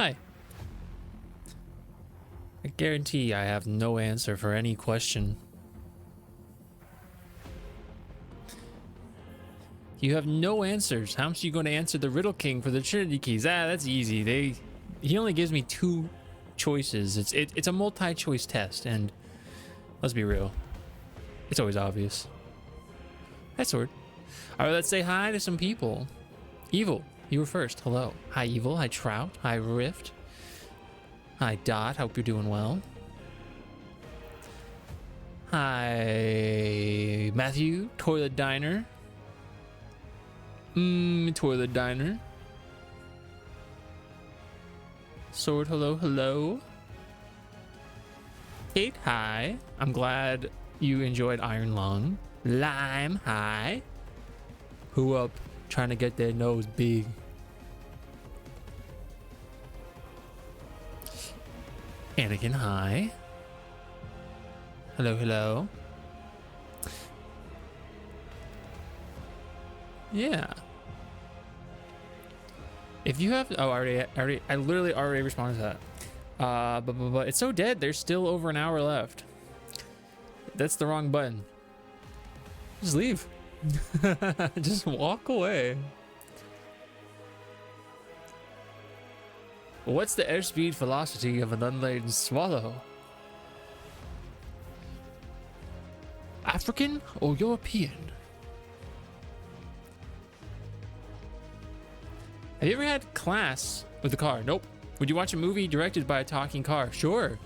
Hi. I guarantee I have no answer for any question. You have no answers. How much are you going to answer the Riddle King for the Trinity keys? Ah, that's easy. He only gives me 2 choices. It's a multi-choice test, and let's be real, it's always obvious. Hi, Sword. All right, let's say hi to some people. Evil, you were first. Hello. Hi, Evil. Hi, Trout. Hi, Rift. Hi, Dot. Hope you're doing well. Hi, Matthew. Toilet Diner. Toilet Diner. Sword, hello, hello. Kate, hi. I'm glad you enjoyed Iron Lung. Lime, hi. Who up? Trying to get their nose big. Anakin, hi. Hello, hello. Yeah. If you have, oh, I literally already responded to that. But it's so dead. There's still over an hour left. That's the wrong button. Just leave. Just walk away. What's the airspeed velocity of an unladen swallow? African or European? Have you ever had class with a car? Nope. Would you watch a movie directed by a talking car? Sure.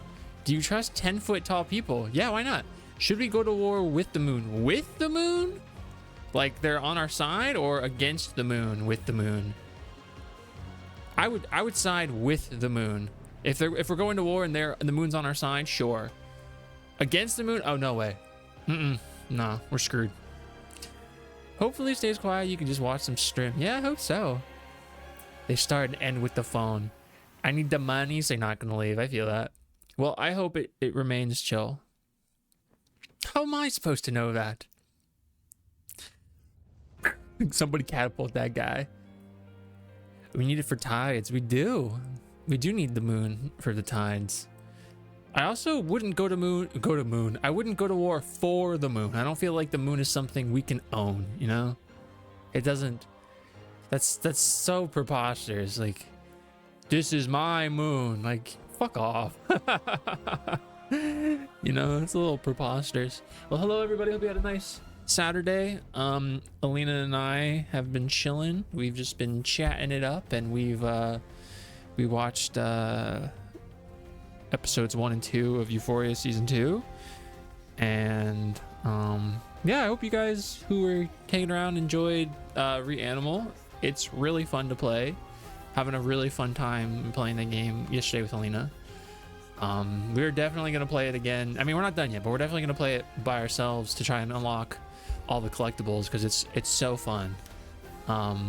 Do you trust 10-foot tall people? Yeah, why not? Should we go to war with the moon? With the moon? Like they're on our side, or against the moon with the moon? I would side with the moon. If we're going to war and the moon's on our side, sure. Against the moon? Oh, no way. No, we're screwed. Hopefully it stays quiet. You can just watch some stream. Yeah, I hope so. They start and end with the phone. I need the money, so they're not gonna leave. I feel that. Well, I hope it remains chill. How am I supposed to know that? Somebody catapult that guy. We need it for tides. We do. We do need the moon for the tides. I also wouldn't go to moon. I wouldn't go to war for the moon. I don't feel like the moon is something we can own, you know? It doesn't. That's so preposterous. Like, this is my moon. Like, fuck off. You know, it's a little preposterous. Well, hello everybody. Hope you had a nice Saturday. Alina and I have been chilling. We've just been chatting it up, and we watched episodes 1 and 2 of Euphoria season 2, and yeah, I hope you guys who were hanging around enjoyed Reanimal. It's really fun to play. Having a really fun time playing the game yesterday with Alina. We're definitely gonna play it again. I mean, we're not done yet, but we're definitely gonna play it by ourselves to try and unlock all the collectibles, because it's so fun. Yeah.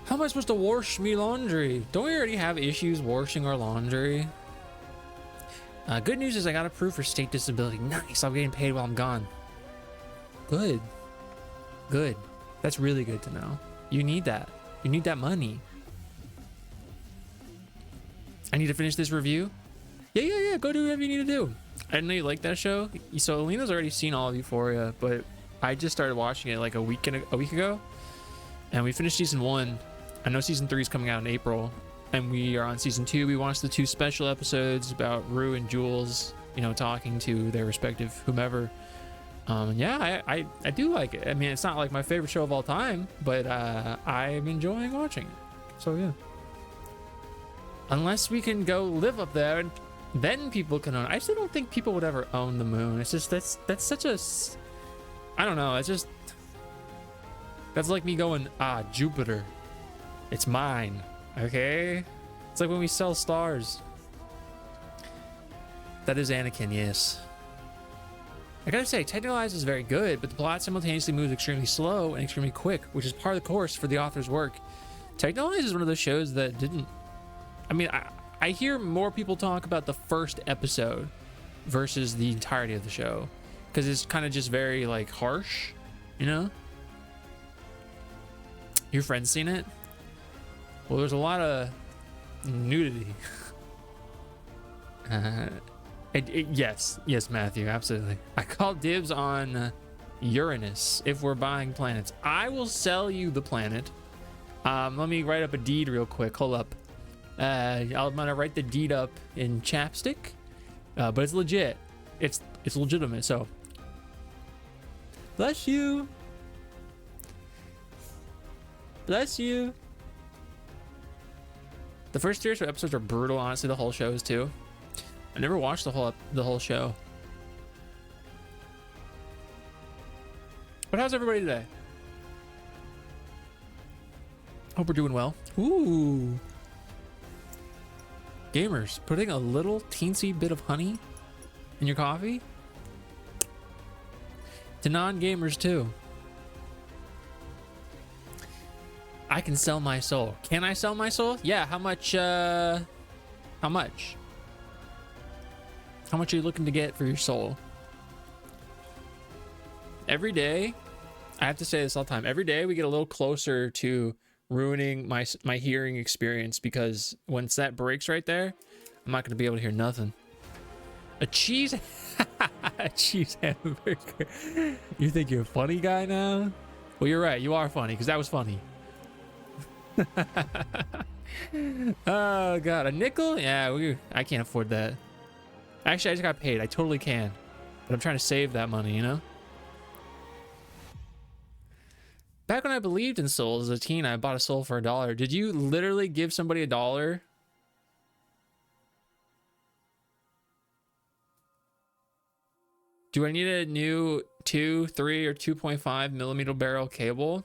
How am I supposed to wash me laundry? Don't we already have issues washing our laundry? Good news is I got approved for state disability. Nice, I'm getting paid while I'm gone. Good. That's really good to know. You need that. You need that money. I need to finish this review. Yeah. Go do whatever you need to do. I didn't know you liked that show. So Alina's already seen all of Euphoria, but I just started watching it like a week ago, and we finished season 1. I know season 3 is coming out in April, and we are on season 2. We watched the 2 special episodes about Rue and Jules, you know, talking to their respective whomever. Yeah, I do like it. I mean, it's not like my favorite show of all time, but I'm enjoying watching it. So yeah. Unless we can go live up there, and then people can own it. I still don't think people would ever own the moon. It's just that's such a, I don't know. It's just, that's like me going, Jupiter, it's mine. Okay, it's like when we sell stars. That is Anakin, yes. I gotta say, Technologize is very good, but the plot simultaneously moves extremely slow and extremely quick, which is part of the course for the author's work. Technologize is one of those shows that didn't, I mean, I hear more people talk about the first episode versus the entirety of the show. because it's kind of just very like harsh, you know. Your friend's seen it? Well, there's a lot of nudity. Yes, Matthew, absolutely. I call dibs on Uranus if we're buying planets. I will sell you the planet. Let me write up a deed real quick. Hold up. I'm gonna write the deed up in chapstick, but it's legit. It's legitimate. So, bless you. Bless you. The first 3 or so episodes are brutal. Honestly, the whole show is too. I never watched the whole show. But how's everybody today? Hope we're doing well. Ooh. Gamers, putting a little teensy bit of honey in your coffee? To non-gamers too. I can sell my soul. Can I sell my soul? Yeah, how much? How much? How much are you looking to get for your soul? Every day, I have to say this all the time. Every day we get a little closer to ruining my hearing experience, because once that breaks right there, I'm not going to be able to hear nothing. A cheese, a cheese hamburger. You think you're a funny guy now? Well, you're right. You are funny, because that was funny. Oh god, a nickel? Yeah, I can't afford that. Actually, I just got paid. I totally can, but I'm trying to save that money, you know. Back when I believed in souls as a teen, I bought a soul for $1. Did you literally give somebody $1? Do I need a new 2, 3, or 2.5 millimeter barrel cable?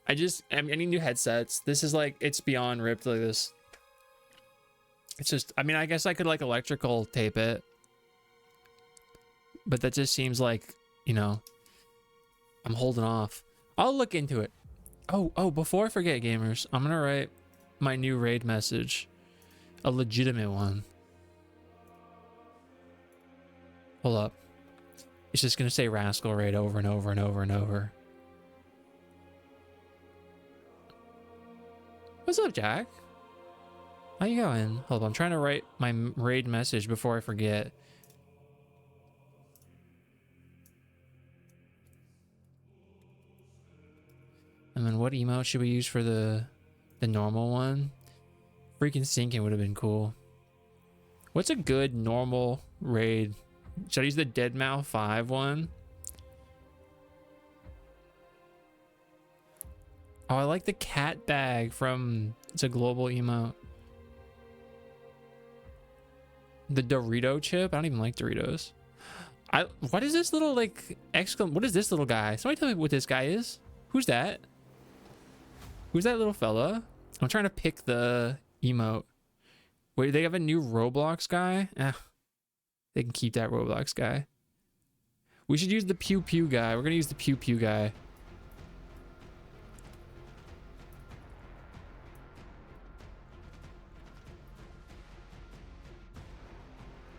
I need new headsets. This is like, it's beyond ripped like this. It's just, I mean, I guess I could like electrical tape it, but that just seems like, you know, I'm holding off. I'll look into it. Oh, before I forget, gamers, I'm gonna write my new raid message, a legitimate one. Hold up. It's just gonna say Rascal Raid over and over and over and over. What's up, Jack? How you going? Hold on, I'm trying to write my raid message before I forget. And then what emote should we use for the normal one? Freaking sinking would have been cool. What's a good normal raid? Should I use the Deadmau 5 one? Oh, I like the cat bag from, it's a global emote. The Dorito chip? I don't even like Doritos. What is this little like what is this little guy? Somebody tell me what this guy is. Who's that? Who's that little fella? I'm trying to pick the emote. Wait, they have a new Roblox guy? They can keep that Roblox guy. We should use the Pew Pew guy. We're gonna use the Pew Pew guy.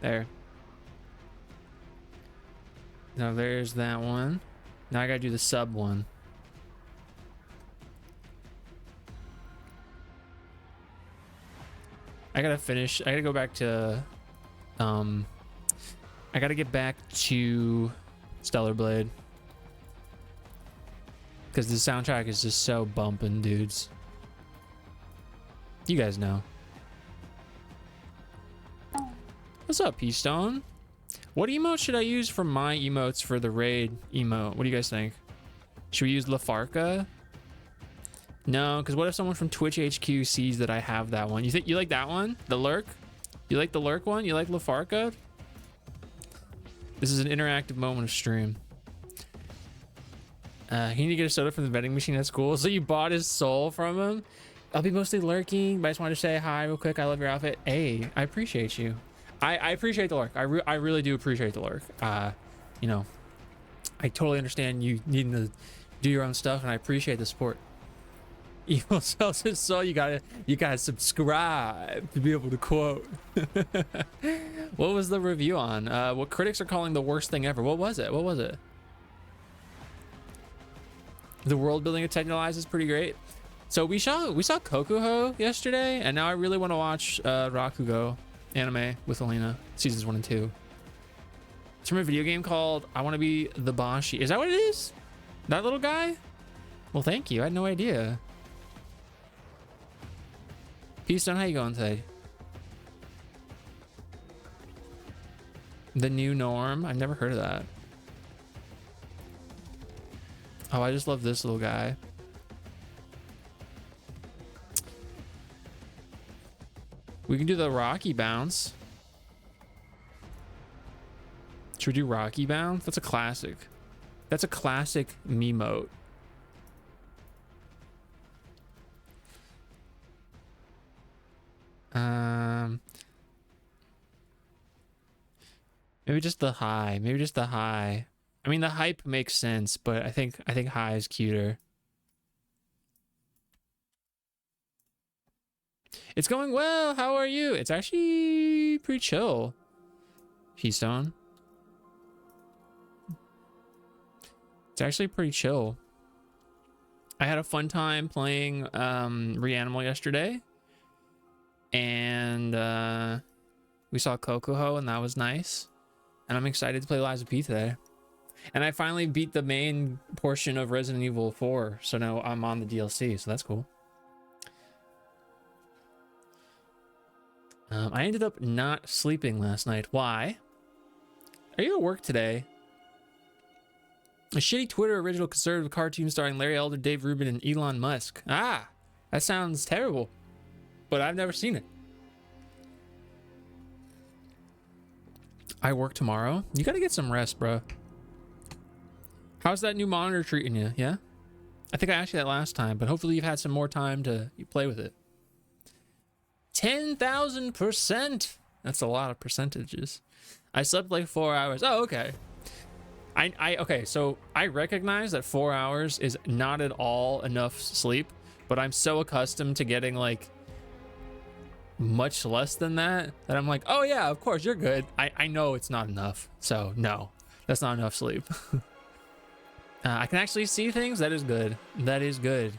There. Now there's that one. Now I gotta do the sub one. I gotta finish. I gotta go back to I gotta get back to Stellar Blade, because the soundtrack is just so bumping, dudes. You guys know. What's up, P-Stone? What emote should I use for my emotes for the raid emote? What do you guys think? Should we use Lafarca? No, because what if someone from Twitch HQ sees that I have that one? You think you like that one? The lurk? You like the lurk one? You like Lafarca? This is an interactive moment of stream. You need to get a soda from the vending machine at school. So you bought his soul from him? I'll be mostly lurking, but I just wanted to say hi real quick. I love your outfit. Hey, I appreciate you. I appreciate the lurk. I really do appreciate the lurk. You know, I totally understand you needing to do your own stuff, and I appreciate the support. Evil sells his soul. You gotta subscribe to be able to quote. What was the review on? What critics are calling the worst thing ever. What was it? What was it? The world building of Technolize is pretty great. So we saw Kokuho yesterday, and now I really want to watch Rakugo anime with Alina, seasons 1 and 2. It's from a video game called I Want to Be the Bashi. Is that what it is? That little guy? Well, thank you. I had no idea. Peace, how you going today? The new norm? I've never heard of that. Oh, I just love this little guy. We can do the Rocky bounce. Should we do Rocky bounce? That's a classic. That's a classic Miimote. Maybe just the high. Maybe just the high. I mean, the hype makes sense, but I think high is cuter. It's going well. How are you? It's actually pretty chill. Keystone. It's actually pretty chill. I had a fun time playing Reanimal yesterday. And we saw Kokuho, and that was nice. And I'm excited to play Lies of P today. And I finally beat the main portion of Resident Evil 4. So now I'm on the DLC, so that's cool. I ended up not sleeping last night. Why? Are you at work today? A shitty Twitter original conservative cartoon starring Larry Elder, Dave Rubin, and Elon Musk. Ah, that sounds terrible. But I've never seen it. I work tomorrow. You gotta get some rest, bro. How's that new monitor treating you? Yeah? I think I asked you that last time, but hopefully you've had some more time to play with it. 10,000%. That's a lot of percentages. I slept like 4 hours. Oh, okay. Okay, so I recognize that 4 hours is not at all enough sleep, but I'm so accustomed to getting like much less than that I'm like, oh yeah, of course you're good. I know it's not enough, so no, that's not enough sleep. I can actually see things. That is good. That is good.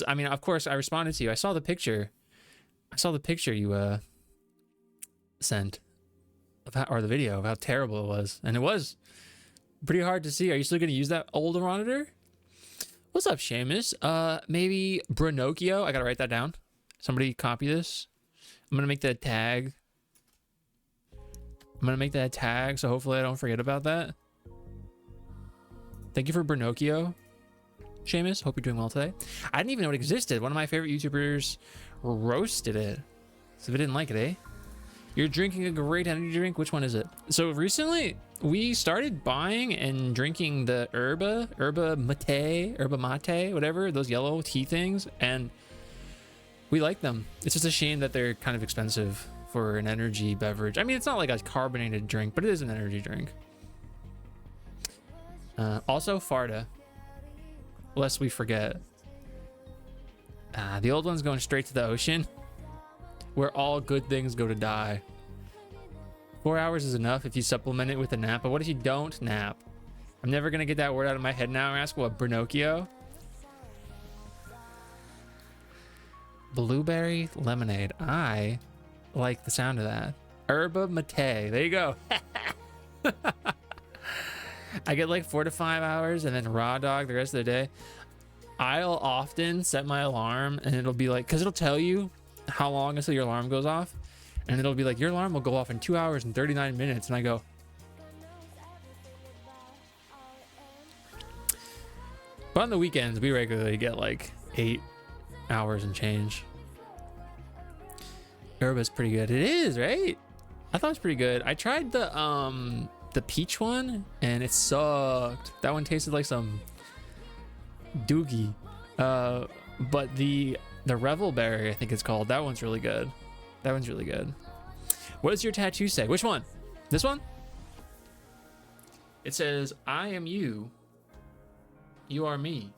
I mean, of course I responded to you. I saw the picture you sent of how, or the video of how terrible it was, and it was pretty hard to see. Are you still going to use that older monitor? What's up, Seamus? Maybe Brunocchio. I gotta write that down. Somebody copy this. I'm gonna make that a tag. So hopefully I don't forget about that. Thank you for Brunocchio, Seamus. Hope you're doing well today. I didn't even know it existed. One of my favorite YouTubers roasted it. So if I didn't like it, eh? You're drinking a great energy drink. Which one is it? So recently we started buying and drinking the yerba mate, whatever, those yellow tea things, and we like them. It's just a shame that they're kind of expensive for an energy beverage. I mean, it's not like a carbonated drink, but it is an energy drink. Also Farta, lest we forget. The old one's going straight to the ocean, where all good things go to die. 4 hours is enough if you supplement it with a nap, but what if you don't nap? I'm never gonna get that word out of my head now. Ask what, Brunocchio? Blueberry lemonade. I like the sound of that. Yerba mate. There you go. I get like 4 to 5 hours and then raw dog the rest of the day. I'll often set my alarm and it'll be like, because it'll tell you how long until your alarm goes off, and it'll be like, your alarm will go off in 2 hours and 39 minutes, and I go, but on the weekends we regularly get like 8 hours and change. Yerba's pretty good. It is, right? I thought it was pretty good. I tried the peach one and it sucked. That one tasted like some doogie. But the Revelberry, I think it's called, that one's really good. That one's really good. What does your tattoo say? Which one? This one? It says, I am you. You are me.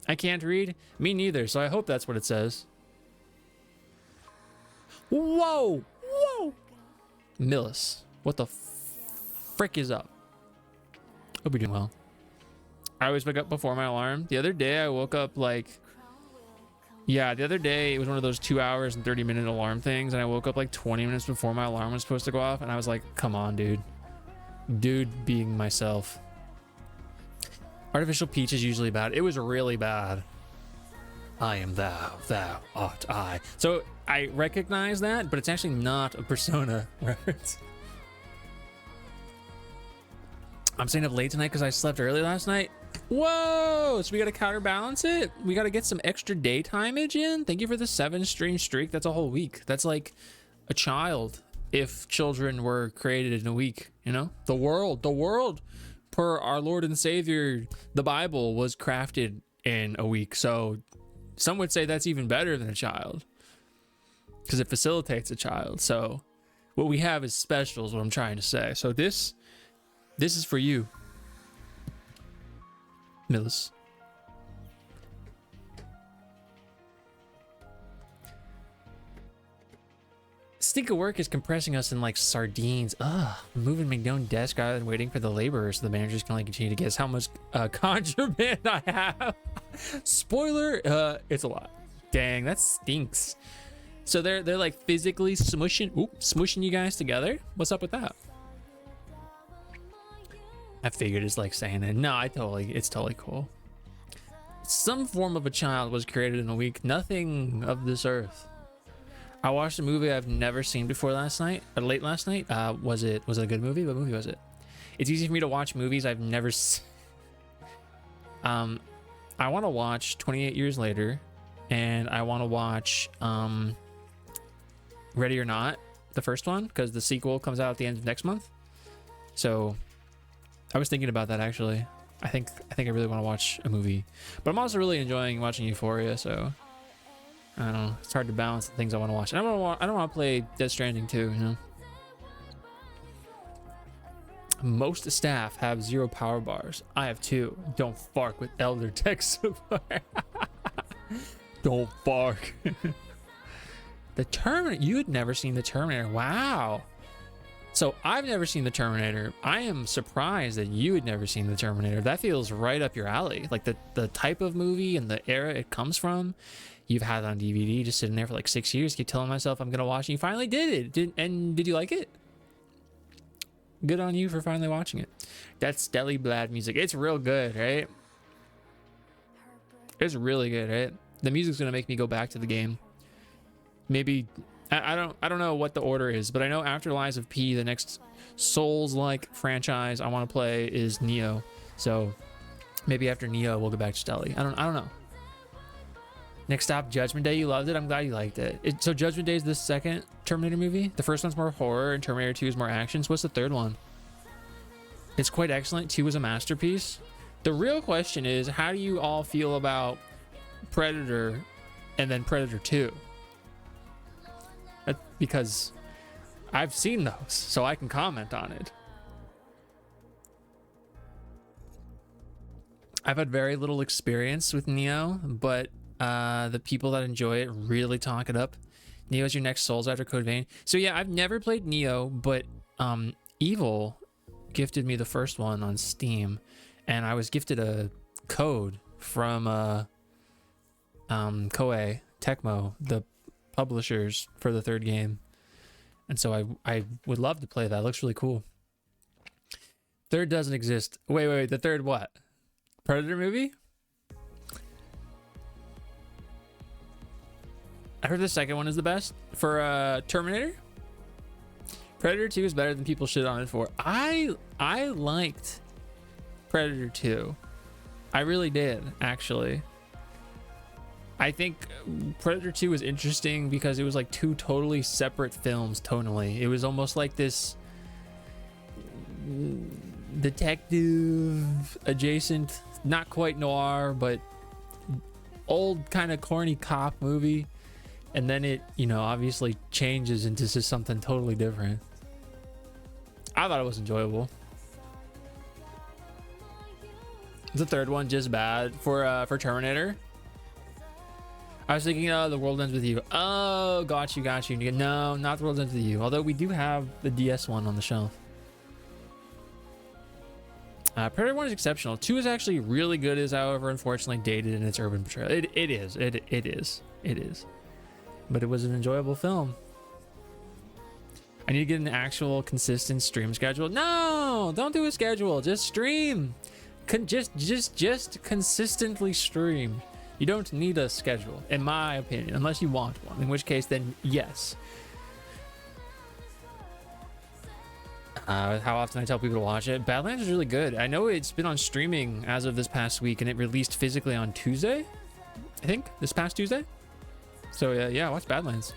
I can't read. Me neither, so I hope that's what it says. Whoa! Whoa! Millis, what the frick is up? Hope you're doing well. I always wake up before my alarm. The other day I woke up like... Yeah, the other day it was one of those 2 hours and 30-minute alarm things, and I woke up like 20 minutes before my alarm was supposed to go off, and I was like, come on, dude. Dude being myself. Artificial Peach is usually bad. It was really bad. I am thou, thou art I. So I recognize that, but it's actually not a Persona reference. I'm staying up late tonight because I slept early last night. Whoa! So we got to counterbalance it. We got to get some extra daytimeage in. Thank you for the 7-stream streak. That's a whole week. That's like a child if children were created in a week, you know? The world per our Lord and Savior, the Bible, was crafted in a week. So some would say that's even better than a child because it facilitates a child. So what we have is special is what I'm trying to say. So this is for you, Millis. Stink of work is compressing us in like sardines. Ugh, moving my own desk rather than waiting for the laborers so the managers can only continue to guess how much contraband I have. Spoiler, it's a lot. Dang, that stinks. So they're like physically smushing you guys together. What's up with that? I figured it's like saying it. No, it's totally cool. Some form of a child was created in a week. Nothing of this earth. I watched a movie I've never seen before late last night. Was it a good movie? What movie was it? It's easy for me to watch movies I've never seen. I want to watch 28 Years Later, and I want to watch Ready or Not, the first one, because the sequel comes out at the end of next month. So I was thinking about that actually. I think I really want to watch a movie, but I'm also really enjoying watching Euphoria. So I don't know. It's hard to balance the things I want to watch. And I don't want to play Death Stranding too. You know. Most staff have 0 power bars. I have 2. Don't fark with elder tech support. Don't fark. The Terminator. You had never seen the Terminator. Wow. So I've never seen the Terminator. I am surprised that you had never seen the Terminator. That feels right up your alley. Like the type of movie and the era it comes from. You've had it on DVD, just sitting there for like 6 years. Keep telling myself I'm gonna watch it. You finally did it. Did you like it? Good on you for finally watching it. That's Deli Blad music. It's real good, right? It's really good, right? The music's gonna make me go back to the game. Maybe I don't know what the order is, but I know after Lies of P, the next Souls-like franchise I want to play is Neo. So maybe after Neo, we'll go back to Deli. I don't know. Next stop, Judgment Day. You loved it. I'm glad you liked it. So Judgment Day is the second Terminator movie. The first one's more horror, and Terminator 2 is more action. So what's the third one? It's quite excellent. 2 is a masterpiece. The real question is, how do you all feel about Predator and then Predator 2? Because I've seen those, so I can comment on it. I've had very little experience with Neo, but the people that enjoy it really talk it up. Neo's your next Souls after Code Vein. So yeah, I've never played Neo, but Evil gifted me the first one on Steam, and I was gifted a code from Koei Tecmo, the publishers for the third game, and so I would love to play that. It looks really cool. Third doesn't exist. Wait, the third what? Predator movie? I heard the second one is the best for Terminator. Predator 2 is better than people shit on it for. I liked Predator 2. I really did, actually. I think Predator 2 was interesting because it was like 2 totally separate films tonally. It was almost like this detective adjacent, not quite noir, but old kind of corny cop movie. And then it, obviously changes into just something totally different. I thought it was enjoyable. The third one just bad for Terminator. I was thinking, The World Ends With You. Oh, got you. No, not The World Ends With You. Although we do have the DS one on the shelf. Predator 1 is exceptional. 2 is actually really good, is however unfortunately dated in its urban portrayal. It is. But it was an enjoyable film. I need to get an actual consistent stream schedule. No, don't do a schedule. Just stream. Just consistently stream. You don't need a schedule, in my opinion, unless you want one. In which case, then yes. How often I tell people to watch it. Badlands is really good. I know it's been on streaming as of this past week, and it released physically on Tuesday. I think this past Tuesday. So yeah, watch Badlands.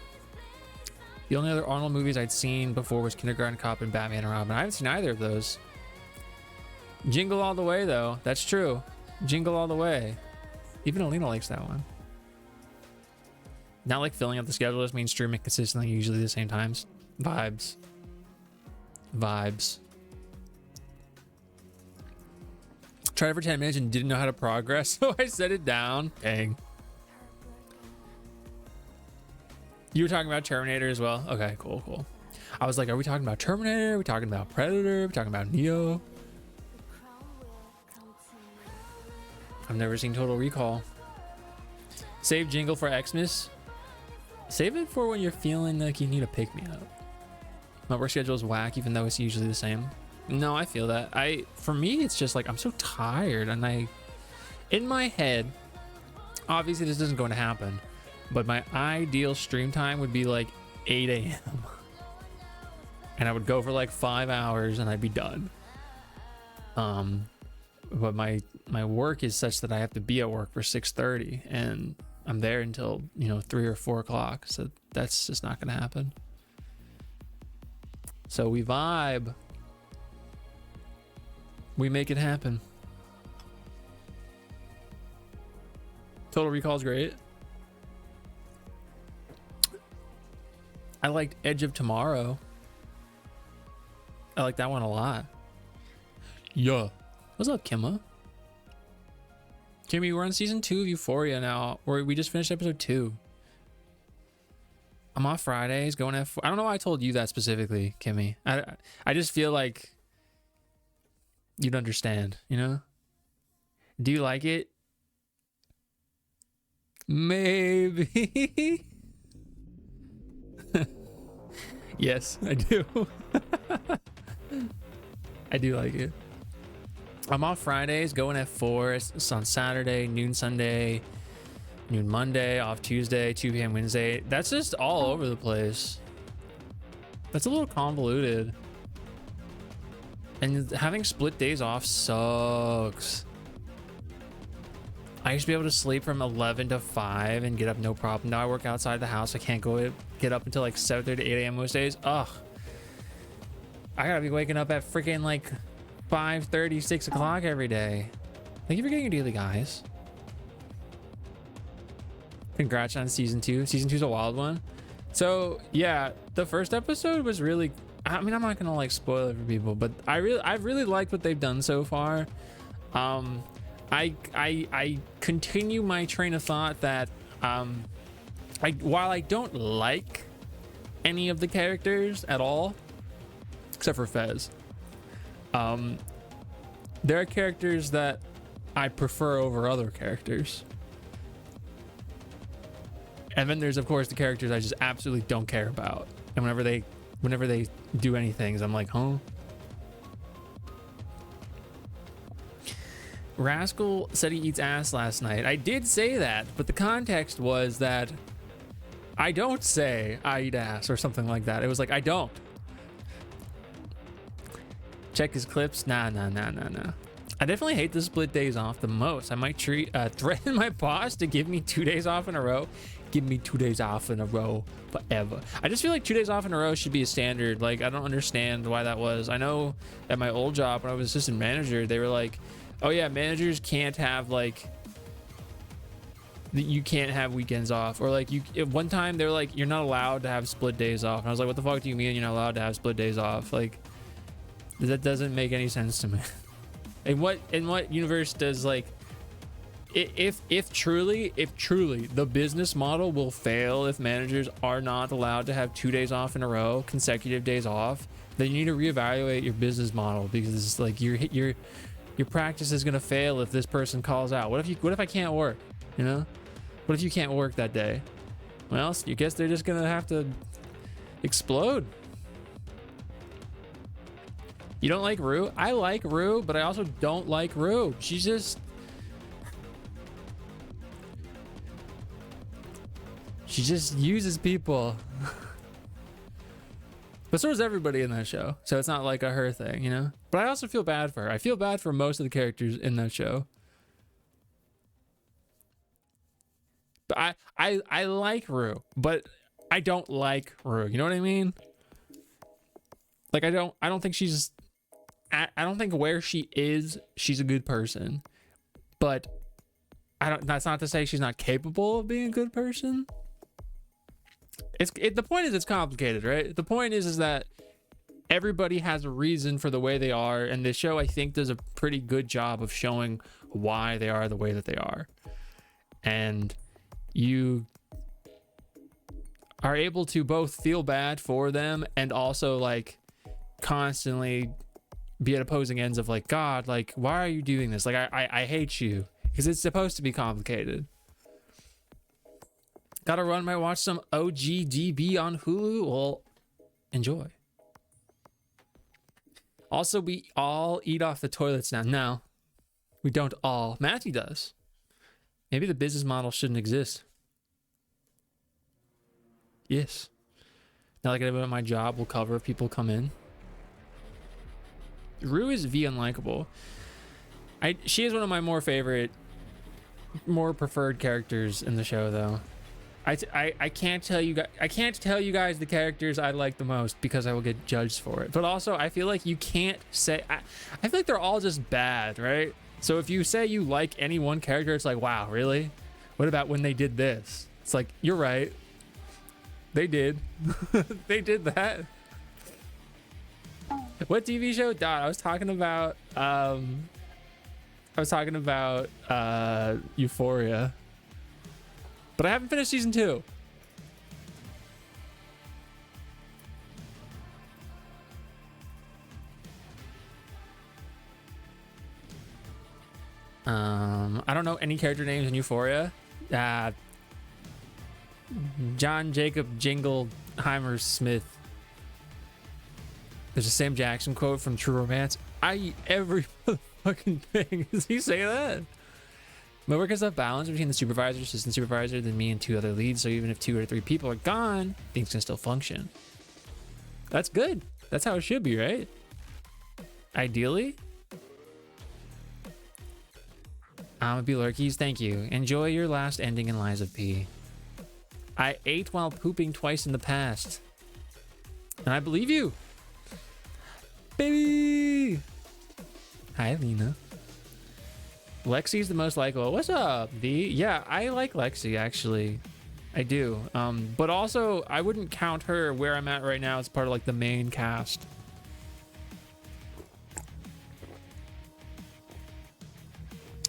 The only other Arnold movies I'd seen before was Kindergarten Cop and Batman and Robin. I haven't seen either of those. Jingle All the Way, though. That's true. Jingle All the Way. Even Alina likes that one. Not like filling up the schedule just means streaming consistently, usually the same times. Vibes. Tried it for 10 minutes and didn't know how to progress, so I set it down. Dang. You were talking about Terminator as well? Okay, cool. I was like, are we talking about Terminator? Are we talking about Predator? Are we talking about Neo? I've never seen Total Recall. Save jingle for Xmas. Save it for when you're feeling like you need a pick-me-up. My work schedule is whack, even though it's usually the same. No, I feel that. For me, it's just like I'm so tired, and in my head, obviously this isn't going to happen, but my ideal stream time would be like 8 a.m. and I would go for like 5 hours and I'd be done. But my work is such that I have to be at work for 6:30, and I'm there until 3 or 4 o'clock. So that's just not going to happen. So we vibe. We make it happen. Total Recall is great. I liked Edge of Tomorrow. I like that one a lot. Yeah. What's up, Kimma? Kimmy, we're on season 2 of Euphoria now. We just finished episode 2. I'm off Fridays, going at 4. I don't know why I told you that specifically, Kimmy. I just feel like you'd understand, Do you like it? Maybe. Yes, I do. I do like it. I'm off Fridays, going at 4. It's on Saturday, noon Sunday, noon Monday, off Tuesday, 2 p.m. Wednesday. That's just all over the place. That's a little convoluted. And having split days off sucks. I used to be able to sleep from 11 to 5 and get up no problem. Now I work outside the house. I can't get up until like 7:30 to 8 a.m. most days. Ugh. I gotta be waking up at freaking like 5:30, 6 o'clock every day. Thank you for getting your daily, guys. Congrats on season 2. Season 2 is a wild one. So yeah, the first episode was really, I mean, I'm not gonna like spoil it for people, but I've really liked what they've done so far. I continue my train of thought that while I don't like any of the characters at all, except for Fez, there are characters that I prefer over other characters. And then there's of course the characters I just absolutely don't care about. And whenever they do anything, I'm like, huh? Rascal said he eats ass last night. I did say that, but the context was that I don't say I eat ass or something like that. It was like, I don't. Check his clips. Nah. I definitely hate the split days off the most. I might threaten my boss to give me 2 days off in a row. Give me 2 days off in a row forever. I just feel like 2 days off in a row should be a standard. Like, I don't understand why that was. I know at my old job when I was assistant manager, they were like, oh yeah, managers can't have like, you can't have weekends off, or like one time they're like, you're not allowed to have split days off. And I was like, what the fuck do you mean you're not allowed to have split days off? Like, that doesn't make any sense to me. In what universe does like if truly the business model will fail if managers are not allowed to have 2 days off in a row, consecutive days off, then you need to reevaluate your business model, because it's like your practice is gonna fail if this person calls out. What if I can't work? You know? What if you can't work that day? Well, you guess they're just gonna have to explode. You don't like Rue? I like Rue, but I also don't like Rue. She just uses people. But so does everybody in that show. So it's not like a her thing, you know? But I also feel bad for her. I feel bad for most of the characters in that show. But I like Rue, but I don't like Rue. You know what I mean? Like I don't think I don't think where she is, she's a good person. But that's not to say she's not capable of being a good person. The point is it's complicated, right? The point is that everybody has a reason for the way they are, and this show I think does a pretty good job of showing why they are the way that they are. And you are able to both feel bad for them and also like constantly be at opposing ends of like, God, like, why are you doing this? Like, I hate you, because it's supposed to be complicated. Gotta run, might watch some OGDB on Hulu. Well, enjoy. Also, we all eat off the toilets now. No, we don't all. Matthew does. Maybe the business model shouldn't exist. Yes. Now, like, my job will cover if people come in. Rue is V unlikable. She is one of my more preferred characters in the show, though. I can't tell you guys the characters I like the most, because I will get judged for it. But also, I feel like you can't say. I feel like they're all just bad, right? So if you say you like any one character, it's like, wow, really? What about when they did this? It's like, you're right. They did. They did that. What TV show? I was talking about Euphoria. But I haven't finished season 2. I don't know any character names in Euphoria. John Jacob Jingleheimer Smith. There's a Sam Jackson quote from True Romance. I eat every fucking thing. Does he say that? My work is a balance between the supervisor, assistant supervisor, then me and 2 other leads. So even if 2 or 3 people are gone, things can still function. That's good. That's how it should be, right? Ideally. B Lurkies, thank you. Enjoy your last ending in Lies of P. I ate while pooping twice in the past. And I believe you. Baby. Hi, Lena. Lexi's the most likable. What's up, V? Yeah, I like Lexi, actually. I do. But also, I wouldn't count her where I'm at right now as part of like the main cast.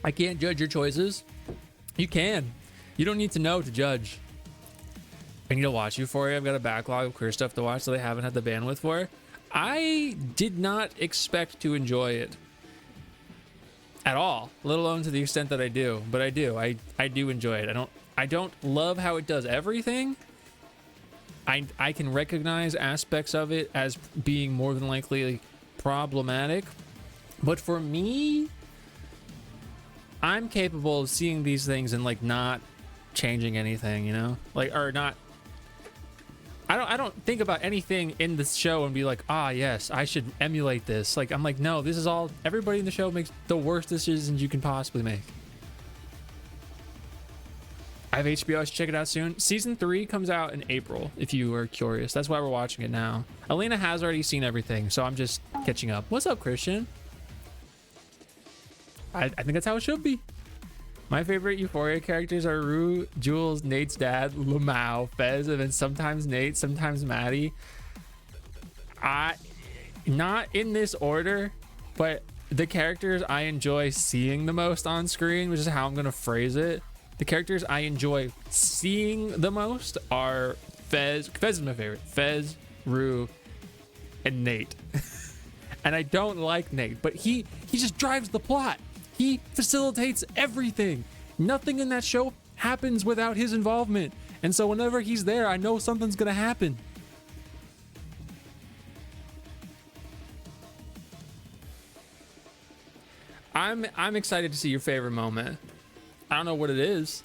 I can't judge your choices. You can. You don't need to know to judge. I need to watch Euphoria. I've got a backlog of queer stuff to watch that I haven't had the bandwidth for. I did not expect to enjoy it at all, let alone to the extent that I do. But I do. I do enjoy it. I don't love how it does everything. I can recognize aspects of it as being more than likely problematic. But for me, I'm capable of seeing these things and like not changing anything, you know? Like, or not. I don't think about anything in this show and be like, yes, I should emulate this. Like, I'm like, no, this is all, everybody in the show makes the worst decisions you can possibly make. I have HBO, I should check it out soon. Season 3 comes out in April, if you are curious. That's why we're watching it now. Elena has already seen everything, so I'm just catching up. What's up, Christian? I think that's how it should be. My favorite Euphoria characters are Rue, Jules, Nate's dad, Lamau, Fez, and then sometimes Nate, sometimes Maddie. Not in this order, but the characters I enjoy seeing the most on screen, which is how I'm gonna phrase it. The characters I enjoy seeing the most are Fez. Fez is my favorite. Fez, Rue, and Nate. And I don't like Nate, but he just drives the plot. He facilitates everything. Nothing in that show happens without his involvement. And so whenever he's there, I know something's gonna happen. I'm excited to see your favorite moment. I don't know what it is.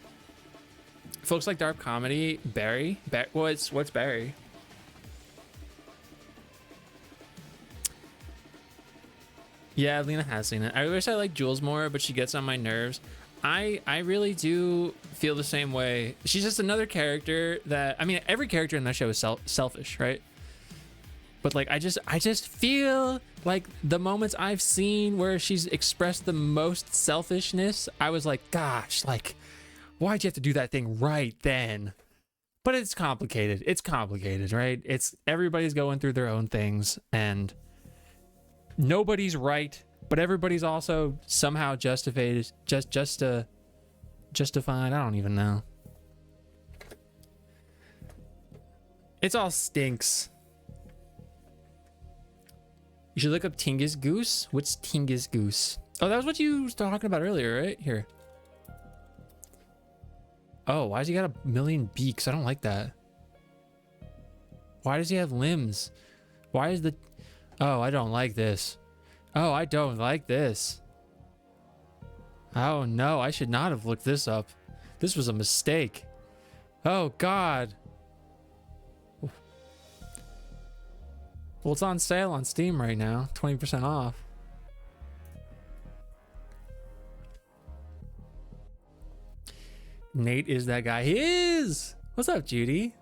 Folks like dark comedy. Barry. What's Barry? Yeah, Lena has seen it. I wish I liked Jules more, but she gets on my nerves. I really do feel the same way. She's just another character that, I mean, every character in that show is selfish, right? But like, I just feel like the moments I've seen where she's expressed the most selfishness, I was like, gosh, like, why'd you have to do that thing right then? But it's complicated. It's complicated, right? It's everybody's going through their own things, and nobody's right, but everybody's also somehow justified. Justified. I don't even know. It's all stinks. You should look up Tingus Goose. What's Tingus Goose? Oh, that was what you were talking about earlier, right? Here. Oh, why does he got a million beaks? I don't like that. Why does he have limbs? Why is the... Oh, I don't like this. Oh, I don't like this. Oh, no, I should not have looked this up. This was a mistake. Oh, God. Well, it's on sale on Steam right now. 20% off. Nate is that guy. He is! What's up, Judy?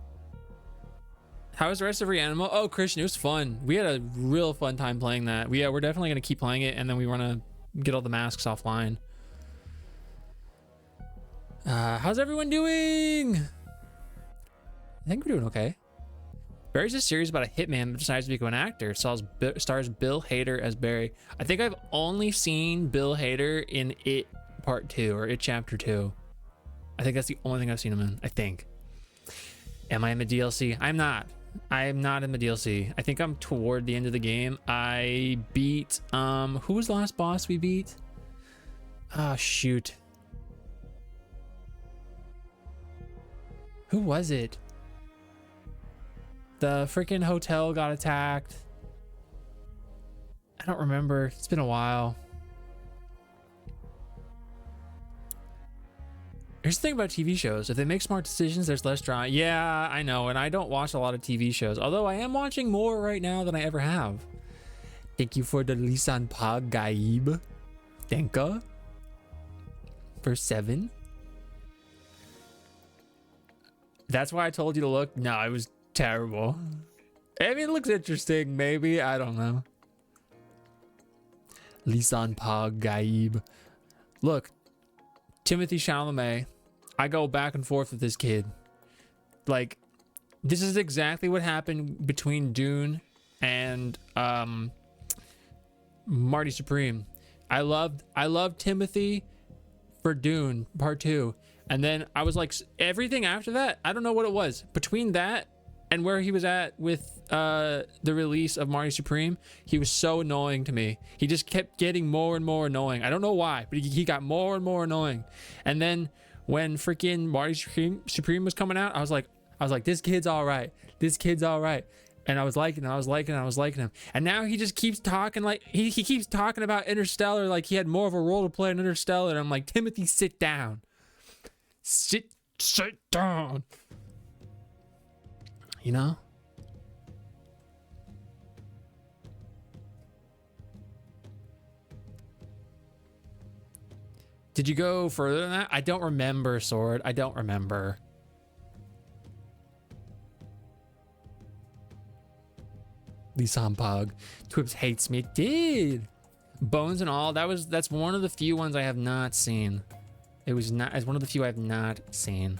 How was the rest of Reanimal? Oh, Christian, it was fun. We had a real fun time playing that. We're definitely going to keep playing it, and then we want to get all the masks offline. How's everyone doing? I think we're doing okay. Barry's a series about a hitman that decides to become an actor. Stars Bill Hader as Barry. I think I've only seen Bill Hader in It Part 2 or It Chapter 2. I think that's the only thing I've seen him in, I think. Am I in the DLC? I'm not. I am not in the DLC. I think I'm toward the end of the game. I beat, who was the last boss we beat? Oh, shoot. Who was it? The freaking hotel got attacked. I don't remember. It's been a while. Here's the thing about TV shows. If they make smart decisions, there's less drama. Yeah, I know. And I don't watch a lot of TV shows. Although I am watching more right now than I ever have. Thank you for the Lisan Pag Gaib. Thank you. For 7. That's why I told you to look. No, it was terrible. I mean, it looks interesting, maybe. I don't know. Lisan Pag Gaib. Look, Timothy Chalamet. I go back and forth with this kid. Like, this is exactly what happened between Dune and Marty Supreme. I loved Timothy for Dune Part 2. And then I was like, everything after that, I don't know what it was. Between that and where he was at with the release of Marty Supreme, he was so annoying to me. He just kept getting more and more annoying. I don't know why, but he got more and more annoying. And then when freaking Marty Supreme was coming out, I was like, this kid's all right. This kid's all right. And I was liking him. And now he just keeps talking like he keeps talking about Interstellar like he had more of a role to play in Interstellar. And I'm like, Timothy, sit down. Sit down. You know? Did you go further than that? I don't remember, Sword. I don't remember. Lisan Pog. Twibs hates me. It did. Bones and all. That's one of the few ones I have not seen. It's one of the few I have not seen.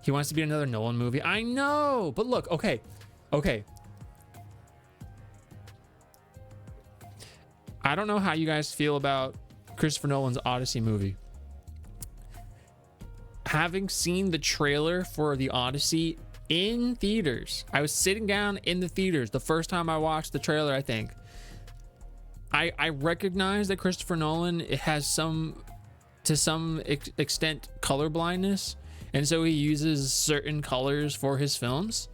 He wants to be in another Nolan movie. I know, but look, okay. I don't know how you guys feel about Christopher Nolan's Odyssey movie. Having seen the trailer for the Odyssey in theaters, I was sitting down in the theaters the first time I watched the trailer. I think I recognize that Christopher Nolan has to some extent color blindness, and so he uses certain colors for his films.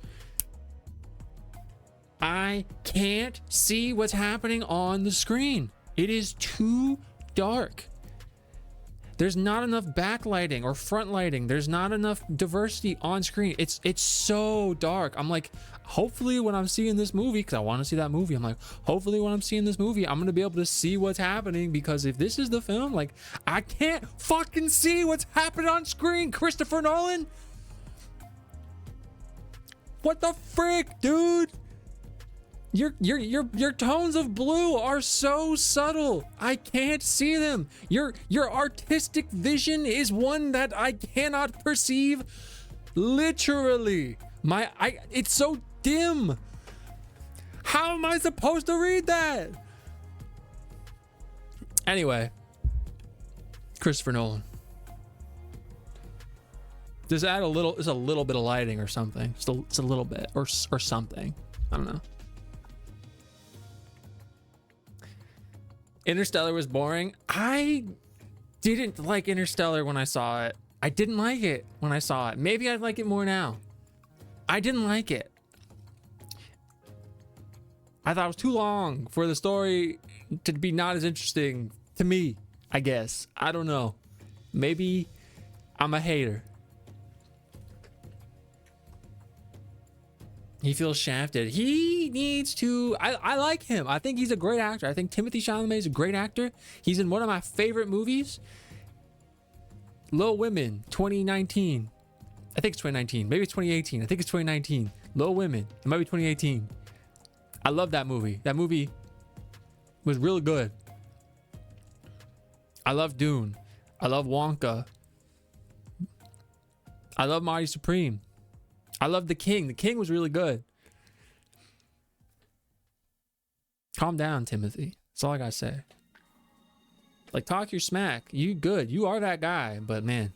I can't see what's happening on the screen. It is too dark. There's not enough backlighting or front lighting. There's not enough diversity on screen. It's so dark. I'm like, hopefully when I'm seeing this movie, because I want to see that movie, I'm like, hopefully when I'm seeing this movie, I'm going to be able to see what's happening, because if this is the film, like, I can't fucking see what's happening on screen, Christopher Nolan. What the frick, dude? Your tones of blue are so subtle. I can't see them. Your artistic vision is one that I cannot perceive. Literally, it's so dim. How am I supposed to read that? Anyway, Christopher Nolan. Just add a little bit of lighting or something. It's a little bit or something. I don't know. Interstellar was boring. I didn't like Interstellar when I saw it. I didn't like it when I saw it. Maybe I'd like it more now. I didn't like it. I thought it was too long for the story to be not as interesting to me, I guess. I don't know. Maybe I'm a hater. He feels shafted. He needs to. I like him. I think he's a great actor. I think Timothée Chalamet is a great actor. He's in one of my favorite movies, Little Women, 2019. I think it's 2019. Maybe it's 2018. I think it's 2019. Little Women. It might be 2018. I love that movie. That movie was really good. I love Dune. I love Wonka. I love Marty Supreme. I love The King. The King was really good. Calm down, Timothy. That's all I gotta say. Like, talk your smack. You good. You are that guy. But man,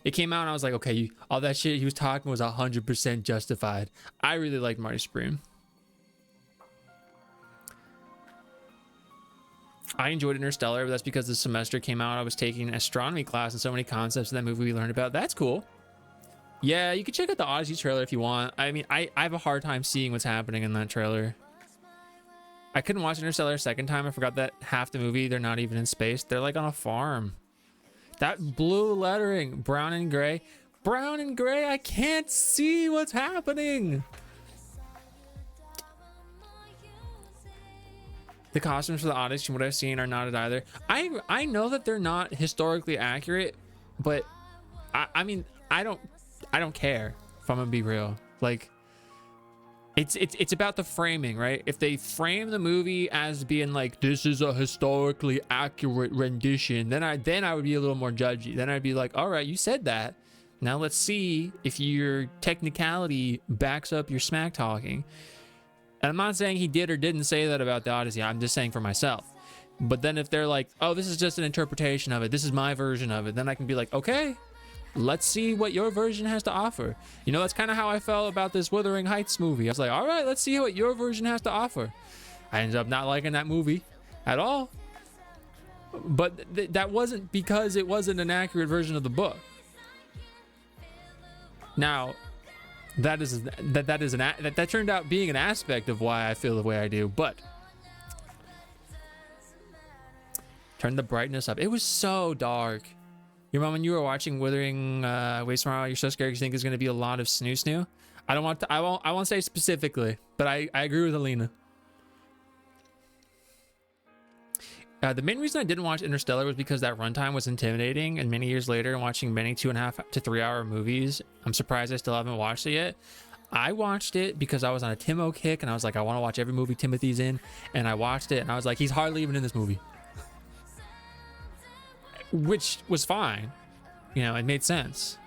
it came out and I was like, okay, all that shit he was talking was 100% justified. I really liked Marty Supreme. I enjoyed Interstellar, but that's because this semester came out. I was taking an astronomy class, and so many concepts in that movie we learned about. That's cool. Yeah, you can check out the Odyssey trailer if you want. I mean, I have a hard time seeing what's happening in that trailer. I couldn't watch Interstellar a second time. I forgot that half the movie, they're not even in space. They're like on a farm. That blue lettering, brown and gray. Brown and gray, I can't see what's happening. The costumes for the Odyssey, from what I've seen, are not it either. I know that they're not historically accurate, but I mean, I don't care, if I'm gonna be real. Like, it's about the framing, right? If they frame the movie as being like, this is a historically accurate rendition, then I would be a little more judgy. Then I'd be like, all right, you said that. Now let's see if your technicality backs up your smack talking. And I'm not saying he did or didn't say that about the Odyssey. I'm just saying for myself. But then if they're like, oh, this is just an interpretation of it, this is my version of it, then I can be like, okay, let's see what your version has to offer. You know, that's kind of how I felt about this Wuthering Heights movie. I was like, all right, let's see what your version has to offer. I ended up not liking that movie at all. But that wasn't because it wasn't an accurate version of the book. Now, that turned out being an aspect of why I feel the way I do. But turn the brightness up. It was so dark. Your mom, when you were watching Wuthering Waste Tomorrow, you're so scared you think there's going to be a lot of snoo. I won't say specifically, but I agree with Alina. The main reason I didn't watch Interstellar was because that runtime was intimidating, and many years later, watching many 2.5 to 3 hour movies, I'm surprised I still haven't watched it yet. I watched it because I was on a Timo kick, and I was like, I want to watch every movie Timothy's in, and I watched it, and I was like, he's hardly even in this movie. Which was fine. You know, it made sense.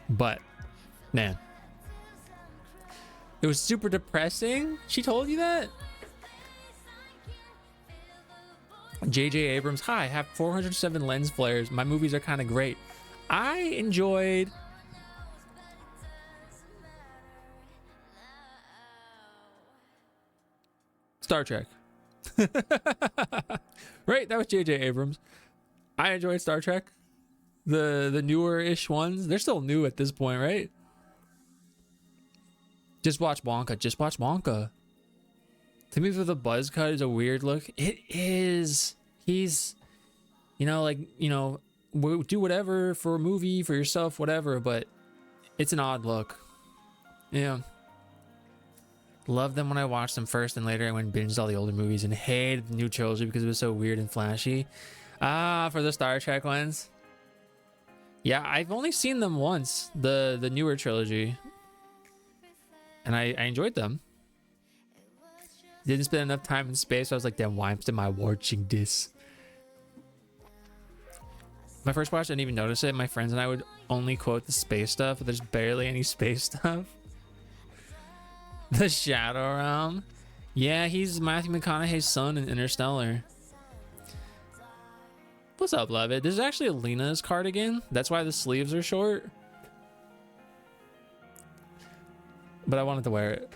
But, man. It was super depressing? She told you that? JJ Abrams, hi, I have 407 lens flares. My movies are kind of great. I enjoyed Star Trek. Right, that was JJ Abrams. I enjoyed Star Trek. The newer-ish ones. They're still new at this point, right? Just watch Wonka. Just watch Wonka. Timmy with a buzz cut is a weird look. It is. He's, you know, like, you know, do whatever for a movie, for yourself, whatever, but it's an odd look. Yeah. Loved them when I watched them first, and later I went and binged all the older movies and hated the new trilogy because it was so weird and flashy. Ah, for the Star Trek ones. Yeah, I've only seen them once, the newer trilogy. And I enjoyed them. Didn't spend enough time in space, so I was like, damn, why am I watching this? My first watch, I didn't even notice it. My friends and I would only quote the space stuff, but there's barely any space stuff. The Shadow Realm. Yeah, he's Matthew McConaughey's son in Interstellar. What's up, love it? This is actually Alina's cardigan. That's why the sleeves are short. But I wanted to wear it.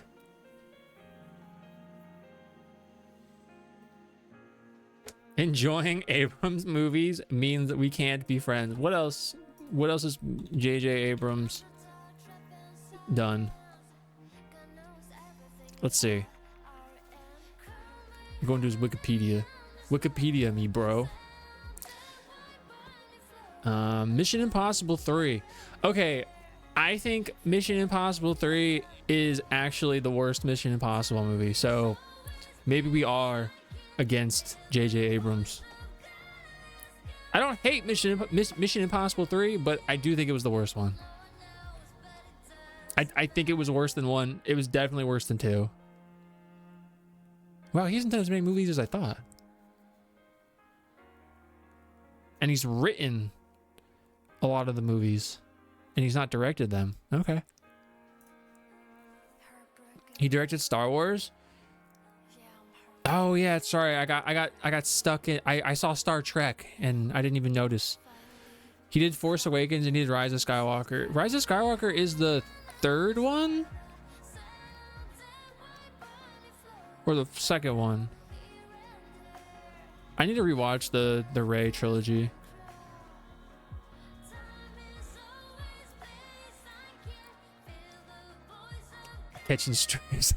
Enjoying Abrams movies means that we can't be friends. What else? What else has JJ Abrams done? Let's see. I'm going to his Wikipedia. Wikipedia me, bro. Mission Impossible 3. Okay, I think Mission Impossible 3 is actually the worst Mission Impossible movie. So maybe we are against JJ Abrams. I don't hate Mission Impossible 3, but I do think it was the worst one. I think it was worse than 1. It was definitely worse than 2. Wow, he hasn't done as many movies as I thought. And he's written a lot of the movies, and he's not directed them. Okay. He directed Star Wars. Oh yeah, sorry. I got stuck in. I saw Star Trek and I didn't even notice. He did Force Awakens and he did Rise of Skywalker. Rise of Skywalker is the 3rd one, or the 2nd one. I need to rewatch the Rey trilogy. Catching strays.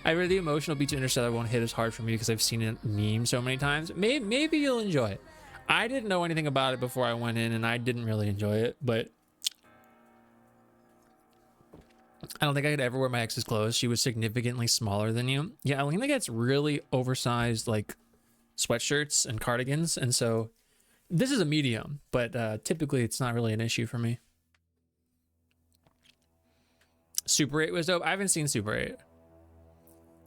I read the emotional beats of Interstellar won't hit as hard for me because I've seen it meme so many times. Maybe you'll enjoy it. I didn't know anything about it before I went in, and I didn't really enjoy it, but I don't think I could ever wear my ex's clothes. She was significantly smaller than you. Yeah, Alina gets really oversized like sweatshirts and cardigans, and so this is a medium, but typically it's not really an issue for me. Super 8 was dope. I haven't seen Super 8.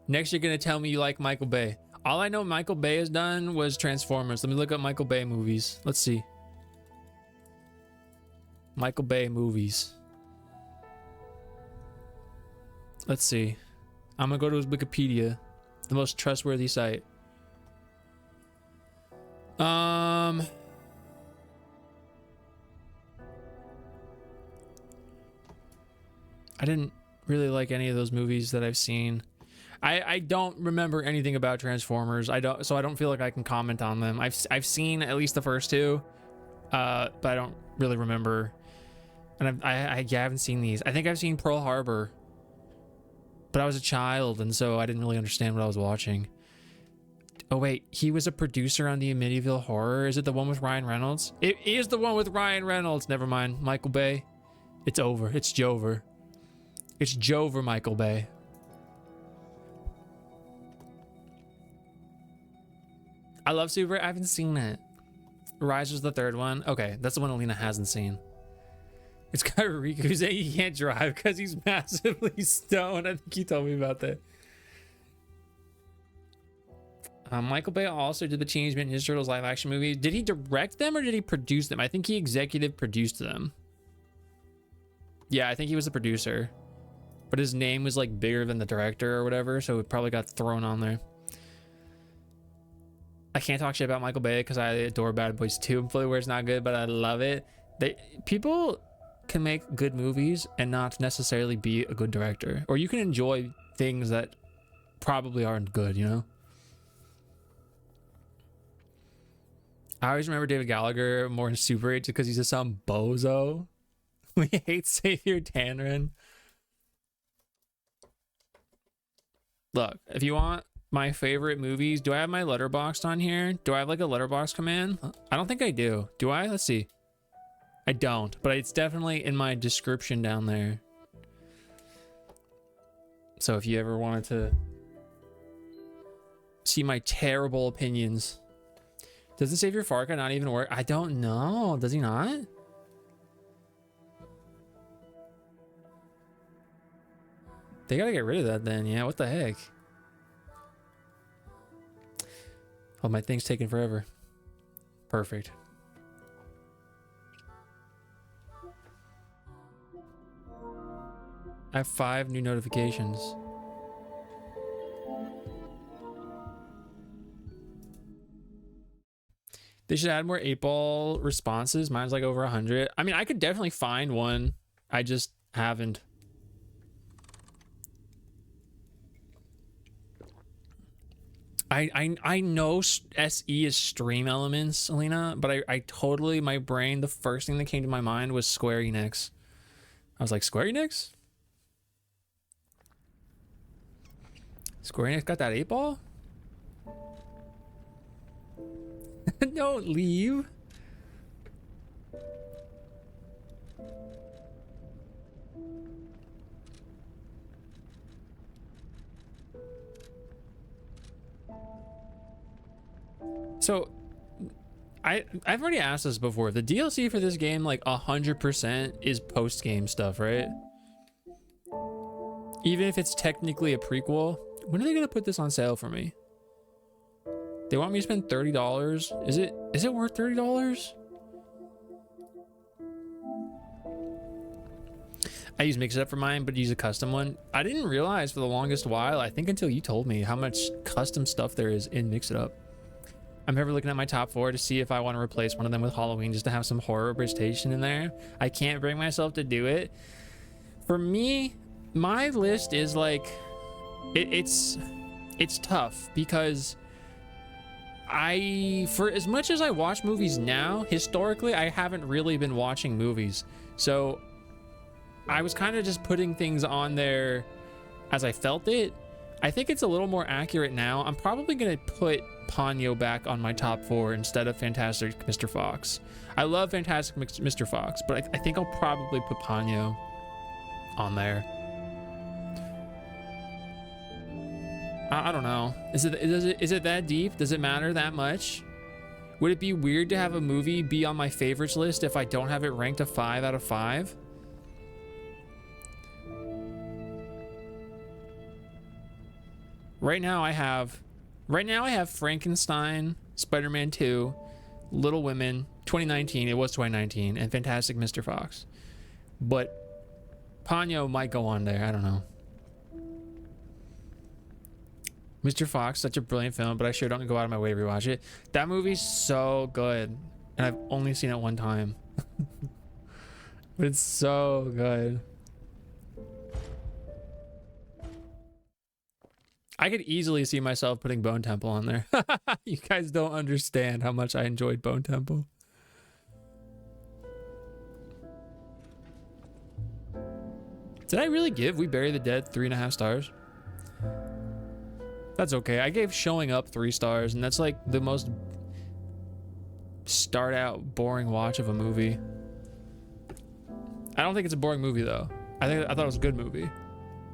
Next, you're gonna tell me you like Michael Bay. All I know Michael Bay has done was Transformers. Let me look up Michael Bay movies. Let's see. Michael Bay movies. Let's see. I'm gonna go to his Wikipedia, the most trustworthy site. I didn't really like any of those movies that I've seen. I don't remember anything about Transformers. I don't feel like I can comment on them. I've seen at least the first 2, but I don't really remember. And I haven't seen these. I think I've seen Pearl Harbor, but I was a child, and so I didn't really understand what I was watching. Oh wait, he was a producer on the Amityville Horror. Is it the one with Ryan Reynolds? It is the one with Ryan Reynolds. Never mind. Michael Bay. It's over. It's Jover. It's Jover Michael Bay. I love Super. I haven't seen it. Rise was the 3rd one. Okay, that's the one Alina hasn't seen. It's got Riku who saying he can't drive because he's massively stoned. I think you told me about that. Michael Bay also did the Teenage Mutant Ninja Turtles live action movie. Did he direct them or did he produce them? I think he executive produced them. Yeah, I think he was the producer. But his name was like bigger than the director or whatever, so it probably got thrown on there. I can't talk shit about Michael Bay because I adore Bad Boys 2 and Fully Aware is not good, but I love it. People can make good movies and not necessarily be a good director, or you can enjoy things that probably aren't good, you know? I always remember David Gallagher more in Super 8 because he's just some bozo. We hate Xavier Tannerin. Look, if you want my favorite movies, do I have my Letterboxd on here? Do I have like a Letterboxd command? I don't think I do. Do I? Let's see. I don't, but it's definitely in my description down there. So if you ever wanted to see my terrible opinions. Doesn't Xavier Farka not even work? I don't know. Does he not? They gotta get rid of that then. Yeah, what the heck? Oh, my thing's taking forever. Perfect. I have 5 new notifications. They should add more 8-ball responses. Mine's like over 100. I mean, I could definitely find one. I just haven't. I know SE is Stream Elements, Alina, but I totally, my brain, the first thing that came to my mind was Square Enix. I was like, Square Enix? Square Enix got that 8-ball? Don't leave. So I've already asked this before. The DLC for this game, like 100% is post-game stuff, right? Even if it's technically a prequel. When are they gonna put this on sale for me? They want me to spend $30. Is it worth $30? I use Mix It Up for mine, but use a custom one. I didn't realize for the longest while, I think until you told me, how much custom stuff there is in Mix It Up. I'm ever looking at my top 4 to see if I want to replace one of them with Halloween just to have some horror representation in there. I can't bring myself to do it. For me, my list is like, it's tough because for as much as I watch movies now, historically, I haven't really been watching movies. So I was kind of just putting things on there as I felt it. I think it's a little more accurate now. I'm probably going to put Ponyo back on my top 4 instead of Fantastic Mr. Fox. I love Fantastic Mr. Fox, but I think I'll probably put Ponyo on there. I don't know. Is it that deep? Does it matter that much? Would it be weird to have a movie be on my favorites list if I don't have it ranked a 5 out of 5? Right now I have Frankenstein, Spider-Man 2, Little Women, 2019, it was 2019, and Fantastic Mr. Fox. But Ponyo might go on there, I don't know. Mr. Fox, such a brilliant film, but I sure don't go out of my way to rewatch it. That movie's so good, and I've only seen it one time. But it's so good. I could easily see myself putting Bone Temple on there. You guys don't understand how much I enjoyed Bone Temple. Did I really give We Bury the Dead 3.5 stars? That's okay. I gave Showing Up 3 stars, and that's like the most start out boring watch of a movie. I don't think it's a boring movie though. I thought it was a good movie.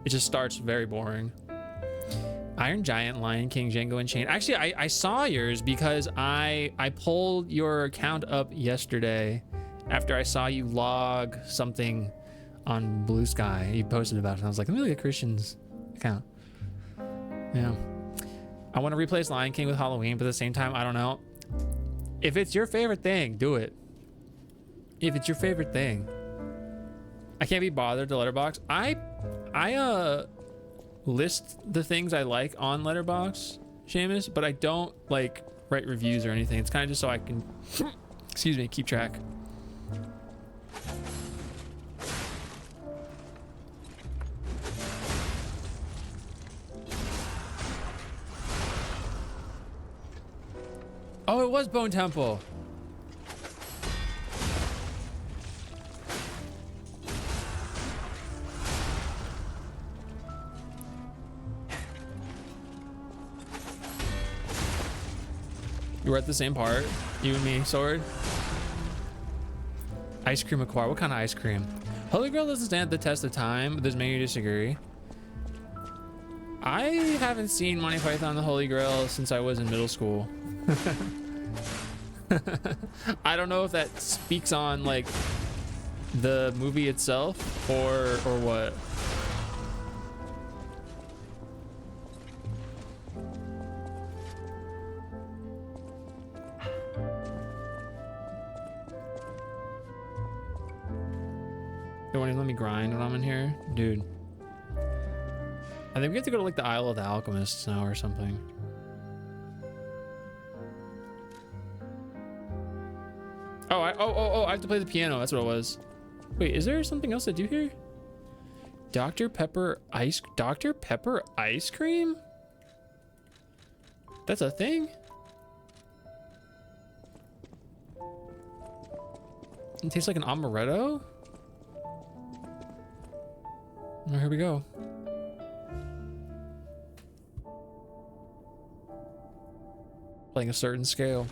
It just starts very boring. Iron Giant, Lion King, Django Unchained. Actually, I saw yours because I pulled your account up yesterday after I saw you log something on Blue Sky. You posted about it, and I was like, let me look at Christian's account. Yeah. I want to replace Lion King with Halloween, but at the same time, I don't know. If it's your favorite thing, do it. If it's your favorite thing. I can't be bothered to Letterboxd. I list the things I like on Letterboxd, Seamus, but I don't like write reviews or anything. It's kind of just so I can, excuse me, keep track. Oh, it was Bone Temple. You were at the same part, you and me, Sword. Ice cream acquired. What kind of ice cream? Holy Grail doesn't stand the test of time, but there's many who disagree. I haven't seen Monty Python and the Holy Grail since I was in middle school. I don't know if that speaks on like the movie itself or what. Don't want to let me grind when I'm in here, dude. I think we have to go to like the Isle of the Alchemists now or something. Oh, I have to play the piano. That's what it was. Wait, is there something else to do here? Dr. Pepper ice cream? That's a thing? It tastes like an amaretto? Oh, here we go. Playing a certain scale.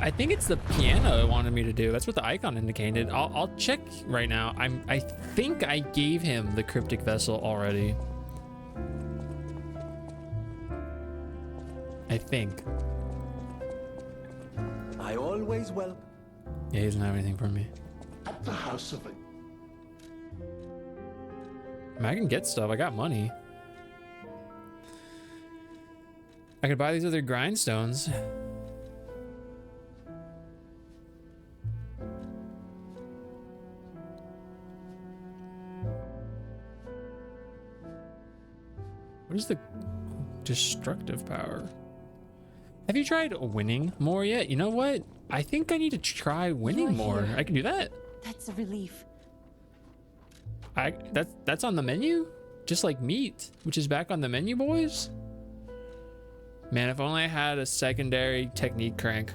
I think it's the piano it wanted me to do. That's what the icon indicated. I'll check right now. I think I gave him the cryptic vessel already. I think. I always welcome. Yeah, he doesn't have anything for me. At the house of it. I mean, I can get stuff. I got money. I could buy these other grindstones. What is the destructive power? Have you tried winning more yet? You know what? I think I need to try winning more. I can do that. That's a relief. That's on the menu? Just like meat, which is back on the menu, boys. Man, if only I had a secondary technique crank.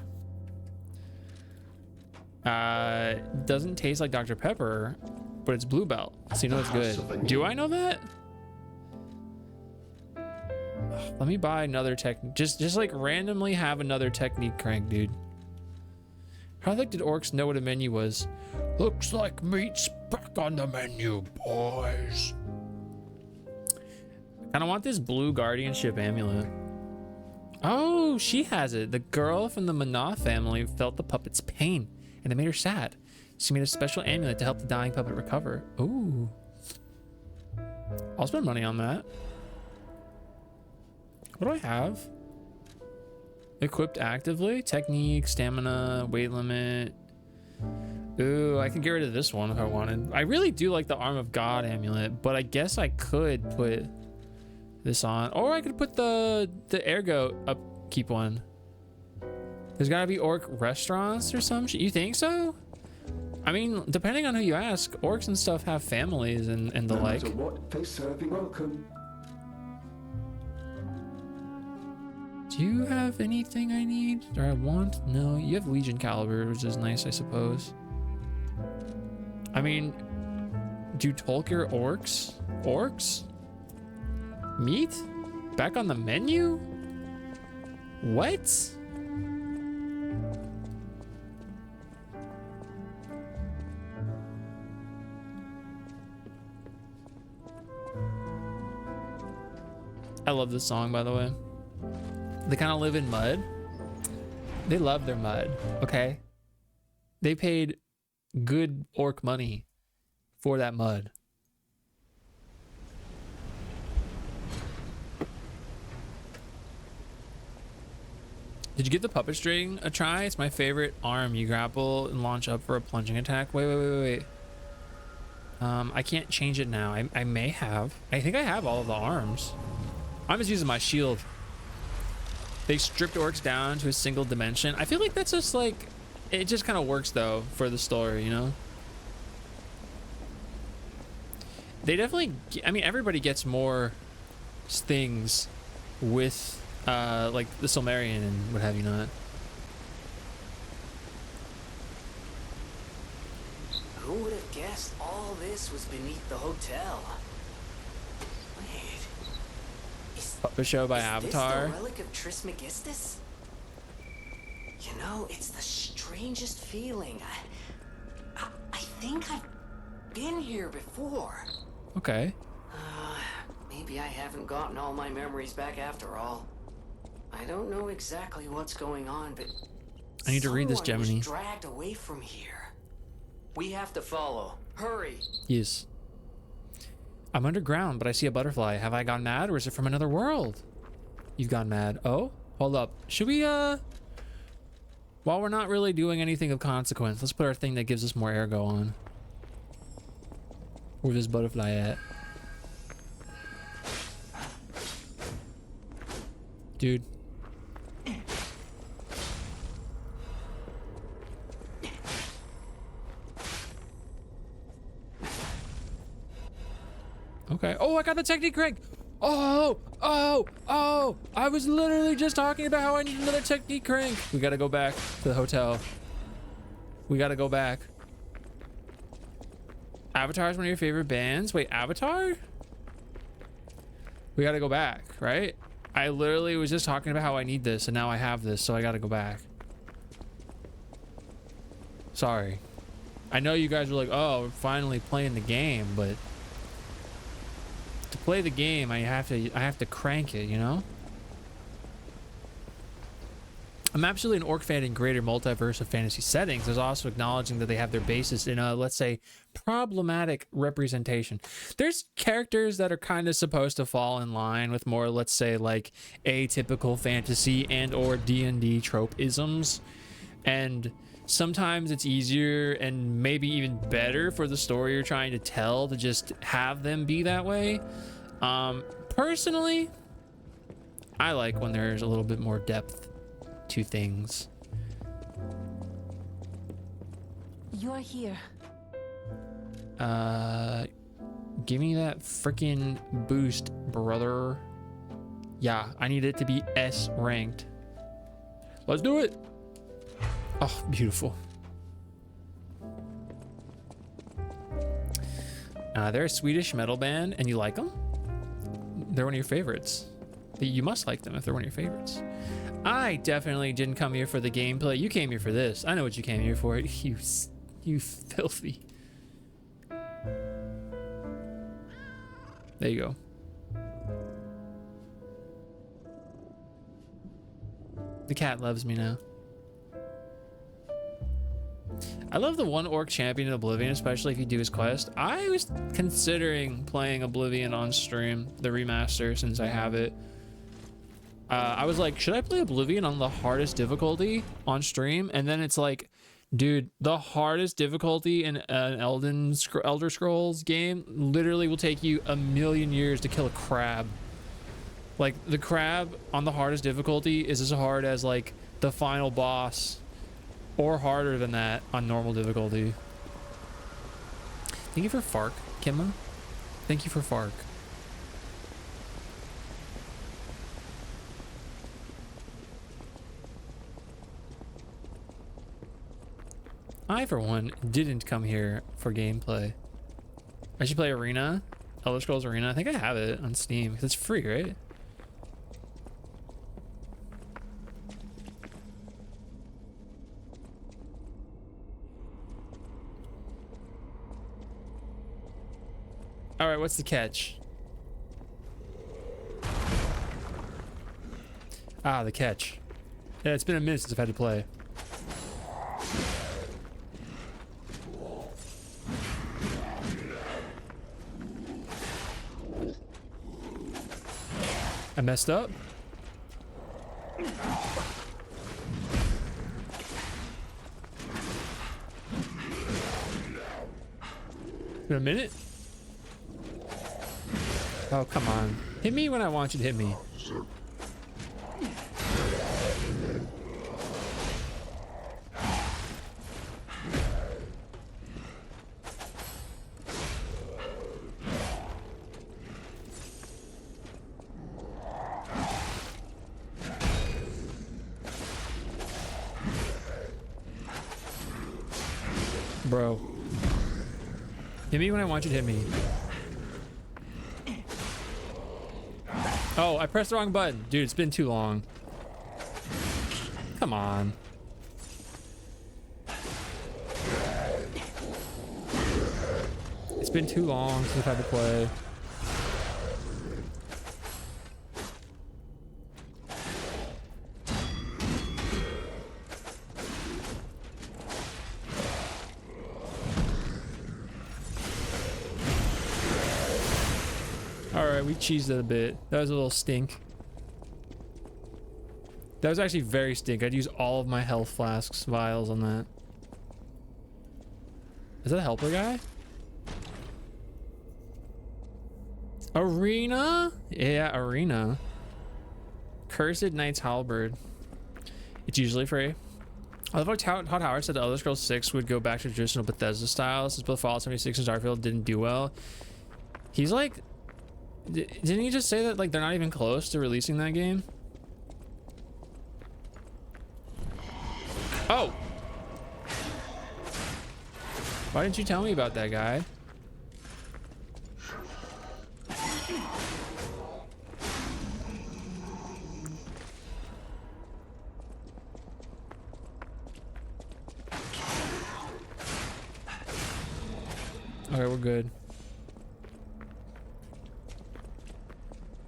Doesn't taste like Dr. Pepper, but it's Blue Belt, so you know it's good. Do I know that? Let me buy another technique. Just like randomly have another technique crank, dude. How the heck did orcs know what a menu was? Looks like meat's back on the menu, boys. I kind of want this blue guardianship amulet. Oh, she has it. The girl from the Mana family felt the puppet's pain, and it made her sad. She made a special amulet to help the dying puppet recover. Ooh. I'll spend money on that. What do I have? Equipped actively? Technique, stamina, weight limit. Ooh, I can get rid of this one if I wanted. I really do like the Arm of God amulet, but I guess I could put this on. Or I could put the Ergo upkeep one. There's gotta be orc restaurants or some shit. You think so? I mean, depending on who you ask, orcs and stuff have families and the like. No matter what they serve you, welcome. Do you have anything I need or I want? No, you have Legion Caliber, which is nice, I suppose. I mean, do Tolkien orcs? Orcs? Meat? Back on the menu? What? I love this song, by the way. They kind of live in mud. They love their mud, okay? They paid good orc money for that mud. Did you give the puppet string a try? It's my favorite arm. You grapple and launch up for a plunging attack. Wait. I can't change it now. I may have. I think I have all of the arms. I'm just using my shield. They stripped orcs down to a single dimension. I feel like that's just like, it just kind of works though for the story, you know? They definitely, I mean, everybody gets more things with like the Silmarian and what have you not. Who would have guessed all this was beneath the hotel? Wait. Puppet show by Is Avatar. this the relic of Trismegistus? You know, it's the strangest feeling. I think I've been here before. Okay. Maybe I haven't gotten all my memories back after all. I don't know exactly what's going on, but I need to read this, someone was Gemini. dragged away from here. We have to follow. Hurry. Yes. I'm underground, but I see a butterfly. Have I gone mad, or is it from another world? You've gone mad. Oh, hold up. Should we, while we're not really doing anything of consequence, let's put our thing that gives us more ergo on. Where's this butterfly at? Dude. Okay. Oh, I got the technique crank. Oh, I was literally just talking about how I need another technique crank. We gotta go back to the hotel. We gotta go back. Avatar is one of your favorite bands. Wait, Avatar? We gotta go back, right? I literally was just talking about how I need this, and now I have this, so I gotta go back. Sorry. I know you guys were like, oh, we're finally playing the game, but to play the game, I have to crank it, you know? I'm absolutely an orc fan in greater multiverse of fantasy settings. There's also acknowledging that they have their basis in a, let's say, problematic representation. There's characters that are kind of supposed to fall in line with more, let's say, like atypical fantasy and or D&D trope-isms. And sometimes it's easier and maybe even better for the story you're trying to tell to just have them be that way. Personally, I like when there's a little bit more depth to things. You're here. Give me that freaking boost, brother. Yeah, I need it to be S ranked. Let's do it. Oh, beautiful. They're a Swedish metal band, and you like them? They're one of your favorites. You must like them if they're one of your favorites. I definitely didn't come here for the gameplay. You came here for this. I know what you came here for. You filthy. There you go. The cat loves me now. I love the one orc champion in Oblivion, especially if you do his quest. I was considering playing Oblivion on stream, the remaster, since I have it. I was like, should I play Oblivion on the hardest difficulty on stream? And then it's like, dude, the hardest difficulty in an Elder Scrolls game literally will take you 1,000,000 years to kill a crab. Like, the crab on the hardest difficulty is as hard as, like, the final boss, or harder than that on normal difficulty. Thank you for Fark, Kimma. Thank you for Fark. I, for one, didn't come here for gameplay. I should play Arena, Elder Scrolls Arena. I think I have it on Steam because it's free, right? All right, what's the catch? Ah, the catch. Yeah, it's been a minute since I've had to play. I messed up. In a minute? Oh, come on. Hit me when I want you to hit me. Bro. Hit me when I want you to hit me. Oh, I pressed the wrong button. Dude, it's been too long. Come on. It's been too long since I've had to play. Alright, we cheesed it a bit. That was a little stink. That was actually very stink. I'd use all of my health flasks, vials on that. Is that a helper guy? Arena? Yeah, arena. Cursed Knight's Halberd. It's usually free. I love how Todd Howard said the Elder Scrolls 6 would go back to traditional Bethesda styles since both Fallout 76 and Starfield didn't do well. He's like... Didn't he just say that like they're not even close to releasing that game? Oh! Why didn't you tell me about that guy? Okay, we're good.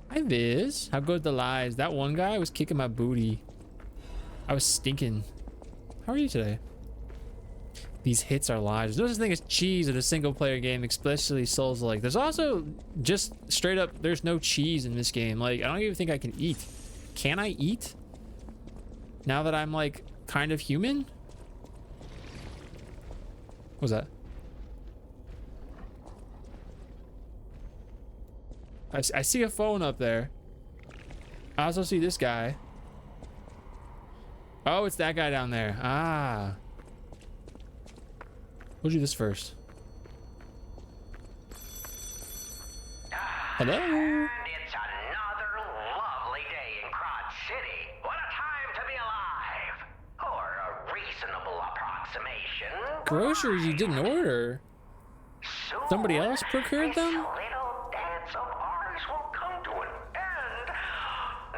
Hi, Viz. How good the lies? That one guy was kicking my booty. I was stinking. How are you today? These hits are lies. There's no such thing as cheese in a single player game, especially Souls-like. There's also just straight up, there's no cheese in this game. Like, I don't even think I can eat. Can I eat? Now that I'm like kind of human? What was that? I see a phone up there. I also see this guy. Oh, it's that guy down there. Ah. We'll do this first. Hello. And it's another lovely day in Crod City. What a time to be alive. Or a reasonable approximation. Groceries you didn't order. Soon, Somebody else procured this them? little dance of ours will come to an end.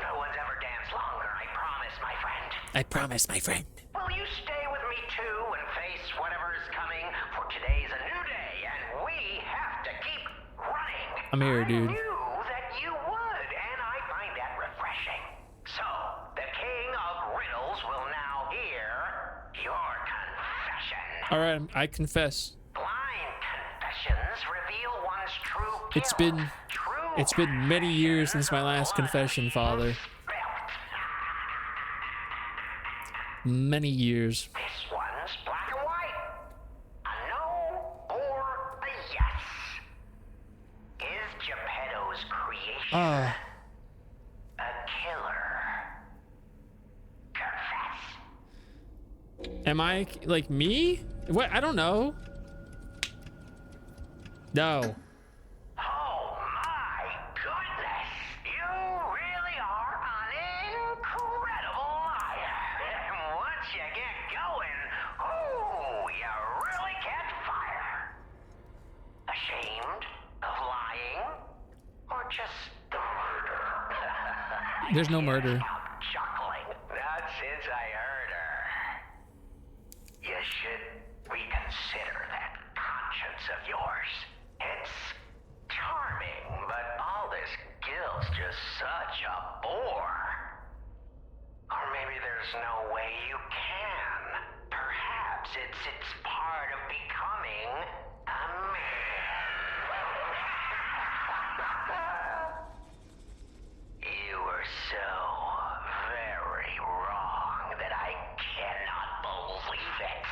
No one's ever danced longer, I promise, my friend. I promise, my friend. Will you stay with me too and face whatever is coming? For today's a new day, and we have to keep running. I'm here, dude. I knew that you would, and I find that refreshing. So, the king of riddles will now hear your confession. All right, I confess. Blind confessions reveal one's true guilt. It's been many years since my last confession, Father. Many years. This one's black and white. A no or a yes. Is Geppetto's creation a killer? Confess. Am I like me? What? I don't know. No. Oh my goodness! You really are an incredible liar. And once you get going, ooh, you really can't fire. Ashamed of lying? Or just the murder? There's no murder. Stop chuckling. Not since I heard her. You should reconsider that conscience of yours. It's charming, but all this guilt's just such a bore. Or maybe there's no way you can. Perhaps it's part of becoming a man. You were so very wrong that I cannot believe it.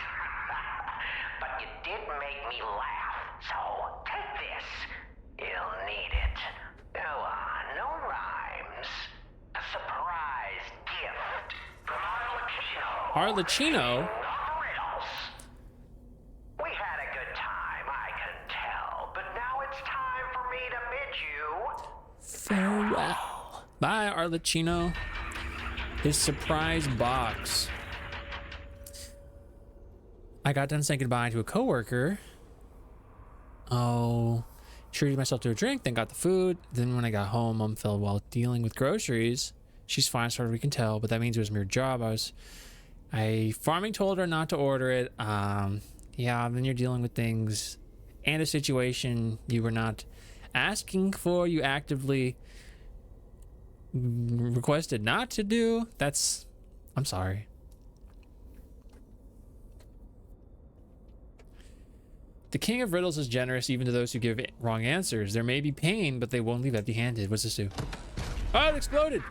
But you did make me laugh, so Arlecchino. Thrills. We had a good time, I can tell, but now it's time for me to bid you Farewell. Bye, Arlecchino. His surprise box. I got done saying goodbye to a coworker. Oh, treated myself to a drink, then got the food. Then when I got home, Mom fell while dealing with groceries. She's fine as far as we can tell, but that means it was mere job. Farming told her not to order it. Yeah, then you're dealing with things and a situation you were not asking for, you actively requested not to do. I'm sorry. The king of riddles is generous even to those who give wrong answers. There may be pain, but they won't leave empty-handed. What's this do? Oh, it exploded!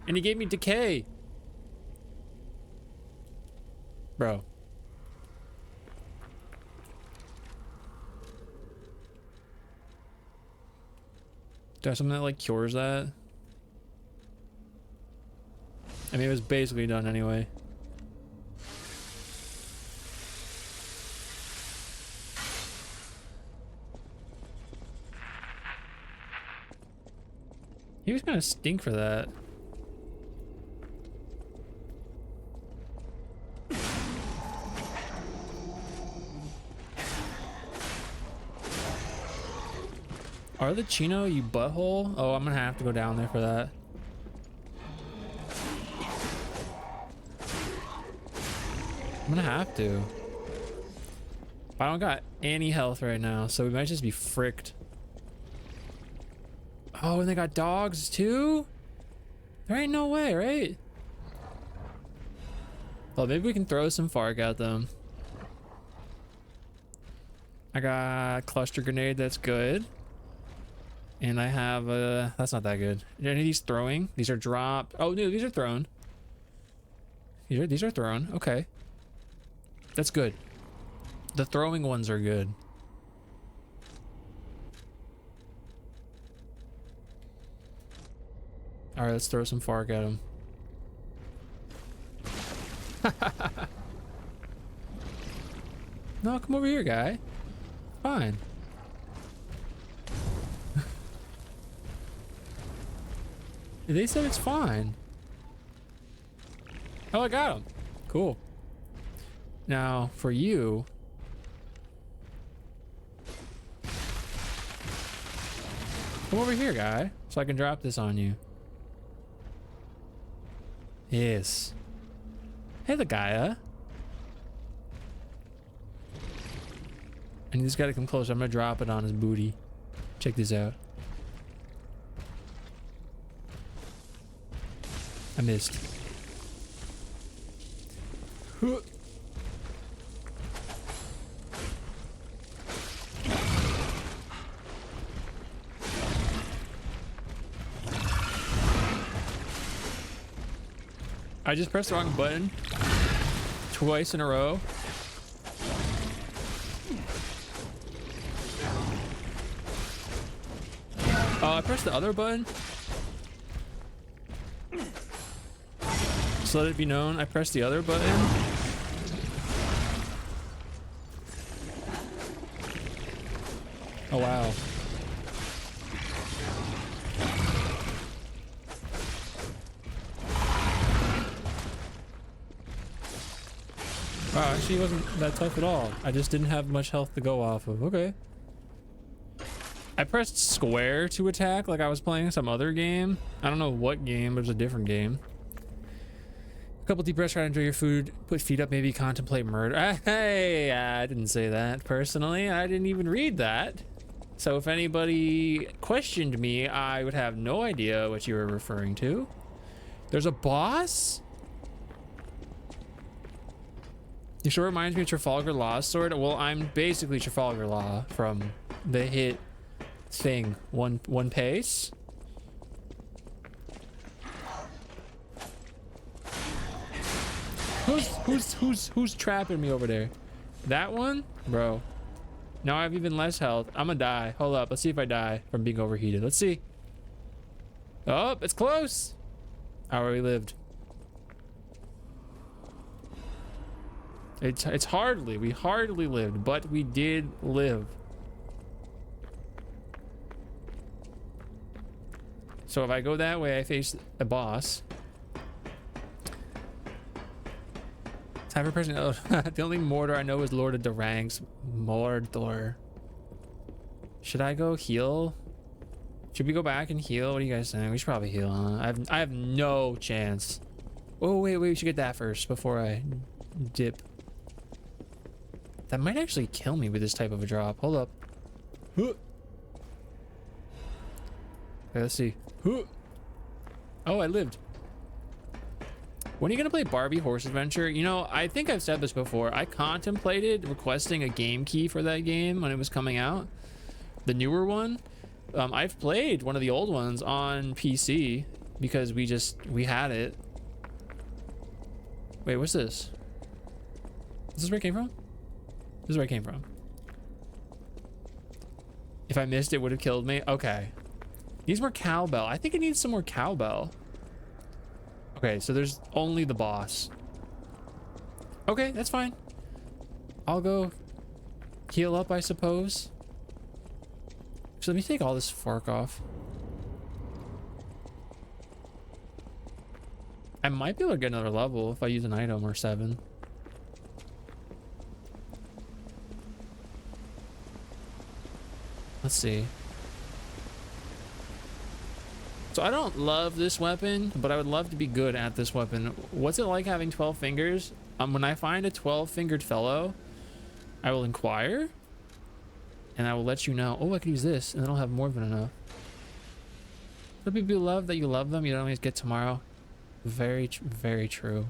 And he gave me decay. Bro. Do I have something that like cures that? I mean, it was basically done anyway. He was gonna stink for that. Arlecchino, you butthole? Oh, I'm gonna have to go down there for that. I'm gonna have to. I don't got any health right now, so we might just be fricked. Oh, and they got dogs too? There ain't no way, right? Well, maybe we can throw some Fark at them. I got cluster grenade, that's good. And I have that's not that good. Are any of these throwing? These are dropped. Oh no, these are thrown. These are thrown. Okay. That's good. The throwing ones are good. All right, let's throw some Fark at him. No, come over here, guy. Fine. They said it's fine. Oh, I got him. Cool. Now, for you... Come over here, guy, so I can drop this on you. Yes. Hey, the Gaia. And he's got to come closer. I'm gonna drop it on his booty. Check this out. I missed. I just pressed the wrong button twice in a row. Oh, I pressed the other button. Just let it be known, I pressed the other button. Oh, wow. Wow, actually, it wasn't that tough at all. I just didn't have much health to go off of. Okay. I pressed square to attack like I was playing some other game. I don't know what game, but it was a different game. A couple deep breaths, try to enjoy your food. Put feet up, maybe contemplate murder. Hey, I didn't say that personally. I didn't even read that. So if anybody questioned me, I would have no idea what you were referring to. There's a boss? You sure reminds me of Trafalgar Law's sword. Well, I'm basically Trafalgar Law from the hit thing, One Piece. Who's trapping me over there? That one? Bro. Now I have even less health. I'm gonna die. Hold up. Let's see if I die from being overheated. Let's see. Oh, it's close. I already lived. It's hardly, we hardly lived, but we did live. So if I go that way, I face a boss. Time for person. Oh, the only Mordor I know is Lord of the Ranks. Mordor. Should I go heal? Should we go back and heal? What do you guys think? We should probably heal, huh? I have no chance. Oh wait, we should get that first before I dip. That might actually kill me with this type of a drop. Hold up. Okay, let's see. Oh, I lived. When are you gonna play Barbie Horse Adventure? You know, I think I've said this before. I contemplated requesting a game key for that game when it was coming out, the newer one. I've played one of the old ones on PC because we had it. Wait, what's this? Is this where it came from? This is where it came from. If I missed it, would have killed me. Okay. Needs more cowbell. I think it needs some more cowbell. Okay, so there's only the boss. Okay, that's fine. I'll go heal up, I suppose. So let me take all this fork off. I might be able to get another level if I use an item or 7. Let's see. So I don't love this weapon, but I would love to be good at this weapon. What's it like having 12 fingers? When I find a 12-fingered fellow, I will inquire, and I will let you know. Oh, I could use this, and then I'll have more than enough. Some people love that you love them. You don't always get tomorrow. Very, very true.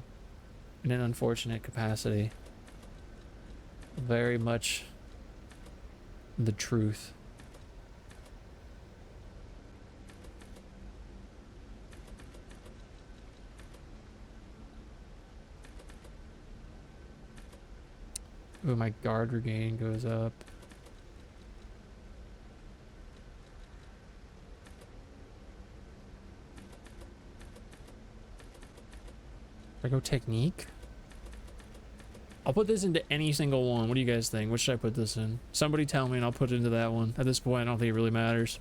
In an unfortunate capacity. Very much the truth. Ooh, my guard regain goes up. I go technique. I'll put this into any single one. What do you guys think? What should I put this in? Somebody tell me and I'll put it into that one. At this point, I don't think it really matters.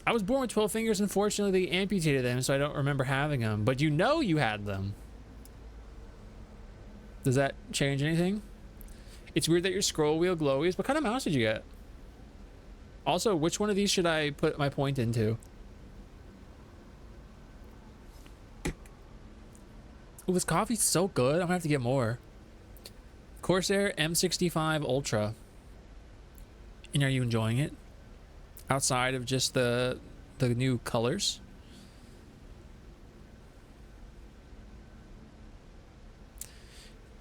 I was born with 12 fingers. Unfortunately, they amputated them, so I don't remember having them. But you know you had them. Does that change anything? It's weird that your scroll wheel glowies. What kind of mouse did you get? Also, which one of these should I put my point into? Oh, this coffee's so good. I'm gonna have to get more. Corsair M65 Ultra. And are you enjoying it? Outside of just the new colors?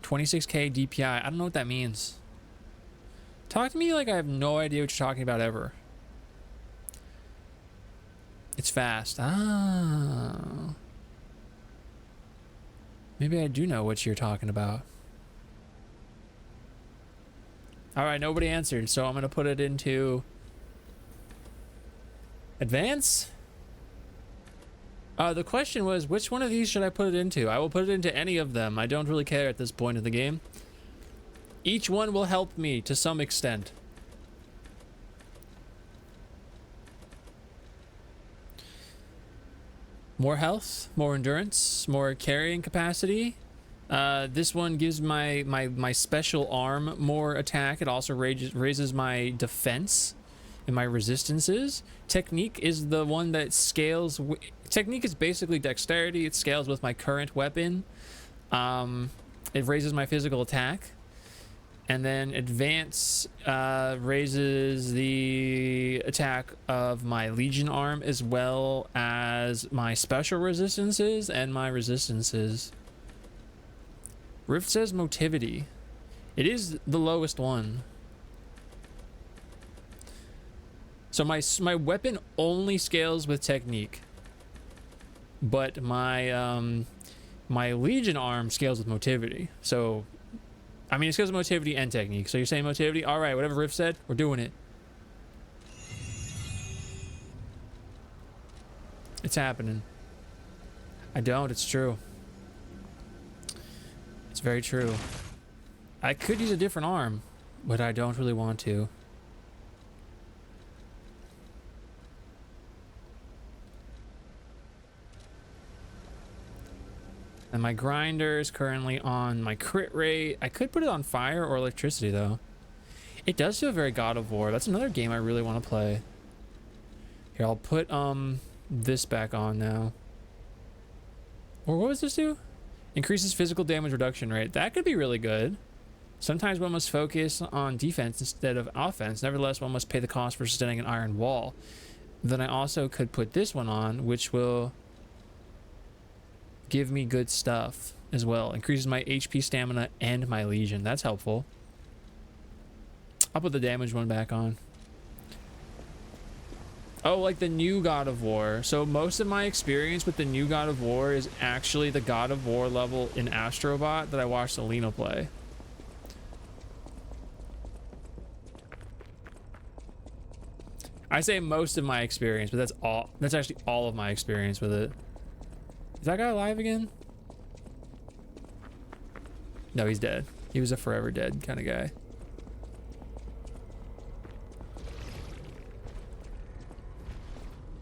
$26K DPI. I don't know what that means. Talk to me like I have no idea what you're talking about ever. It's fast. Ah. Maybe I do know what you're talking about. Alright, nobody answered, so I'm going to put it into advance. The question was, which one of these should I put it into? I will put it into any of them. I don't really care at this point in the game. Each one will help me to some extent. More health, more endurance, more carrying capacity. This one gives my special arm more attack. It also raises my defense and my resistances. Technique is the one that scales. Technique is basically dexterity. It scales with my current weapon. It raises my physical attack. And then advance raises the attack of my Legion arm as well as my special resistances and my resistances. Rift says motivity. It is the lowest one. So my weapon only scales with technique. But my my Legion arm scales with motivity. So I mean, it scales with motivity and technique. So you're saying motivity? All right, whatever Rift said, we're doing it. It's happening. I don't, it's true. It's very true. I could use a different arm, but I don't really want to. And my grinder is currently on my crit rate. I could put it on fire or electricity though. It does feel very God of War. That's another game I really want to play. Here, I'll put this back on now. Or what does this do? Increases physical damage reduction rate. That could be really good. Sometimes one must focus on defense instead of offense. Nevertheless, one must pay the cost for sustaining an iron wall. Then I also could put this one on, which will give me good stuff as well. Increases my HP, stamina, and my legion. That's helpful. I'll put the damage one back on. Oh, like the new God of War. So most of my experience with the new God of War is actually the God of War level in Astrobot that I watched Alina play. I say most of my experience, but that's all. That's actually all of my experience with it. Is that guy alive again? No, he's dead. He was a forever dead kind of guy.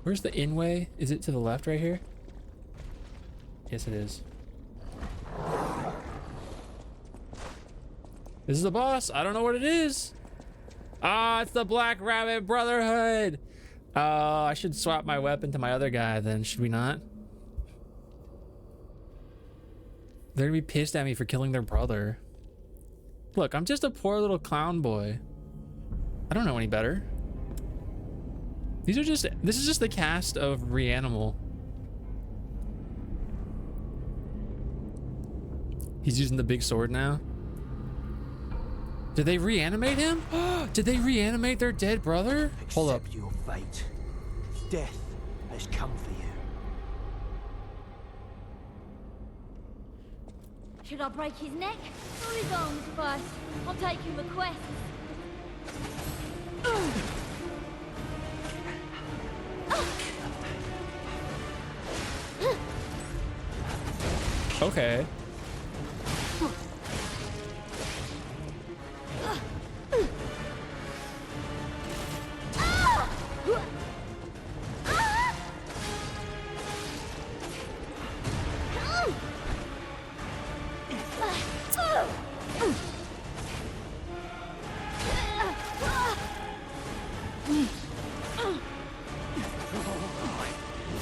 Where's the in-way? Is it to the left right here? Yes, it is. This is the boss. I don't know what it is. Ah, it's the Black Rabbit Brotherhood. I should swap my weapon to my other guy then, should we not? They're gonna be pissed at me for killing their brother. Look, I'm just a poor little clown boy. I don't know any better. This is just the cast of Reanimal. He's using the big sword now. Did they reanimate him? Did they reanimate their dead brother? Hold up. Accept your fate. Death has come for you. Should I break his neck or his arms first? I'm taking requests. Okay.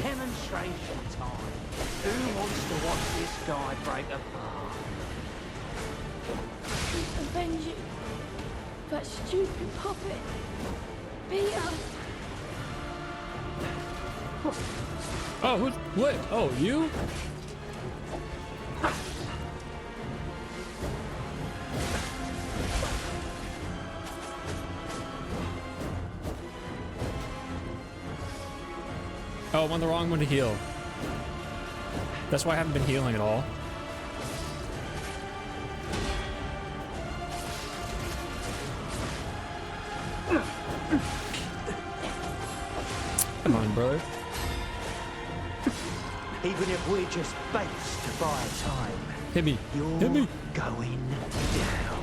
Demonstration time. Who wants to watch this guy break apart? Avenge you. That stupid puppet. Peter. Oh, who's what? Oh, you? Oh, I'm on the wrong one to heal. That's why I haven't been healing at all. Come on, brother. Even if we're just bait to buy time, Hit me. you're Hit me. going down.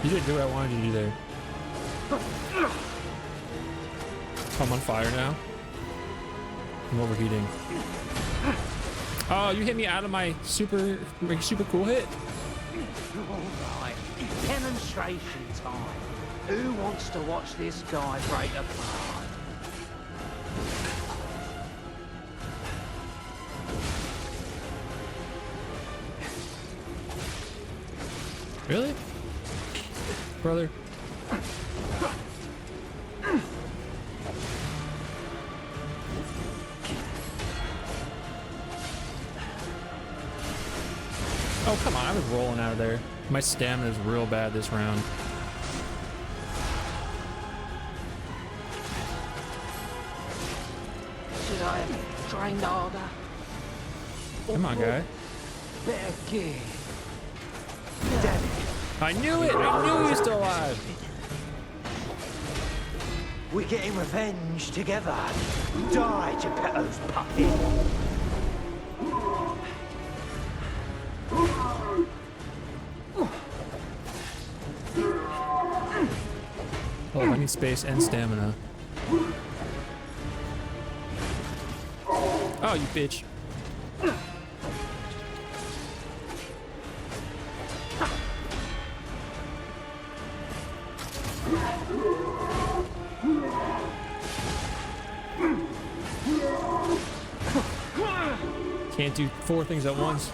You didn't do what I wanted you to do there. I'm on fire now. I'm overheating. Oh, you hit me out of my super cool hit. All right, demonstration time. Who wants to watch this guy break apart? Really? Brother. Oh, come on. I was rolling out of there. My stamina is real bad this round. Should I have trained harder? Come on, guy. Better gear. Damn it. I knew it! I knew he was still alive! We're getting revenge together. Die, Geppetto's puppet. Oh, I need space and stamina. Oh, you bitch. Can't do 4 things at once.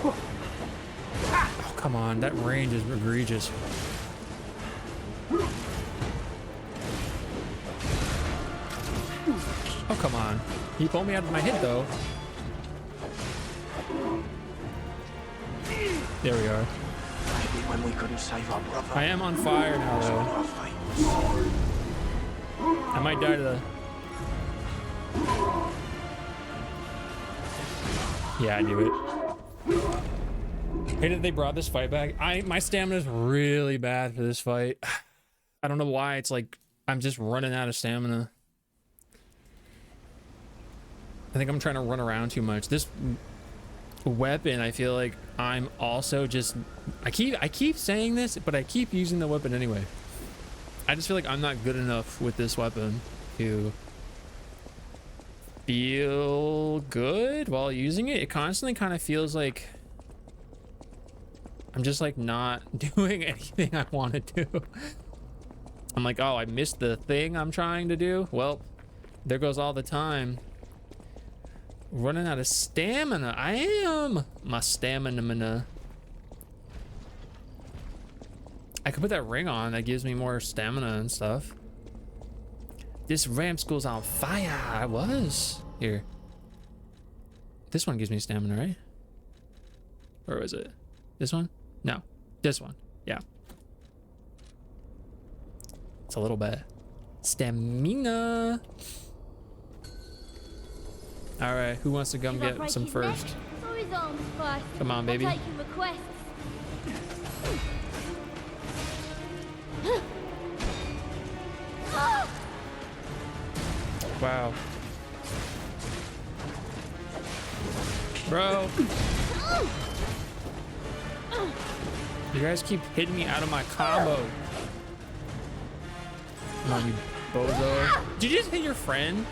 Oh, come on, that range is egregious. Oh, come on. He pulled me out of my hit, though. There we are. Maybe when we couldn't save our brother. I am on fire now, though. I might die to the... Yeah, I knew it. Hey, did they brought this fight back? My stamina is really bad for this fight. I don't know why. It's like I'm just running out of stamina. I think I'm trying to run around too much. This weapon, I feel like I'm also just... I keep saying this, but I keep using the weapon anyway. I just feel like I'm not good enough with this weapon to feel good while using it. It constantly kind of feels like I'm just like not doing anything I want to do. I'm like, oh, I missed the thing I'm trying to do. Well, there goes all the time. Running out of stamina. I am. My stamina. I could put that ring on. That gives me more stamina and stuff. This ramp school's on fire. I was. Here. This one gives me stamina, right? Or is it? This one? No. This one. Yeah. It's a little bit. Stamina. All right. Who wants to come get some first? Come on, baby. Wow. Bro. You guys keep hitting me out of my combo. Come on, you bozo. Did you just hit your friend?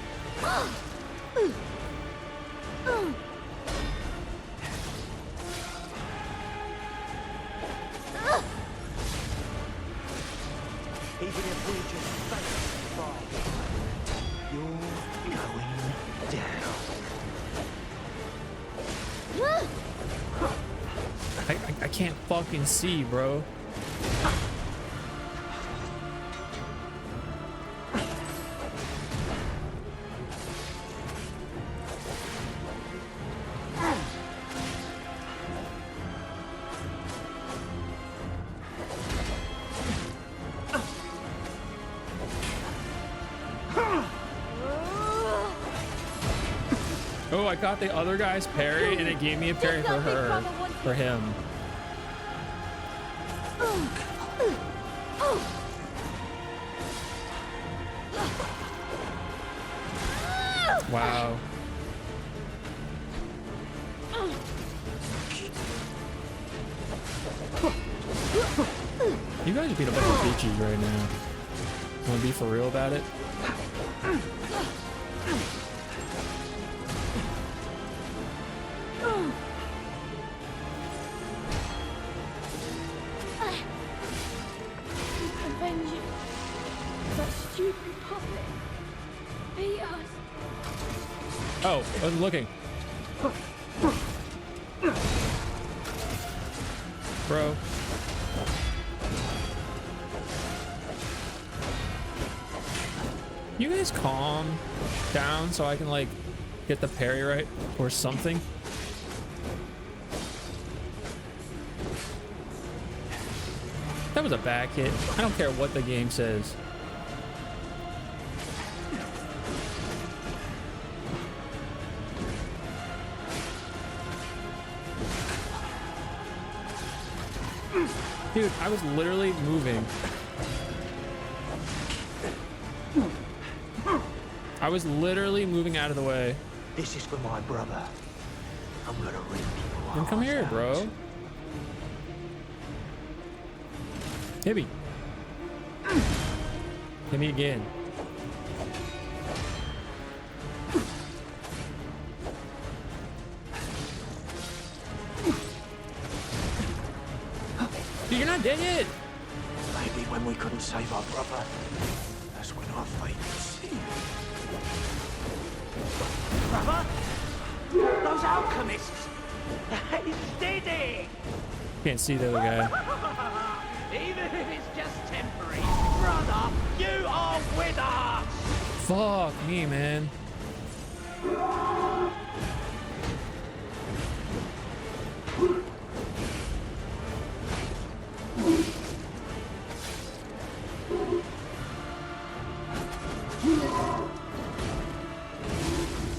Even if we just face you're going down. I can't fucking see, bro. Oh, I got the other guy's parry and it gave me a parry for her, for him. Wow. You guys are being a bunch of bitches right now. Wanna be for real about it? Oh, I wasn't looking. Bro. You guys calm down so I can like get the parry right or something. That was a back hit. I don't care what the game says. Dude, I was literally moving. I was literally moving out of the way. This is for my brother. I'm gonna rip you Then come here, out. bro. Hit me. Hit me again. Dude, you're not dead yet. Maybe when we couldn't save our brother, that's when our fate was sealed. Brother? Those alchemists! He's dead! Can't see the other guy. Even if it's just temporary, brother, you are with us! Fuck me, man.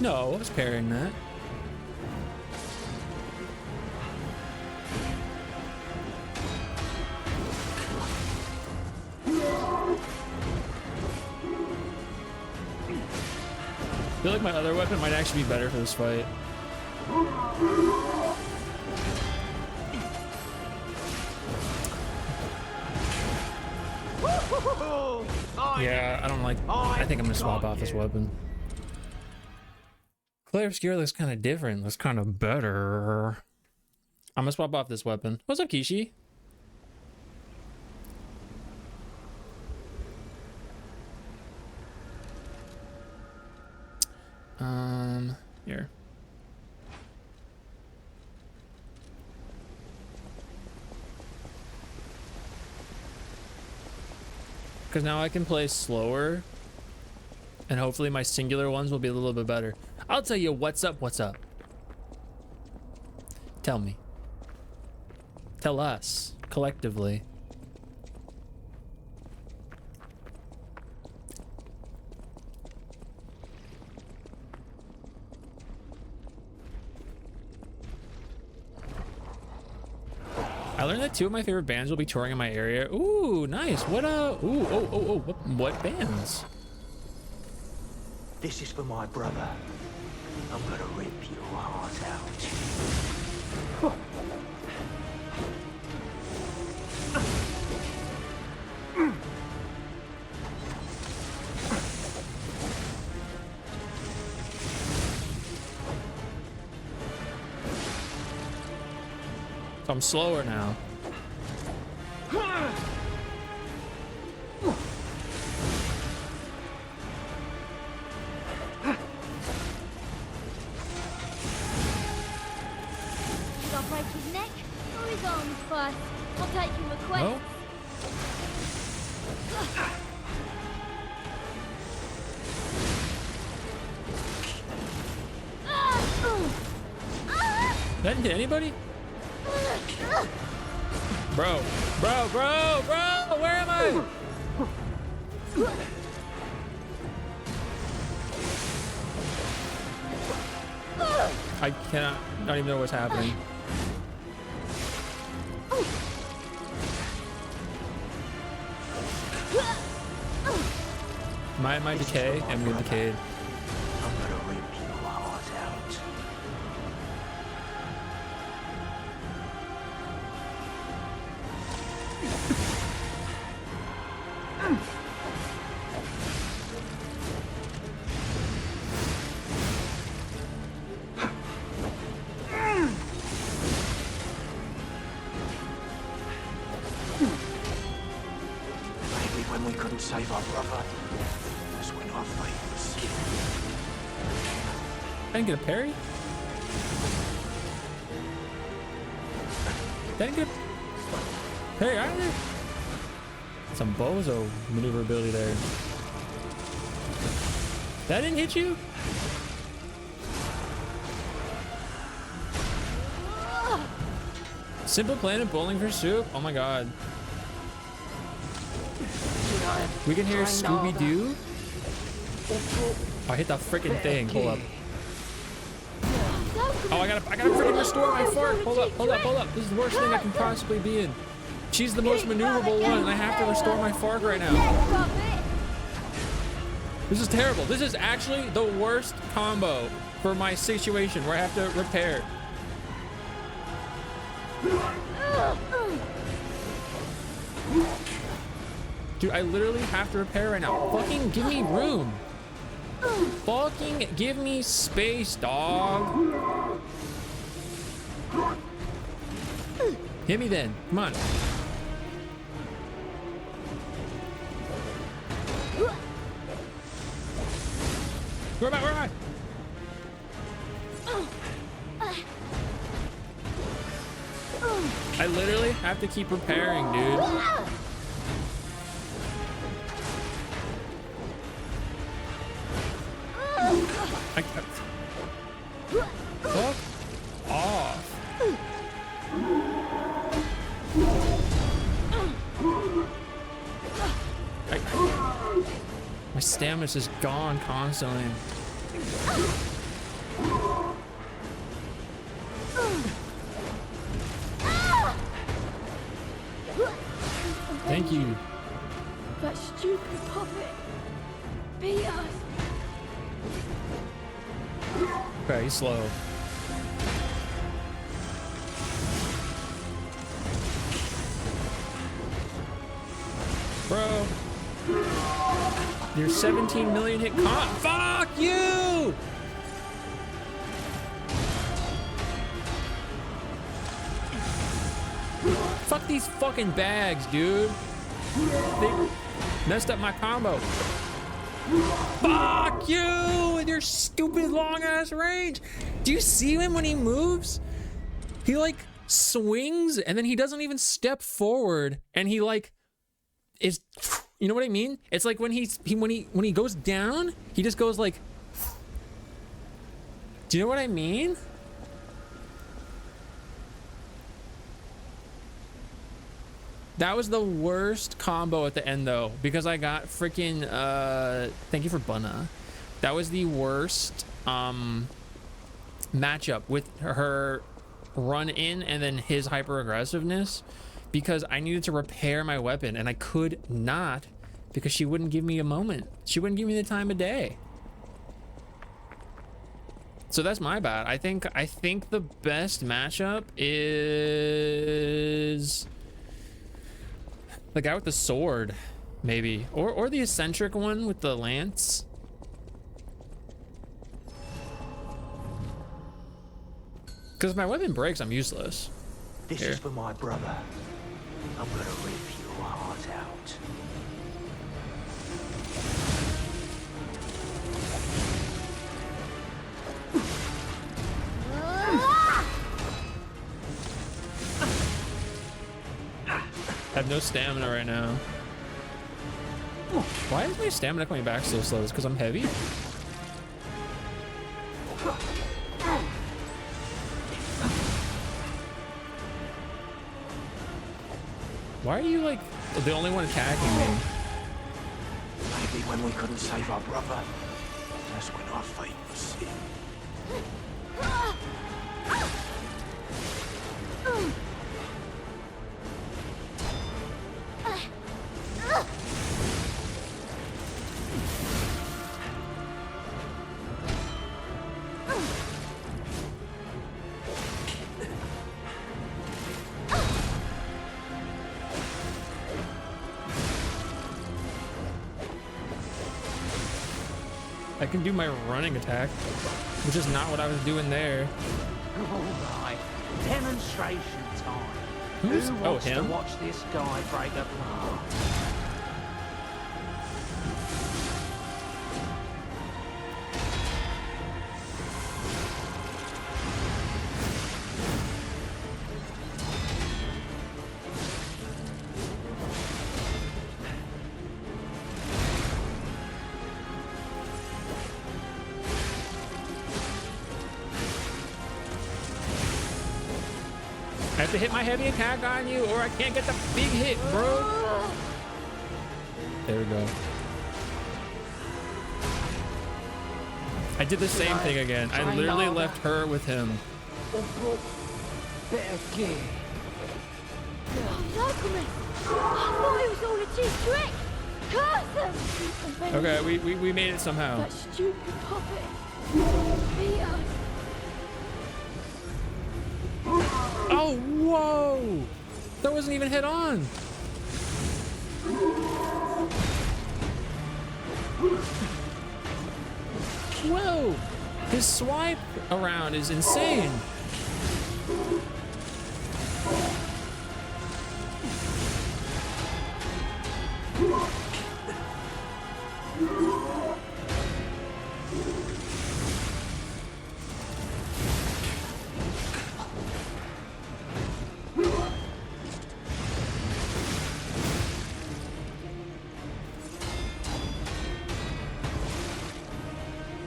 No, I was parrying that. I feel like my other weapon might actually be better for this fight. Yeah, I don't like. I think I'm gonna swap off this weapon. Clay Obscure looks kind of different. Looks kind of better. I'm gonna swap off this weapon. What's up, Kishi? Here. Because now I can play slower, and hopefully my singular ones will be a little bit better. I'll tell you what's up, what's up. Tell me. Tell us, collectively. I learned that 2 of my favorite bands will be touring in my area. Ooh, nice. What what bands? This is for my brother. I'm gonna rip your heart out. So I'm slower now. I'll break his neck or his arms first. I'll take your request. No? That didn't hit anybody? Bro, where am I? I cannot, not even know what's happening. My decay, I'm getting decayed. I'm gonna rip your heart out. Maybe when we couldn't save our brother, that's when our fate was sealed. I didn't get a parry? Didn't get a parry either? Some bozo maneuverability there. That didn't hit you? Simple Plan and Bowling for Soup? Oh my god. We can hear Scooby-Doo? I hit the freaking thing. Hold up. Oh, I gotta freaking restore my fart. Hold up. This is the worst thing I can possibly be in. She's the most maneuverable one, and I have to restore my Fark right now. Neck puppet. This is terrible. This is actually the worst combo for my situation where I have to repair. Dude, I literally have to repair right now. Fucking give me room. Fucking give me space, dog. Hit me then. Come on. Where am I? Where am I? I literally have to keep repairing, dude. Fuck off. My stamina's just gone constantly. Thank you. That stupid puppet beat us. Okay, he's slow. Bro. You're 17 million hit comp. Fuck you! Fuck these fucking bags, dude. They messed up my combo. Fuck you with your stupid long ass range. Do you see him when he moves? He like swings and then he doesn't even step forward and he like is, you know what I mean? It's like when when he goes down, he just goes like, do you know what I mean? That was the worst combo at the end though, because I got freaking thank you for Bunna. That was the worst matchup with her run in and then his hyper aggressiveness, because I needed to repair my weapon and I could not because she wouldn't give me a moment. She wouldn't give me the time of day. So that's my bad. I think the best matchup is the guy with the sword, maybe, or the eccentric one with the lance. Because if my weapon breaks, I'm useless. This is for my brother. I'm gonna rip your heart out. I have no stamina right now. Why is my stamina coming back so slow? Is it because I'm heavy? Why are you like the only one attacking me? Maybe when we couldn't save our brother, that's when our fate was sealed. I can do my running attack, which is not what I was doing there. All right, demonstration time. Who's- Who oh, wants to him? watch this guy break apart? I have to hit my heavy attack on you or I can't get the big hit, bro. There we go. I did the same thing again. I literally left her with him. Or brought better gear? alchemist. I thought it was all a cheap trick. Curse them! And then Okay, we made it somehow. that stupid puppet. Beat us. Oh, whoa! That wasn't even hit on. Whoa! His swipe around is insane.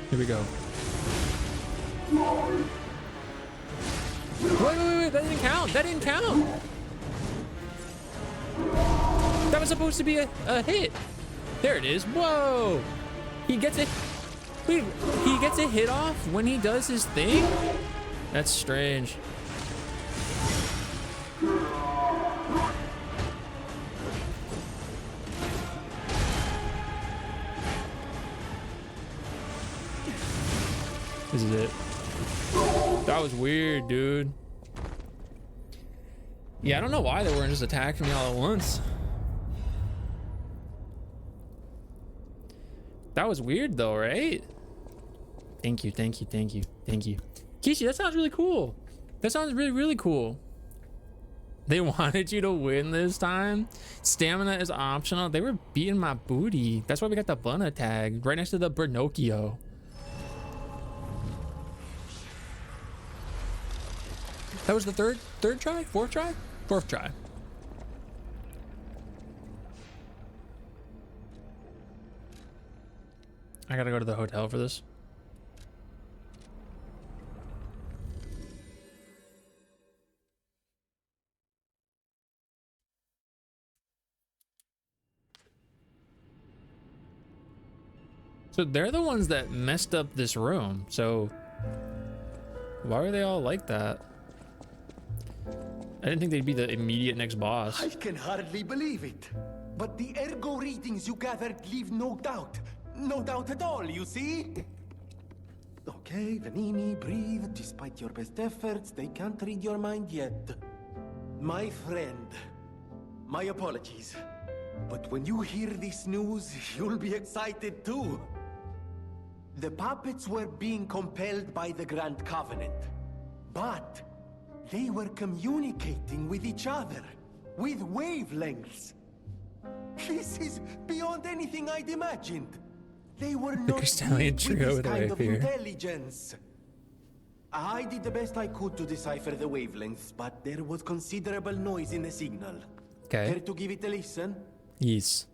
Here we go. Wait, that didn't count. That didn't count. That was supposed to be a hit. There it is. Whoa. He gets it. Wait, he gets a hit off when he does his thing? That's strange. This is it. That was weird, dude. Yeah, I don't know why they weren't just attacking me all at once. That was weird though, right? Thank you. Kishi, that sounds really cool. That sounds really cool. They wanted you to win this time. Stamina is optional. They were beating my booty. That's why we got the Bunna tag right next to the Bernocchio. That was the third try? Fourth try? Fourth try. I gotta go to the hotel for this. So they're the ones that messed up this room. So why are they all like that? I didn't think they'd be the immediate next boss. I can hardly believe it. But the ergo readings you gathered leave no doubt. No doubt at all, you see? Okay, Vanini, breathe. Despite your best efforts, they can't read your mind yet. My friend, my apologies. But when you hear this news, you'll be excited too. The puppets were being compelled by the Grand Covenant. But they were communicating with each other, with wavelengths. This is beyond anything I'd imagined. They were not Crystallian equipped with trio this with a kind of rapier. intelligence. I did the best I could to decipher the wavelengths, but there was considerable noise in the signal. Okay. Care to give it a listen? Yes.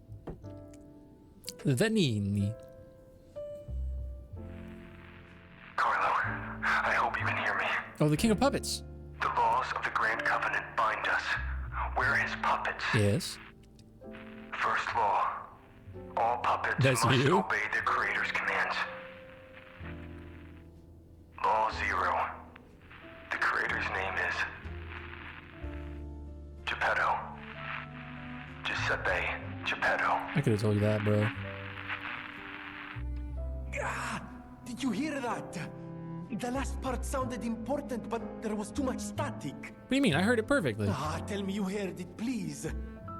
Vanini. Carlo, I hope you can hear me. Oh, the King of Puppets. The laws of the Grand Covenant bind us. We're his puppets. Yes. First law. All puppets That's must you? obey their creator's commands. Law 0. The creator's name is Geppetto. Giuseppe Geppetto. I could have told you that, bro. Ah, did you hear that? The last part sounded important, but there was too much static. What do you mean? I heard it perfectly. Ah, tell me you heard it, please.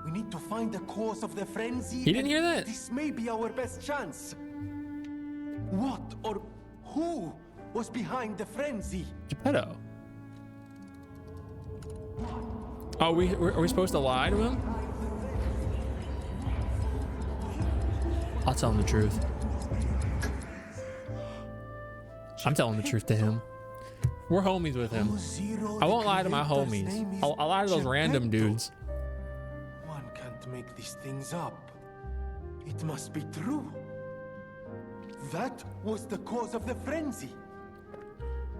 We need to find the cause of the frenzy. He didn't hear that? This may be our best chance. What or who was behind the frenzy? Geppetto. Oh, are we supposed to lie to him? I'll tell him the truth. I'm telling the truth to him. We're homies with him. I won't lie to my homies. I'll lie to those random dudes. One can't make these things up. It must be true. That was the cause of the frenzy.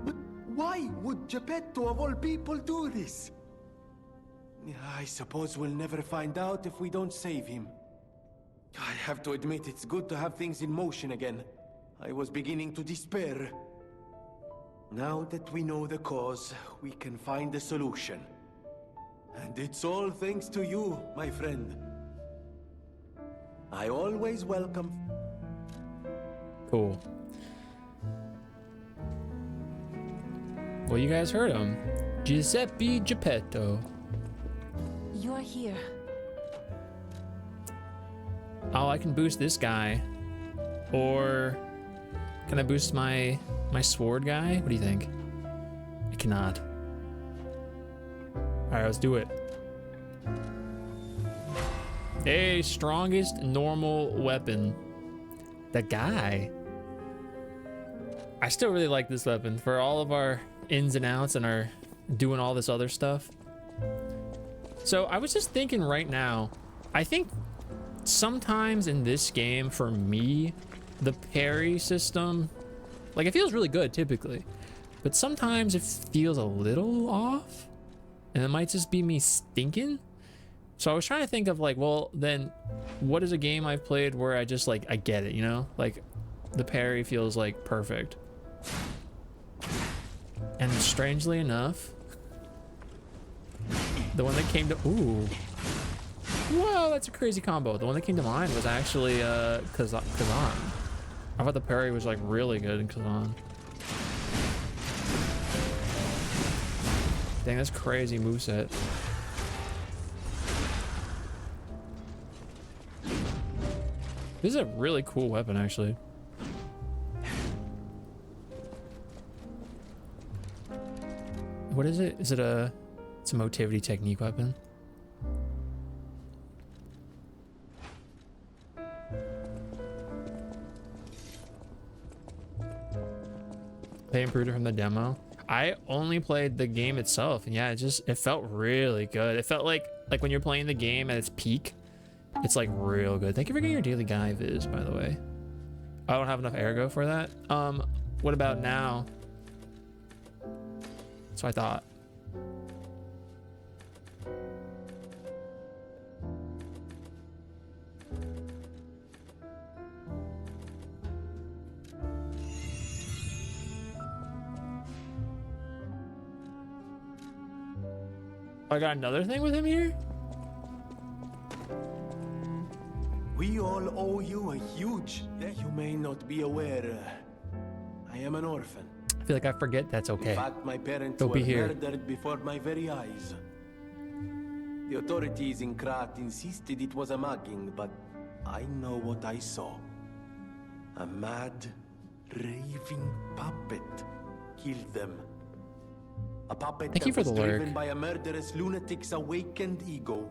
But why would Geppetto of all people do this? I suppose we'll never find out if we don't save him. I have to admit it's good to have things in motion again. I was beginning to despair. Now that we know the cause, we can find a solution. And it's all thanks to you, my friend. I always welcome. Cool. Well, you guys heard him. Giuseppe Geppetto. You're here. Oh, I can boost this guy. Or can I boost my sword guy? What do you think? I cannot. All right, let's do it. Hey, strongest normal weapon. The guy. I still really like this weapon for all of our ins and outs and our doing all this other stuff. So I was just thinking right now, I think sometimes in this game for me, the parry system, like it feels really good typically, but sometimes it feels a little off and it might just be me stinking. So I was trying to think of like, well, then what is a game I've played where I just like, I get it, you know, like the parry feels like perfect. And strangely enough, the one that came to, ooh, whoa, that's a crazy combo. The one that came to mind was actually Kazan. I thought the parry was like really good in Kazan. Dang, that's crazy moveset. This is a really cool weapon, actually. What is it? Is it a... It's a motivity technique weapon. They improved it from the demo. I only played the game itself, and yeah, it felt really good. It felt like when you're playing the game at its peak, it's like real good. Thank you for getting your daily guy viz, by the way. I don't have enough ergo for that. What about now? That's what I thought. I got another thing with him here? We all owe you a huge debt. You may not be aware, I am an orphan. I feel like I forget that's okay. In fact, my parents Don't were be here. murdered before my very eyes. The authorities in Krat insisted it was a mugging, but I know what I saw. A mad, raving puppet killed them. A puppet Thank you that for was the driven lurk. by a murderous lunatic's awakened ego.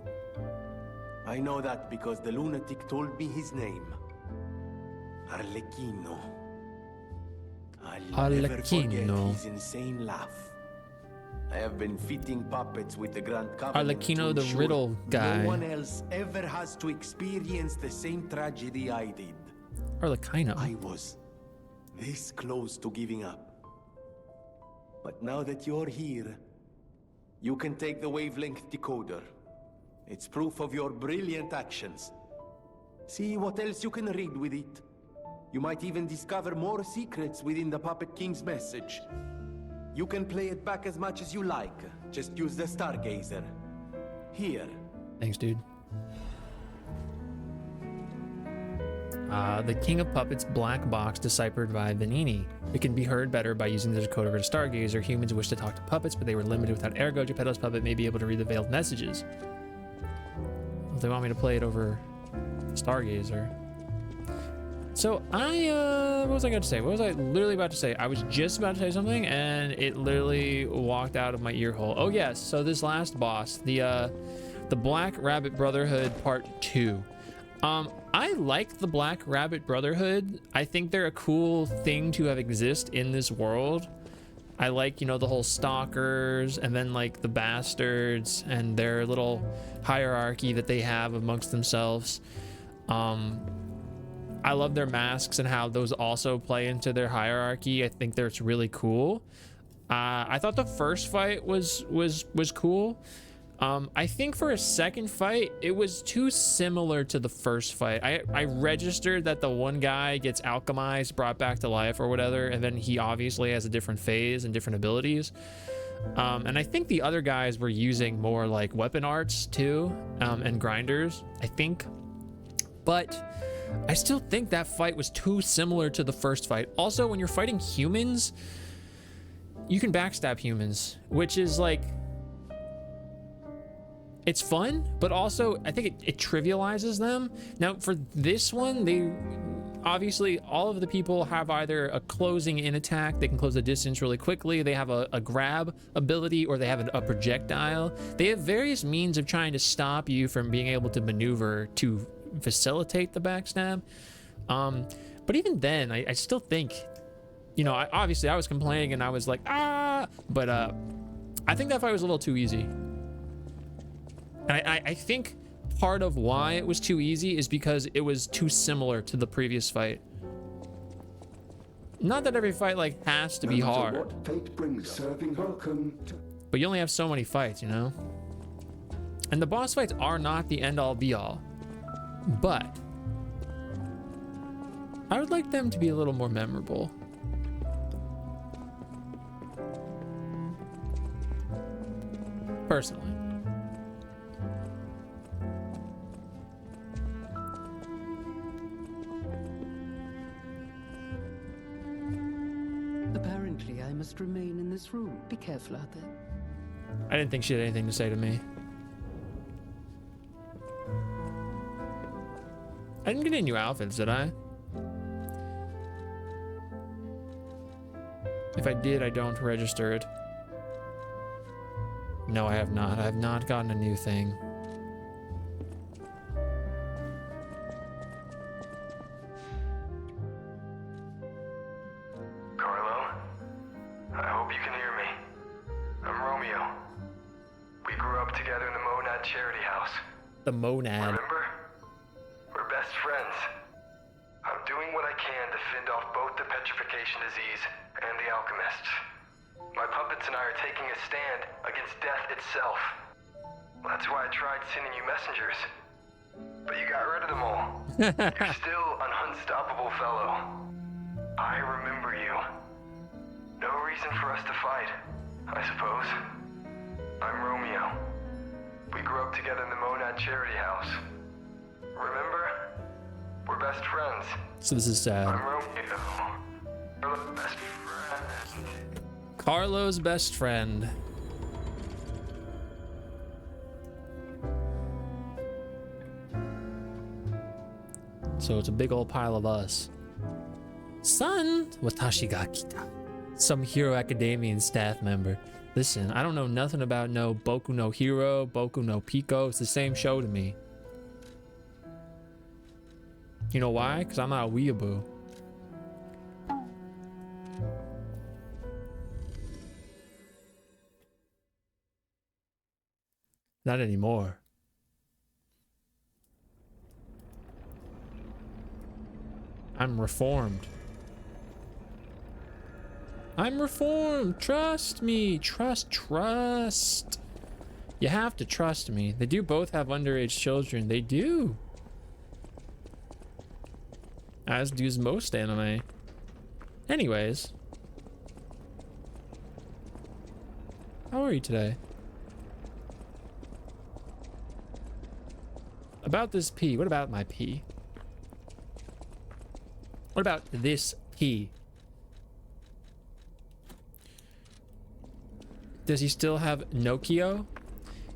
I know that because the lunatic told me his name. Arlecchino. I'll never forget Arlecchino. his insane laugh. I have been fitting puppets with the Grand Covenant Arlecchino, to the ensure riddle guy. no one else ever has to experience the same tragedy I did. Arlecchino. I was this close to giving up. But now that you're here, you can take the wavelength decoder. It's proof of your brilliant actions. See what else you can read with it. You might even discover more secrets within the Puppet King's message. You can play it back as much as you like. Just use the Stargazer. Here. Thanks, dude. The King of Puppets black box deciphered by Vanini. It can be heard better by using the decoder to Stargazer. Humans wish to talk to puppets, but they were limited without ergo. Geppetto's puppet may be able to read the veiled messages. Well, they want me to play it over Stargazer. So what was I going to say? What was I literally about to say? I was just about to say something and it literally walked out of my ear hole. Oh yes, so this last boss, the Black Rabbit Brotherhood Part 2. I like the Black Rabbit Brotherhood. I think they're a cool thing to have exist in this world. I like, you know, the whole stalkers and then like the bastards and their little hierarchy that they have amongst themselves. I love their masks and how those also play into their hierarchy. I think that's really cool. I thought the first fight was cool. I think for a second fight, it was too similar to the first fight. I registered that the one guy gets alchemized, brought back to life or whatever, and then he obviously has a different phase and different abilities. And I think the other guys were using more like weapon arts too, and grinders, I think. But I still think that fight was too similar to the first fight. Also, when you're fighting humans, you can backstab humans, which is like, it's fun, but also I think it trivializes them. Now for this one, they obviously, all of the people have either a closing in attack, they can close the distance really quickly, they have a grab ability, or they have a projectile. They have various means of trying to stop you from being able to maneuver to facilitate the backstab. But even then, I still think, you know, obviously I was complaining and I was like, but I think that fight was a little too easy. And I think part of why it was too easy is because it was too similar to the previous fight. Not that every fight like has to be hard, what fate brings, serving welcome to... but you only have so many fights, you know? And the boss fights are not the end all be all, but I would like them to be a little more memorable. Personally. Apparently, I must remain in this room. Be careful out there. I didn't think she had anything to say to me. I didn't get any new outfits, did I? If I did, I don't register it. No, I have not. I have not gotten a new thing. Carlo, I hope you can hear me. I'm Romeo. We grew up together in the Monad Charity House. The Monad. Remember? We're best friends. I'm doing what I can to fend off both the petrification disease and the alchemists. My puppets and I are taking a stand against death itself. That's why I tried sending you messengers. But you got rid of them all. You're still an unstoppable fellow. I remember you. No reason for us to fight, I suppose. I'm Romeo. We grew up together in the Monad Charity House. Remember? We're best friends. So this is sad. I'm Romeo. We're the best friends. Carlo's best friend. So it's a big old pile of us. Son, watashi ga kita. Some Hero Academian staff member. Listen, I don't know nothing about no Boku no Hero, Boku no Pico. It's the same show to me. You know why? Because I'm not a weeaboo. Not anymore. I'm reformed. I'm reformed. Trust me. Trust. You have to trust me. They do both have underage children. They do. As does most anime. Anyways. How are you today? About this P. What about my P? What about this P? Does he still have Nokio?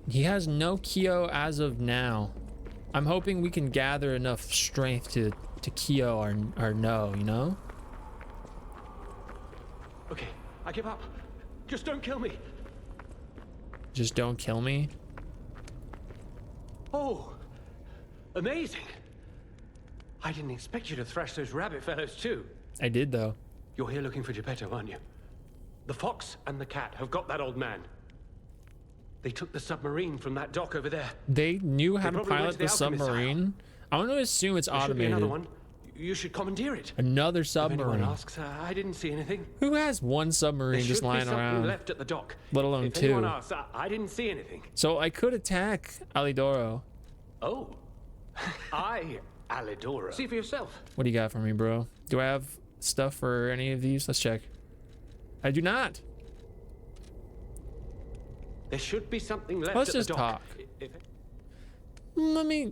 He has Nokio as of now. I'm hoping we can gather enough strength to Kyo our no, you know? Okay, I give up. Just don't kill me. Just don't kill me? Oh, amazing. I didn't expect you to thrash those rabbit fellows too. I did though. You're here looking for Geppetto, aren't you? The fox and the cat have got that old man. They took the submarine from that dock over there. They knew how to probably went pilot to the the alchemist's submarine. I want to assume it's There should be automated. another one. You should commandeer it. Another If anyone submarine. asks, I didn't see anything. Who has one submarine There just should be lying something around? left at the dock. Let alone if two. anyone asks, I didn't see anything. So I could attack Alidoro. Oh, Alidoro. See for yourself. What do you got for me, bro? Do I have stuff for any of these? Let's check. I do not. There should be something left Let's at the just dock. talk.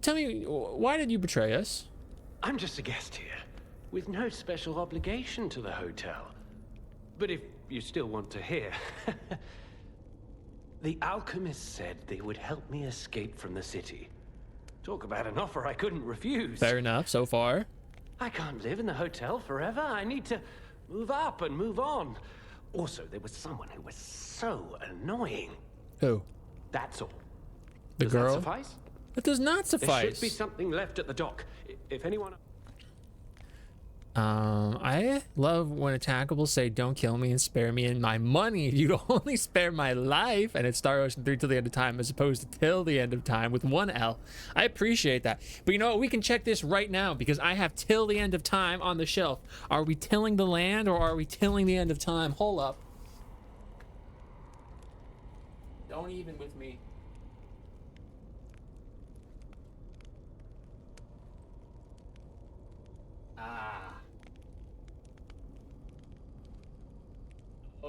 Tell me, why did you betray us? I'm just a guest here, with no special obligation to the hotel. But if you still want to hear, the alchemist said they would help me escape from the city. Talk about an offer I couldn't refuse. Fair enough, so far. I can't live in the hotel forever. I need to move up and move on. Also, there was someone who was so annoying. Who? That's all. The Does girl? that suffice? It does not There suffice. should be something left at the dock. If anyone... I love when attackables say, don't kill me and spare me and my money. You'd only spare my life. And it's Star Ocean 3 till the end of time as opposed to till the end of time with one L. I appreciate that. But you know what? We can check this right now because I have till the end of time on the shelf. Are we tilling the land or are we tilling the end of time? Hold up. Don't even with me.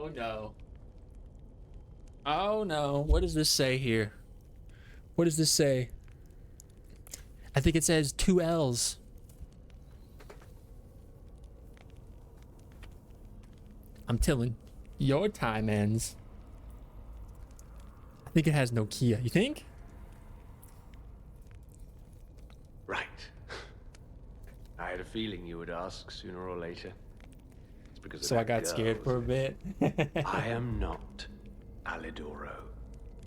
Oh no. Oh no. What does this say here? What does this say? I think it says 2 L's. I'm tilling. Your time ends. I think it has Nokia. You think? Right. I had a feeling you would ask sooner or later. It's because of So I that got girl, scared for a wasn't bit. it? I am not Alidoro,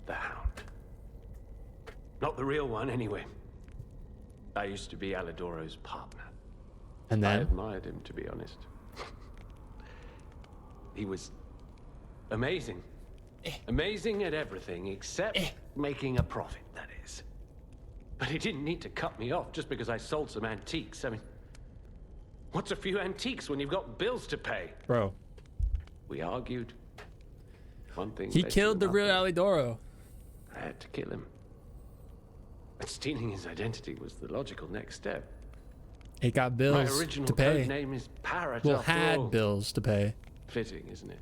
the Hound. Not the real one, anyway. I used to be Alidoro's partner. And I then? admired him, to be honest. He was amazing. Amazing at everything except making a profit, that is. But he didn't need to cut me off just because I sold some antiques. I mean, what's a few antiques when you've got bills to pay? Bro. We argued. One thing He led to killed the real another. Alidoro. I had to kill him. But stealing his identity was the logical next step. He got My bills original to pay. code name is Parrot, Well, after all. had bills to pay. Fitting, isn't it?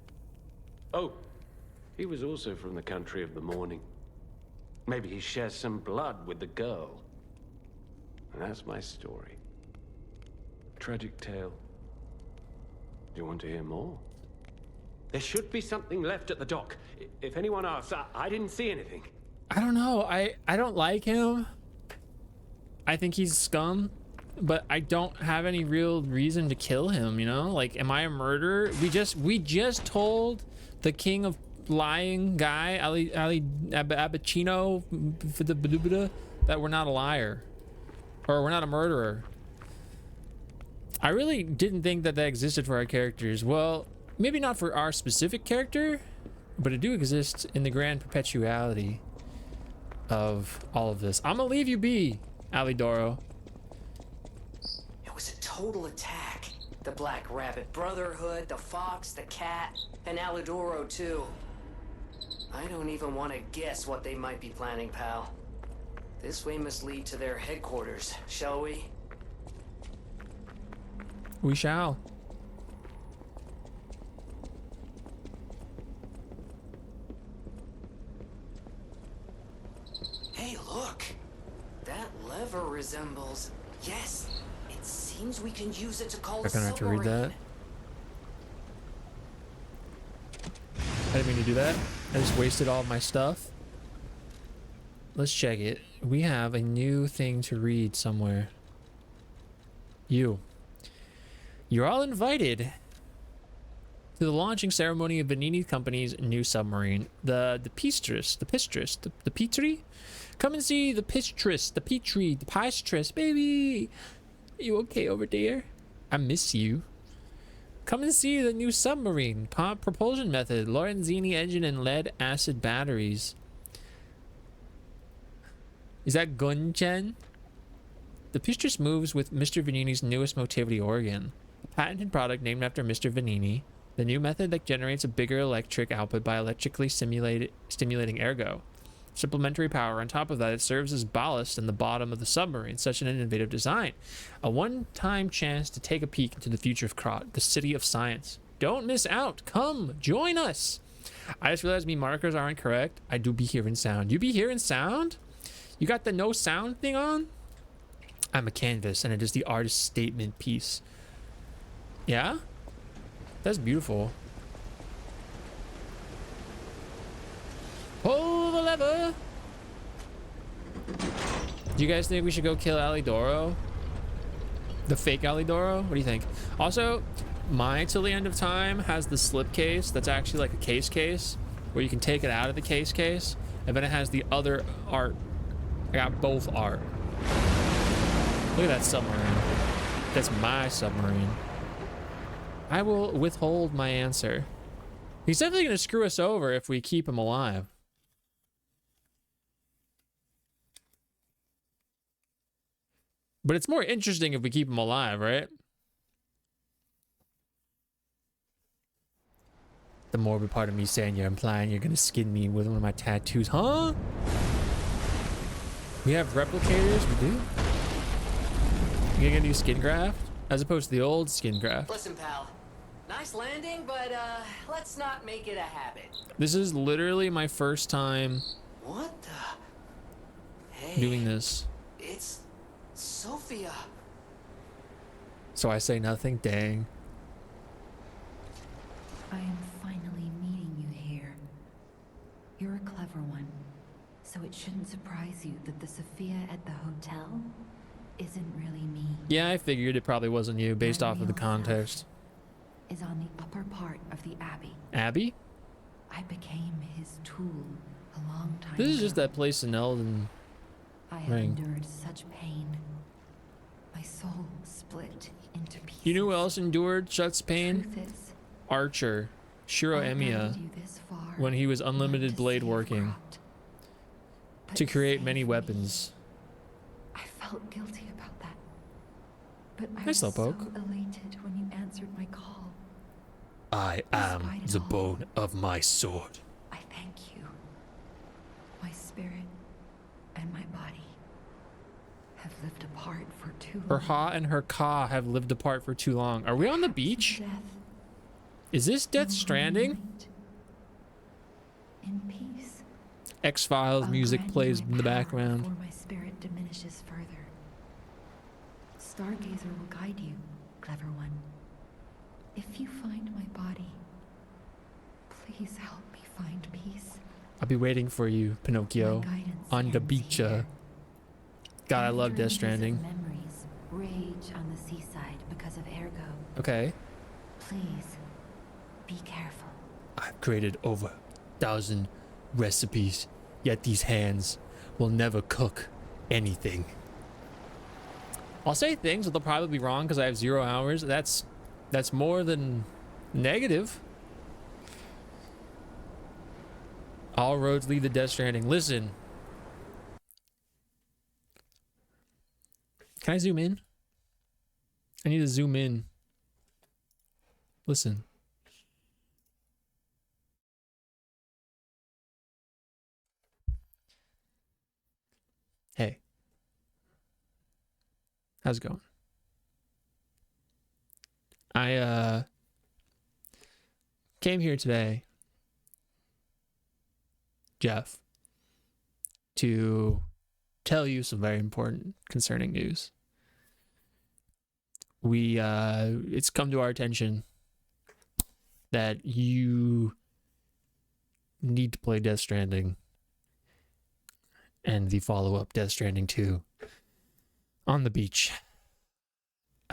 Oh, he was also from the country of the morning. Maybe he shares some blood with the girl. And that's my story. Tragic tale. Do you want to hear more? There should be something left at the dock. If anyone asks, I didn't see anything. I don't know. I don't like him. I think he's scum, but I don't have any real reason to kill him, you know? Like, am I a murderer? We just told the king of lying guy, Ali Abacino, that we're not a liar. Or we're not a murderer. I really didn't think that existed for our characters. Well, maybe not for our specific character, but it do exist in the grand perpetuality of all of this. I'm gonna leave you be, Alidoro. It was a total attack. The Black Rabbit Brotherhood, the Fox, the Cat, and Alidoro too. I don't even want to guess what they might be planning, pal. This way must lead to their headquarters, shall we? We shall. Hey, look! That lever resembles... Yes, it seems we can use it to call I'm gonna have to read that. I didn't mean to do that. I just wasted all of my stuff. Let's check it. We have a new thing to read somewhere. You're all invited to the launching ceremony of Venini Company's new submarine, the Petrie. Come and see the Petrie, baby. You okay over there? I miss you. Come and see the new submarine, propulsion method, Lorenzini engine and lead acid batteries. Is that Gunchen? The Petrie moves with Mr. Venini's newest motivity organ, a patented product named after Mr. Venini. The new method that generates a bigger electric output by electrically stimulating ergo. Supplementary power. On top of that, it serves as ballast in the bottom of the submarine. Such an innovative design. A one-time chance to take a peek into the future of Krot, the city of science. Don't miss out. Come, join us. I just realized me markers aren't correct. I do be hearing sound. You be hearing sound? You got the no sound thing on? I'm a canvas and it is the artist's statement piece. Yeah? That's beautiful. Pull the lever. Do you guys think we should go kill Alidoro? The fake Alidoro? What do you think? Also, my Till the End of Time has the slip case that's actually like a case where you can take it out of the case, and then it has the other art. I got both art. Look at that submarine. That's my submarine. I will withhold my answer. He's definitely going to screw us over if we keep him alive. But it's more interesting if we keep him alive, right? The morbid part of me saying you're implying you're gonna skin me with one of my tattoos, huh? We have replicators, we do? You gonna do skin graft? As opposed to the old skin graft. Listen, pal. Nice landing, but let's not make it a habit. This is literally my first time What the? Hey, doing this. it's Sophia. So I say nothing, dang. I am finally meeting you here. You're a clever one, so it shouldn't surprise you that the Sophia at the hotel isn't really me. Yeah, I figured it probably wasn't you based off of the context. Is on the upper part of the Abbey. Abbey? I became his tool a long time This is ago. just that place in Elden I have Ring. endured such pain. My soul split into pieces. You know who else endured such pain? Truth is, Archer, Shiro I Emiya, guided you this far, when he was not unlimited to blade save working, Grout, but to create save many me. weapons. I felt guilty about that. But I Nice was little so poke. elated when you answered my call. I am the bone of my sword. I thank you. My spirit and my body have lived apart for too Her long. ha and her ka have lived apart for too long. Are we on the beach? Death Is this Death Stranding? in peace. X-Files I'll music grant plays you in the my power background. before my spirit diminishes further. Stargazer will guide you, clever one. If you find my body, please help me find peace. I'll be waiting for you, Pinocchio, My guidance on the ends beach. here. God, I love After Death images of Stranding. Memories rage on the seaside because of Ergo. Okay. Please, be careful. I've created over 1,000 recipes, yet these hands will never cook anything. I'll say things that they'll probably be wrong because I have 0 hours. That's more than negative. All roads lead to Death Stranding. Listen. Can I zoom in? I need to zoom in. Listen. Hey. How's it going? I came here today, Jeff, to tell you some very important concerning news. It's come to our attention that you need to play Death Stranding and the follow-up Death Stranding 2 on the beach.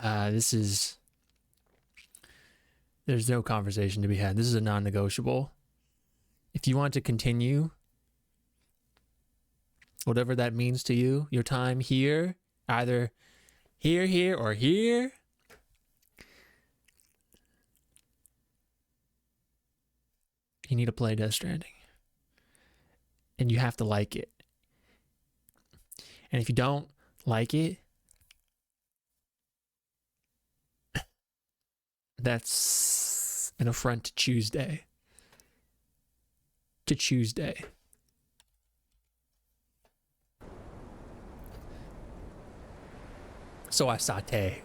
There's no conversation to be had. This is a non-negotiable. If you want to continue, whatever that means to you, your time here, either here, or here, you need to play Death Stranding. And you have to like it. And if you don't like it, that's an affront to Tuesday. To Tuesday. So I saute.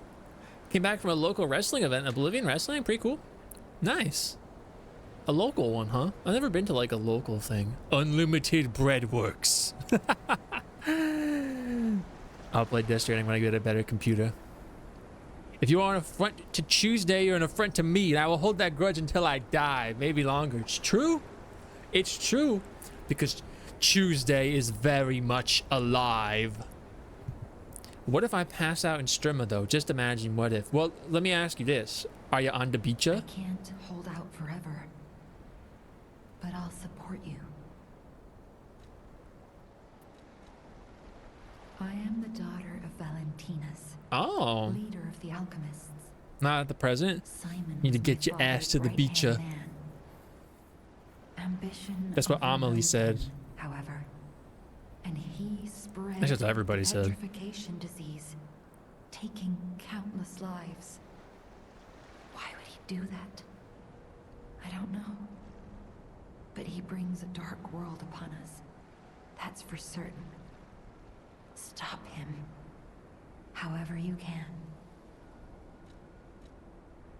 Came back from a local wrestling event, Oblivion Wrestling. Pretty cool. Nice. A local one, huh? I've never been to like a local thing. Unlimited bread works. I'll play Death Stranding when I get a better computer. If you are an affront to Tuesday, you're an affront to me, and I will hold that grudge until I die. Maybe longer. It's true. It's true. Because Tuesday is very much alive. What if I pass out in Strimma, though? Just imagine what if. Well, let me ask you this. Are you on the beach? I can't hold out forever. But I'll support you. I am the daughter of Valentinus. Oh. Leader of the alchemists. Not at the present. Simon Need to get your ass to the beach. Ambition. That's what Amelie said. However, and he spread That's just what everybody said. Petrification disease, taking countless lives. Why would he do that? I don't know. But he brings a dark world upon us. That's for certain. Stop him. However you can.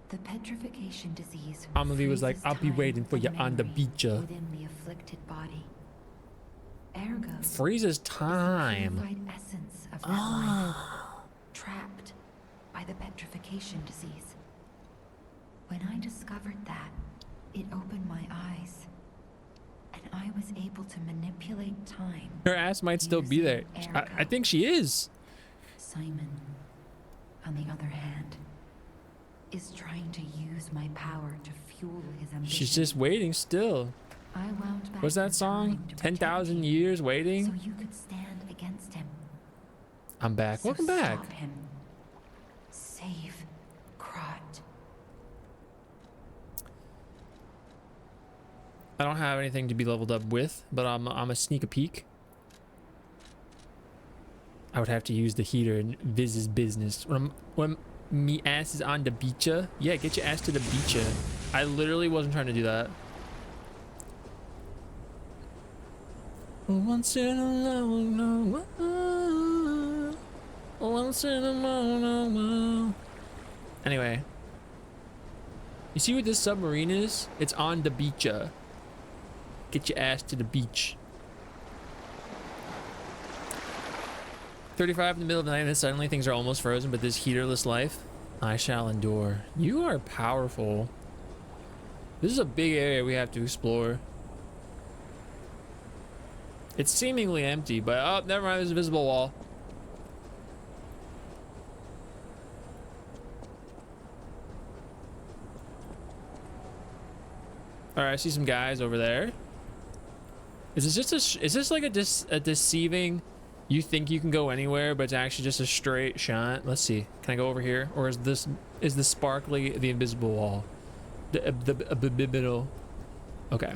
The petrification disease. Amelie was like, "I'll be waiting for you on the beach." Within the afflicted body. Ergo. Freezes time. The essence of that life, trapped by the petrification disease. When I discovered that, it opened my eyes, and I was able to manipulate time. Her ass might still be there. I think she is. Simon, on the other hand, is trying to use my power to fuel his ambition. She's just waiting still. I wound back. What's that song? 10,000 years waiting? So you could stand against him. I'm back. So Welcome back. Stop him. Save Krat. I don't have anything to be leveled up with, but I'm a sneak a peek. I would have to use the heater in Viz's business. When me ass is on the beach, yeah, get your ass to the beach. I literally wasn't trying to do that. Once in a long while. Once in a long while. Anyway, you see what this submarine is? It's on the beach. Get your ass to the beach. 35 in the middle of the night, and suddenly things are almost frozen, but this heaterless life, I shall endure. You are powerful. This is a big area we have to explore. It's seemingly empty, but oh, never mind, there's a visible wall. All right, I see some guys over there. Is this just is this like a deceiving? You think you can go anywhere, but it's actually just a straight shot. Let's see. Can I go over here, or is the sparkly the invisible wall? The middle. Okay.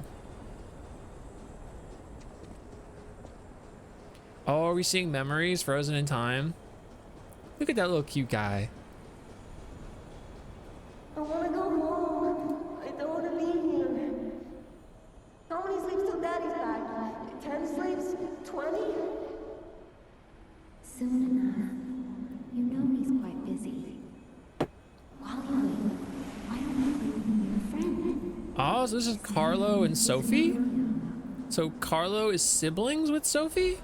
Oh, are we seeing memories frozen in time? Look at that little cute guy. I want to go home. I don't want to be here. How many sleeps till Daddy's back? 10 sleeps? 20? Soon enough. You know he's quite busy. While you wait, why don't you bring your friend? Oh, so this is Carlo and Sophie? So Carlo is siblings with Sophie?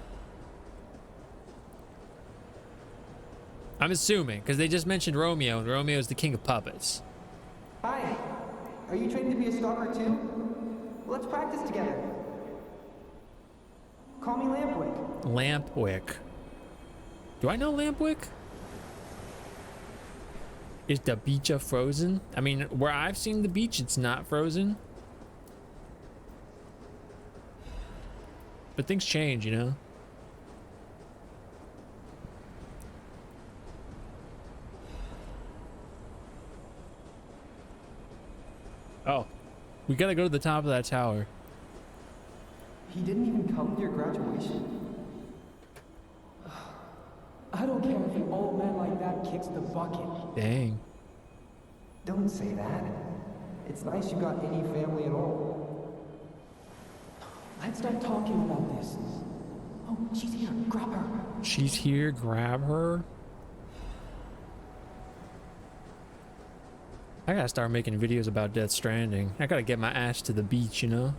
I'm assuming, because they just mentioned Romeo, and Romeo is the king of puppets. Hi. Are you trained to be a stalker too? Let's practice together. Call me Lampwick. Lampwick. Do I know Lampwick? Is the beach frozen? I mean, where I've seen the beach, it's not frozen. But things change, you know? Oh, we gotta go to the top of that tower. He didn't even come to your graduation? I don't care if an old man like that kicks the bucket. Dang. Don't say that. It's nice you got any family at all. Let's start talking about this. Oh, she's here. Grab her. She's here. Grab her. I gotta start making videos about Death Stranding. I gotta get my ass to the beach, you know?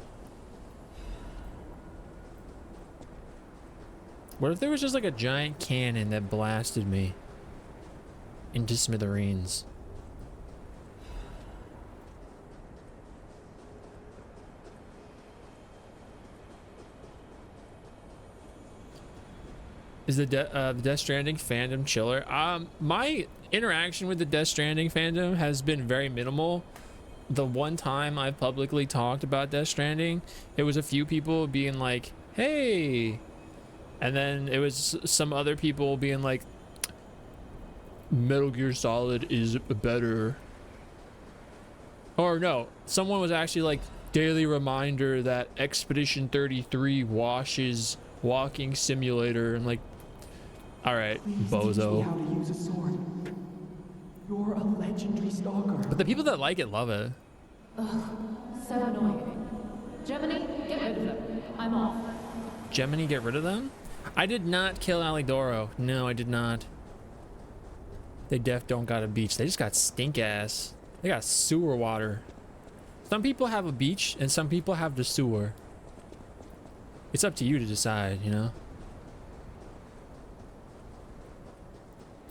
What if there was just like a giant cannon that blasted me into smithereens? Is the Death Stranding fandom chiller? My interaction with the Death Stranding fandom has been very minimal. The one time I publicly talked about Death Stranding, it was a few people being like, hey, and then it was some other people being like, Metal Gear Solid is better. Or no, someone was actually like, daily reminder that Expedition 33 washes Walking Simulator, and like, all right, Please teach me bozo. how to use a sword. You're a legendary stalker. But the people that like it love it. Ugh, so annoying. Gemini, get rid of them. I'm off. Gemini, get rid of them? I did not kill Alidoro. No, I did not. They don't got a beach. They just got stink ass. They got sewer water. Some people have a beach and some people have the sewer. It's up to you to decide, you know?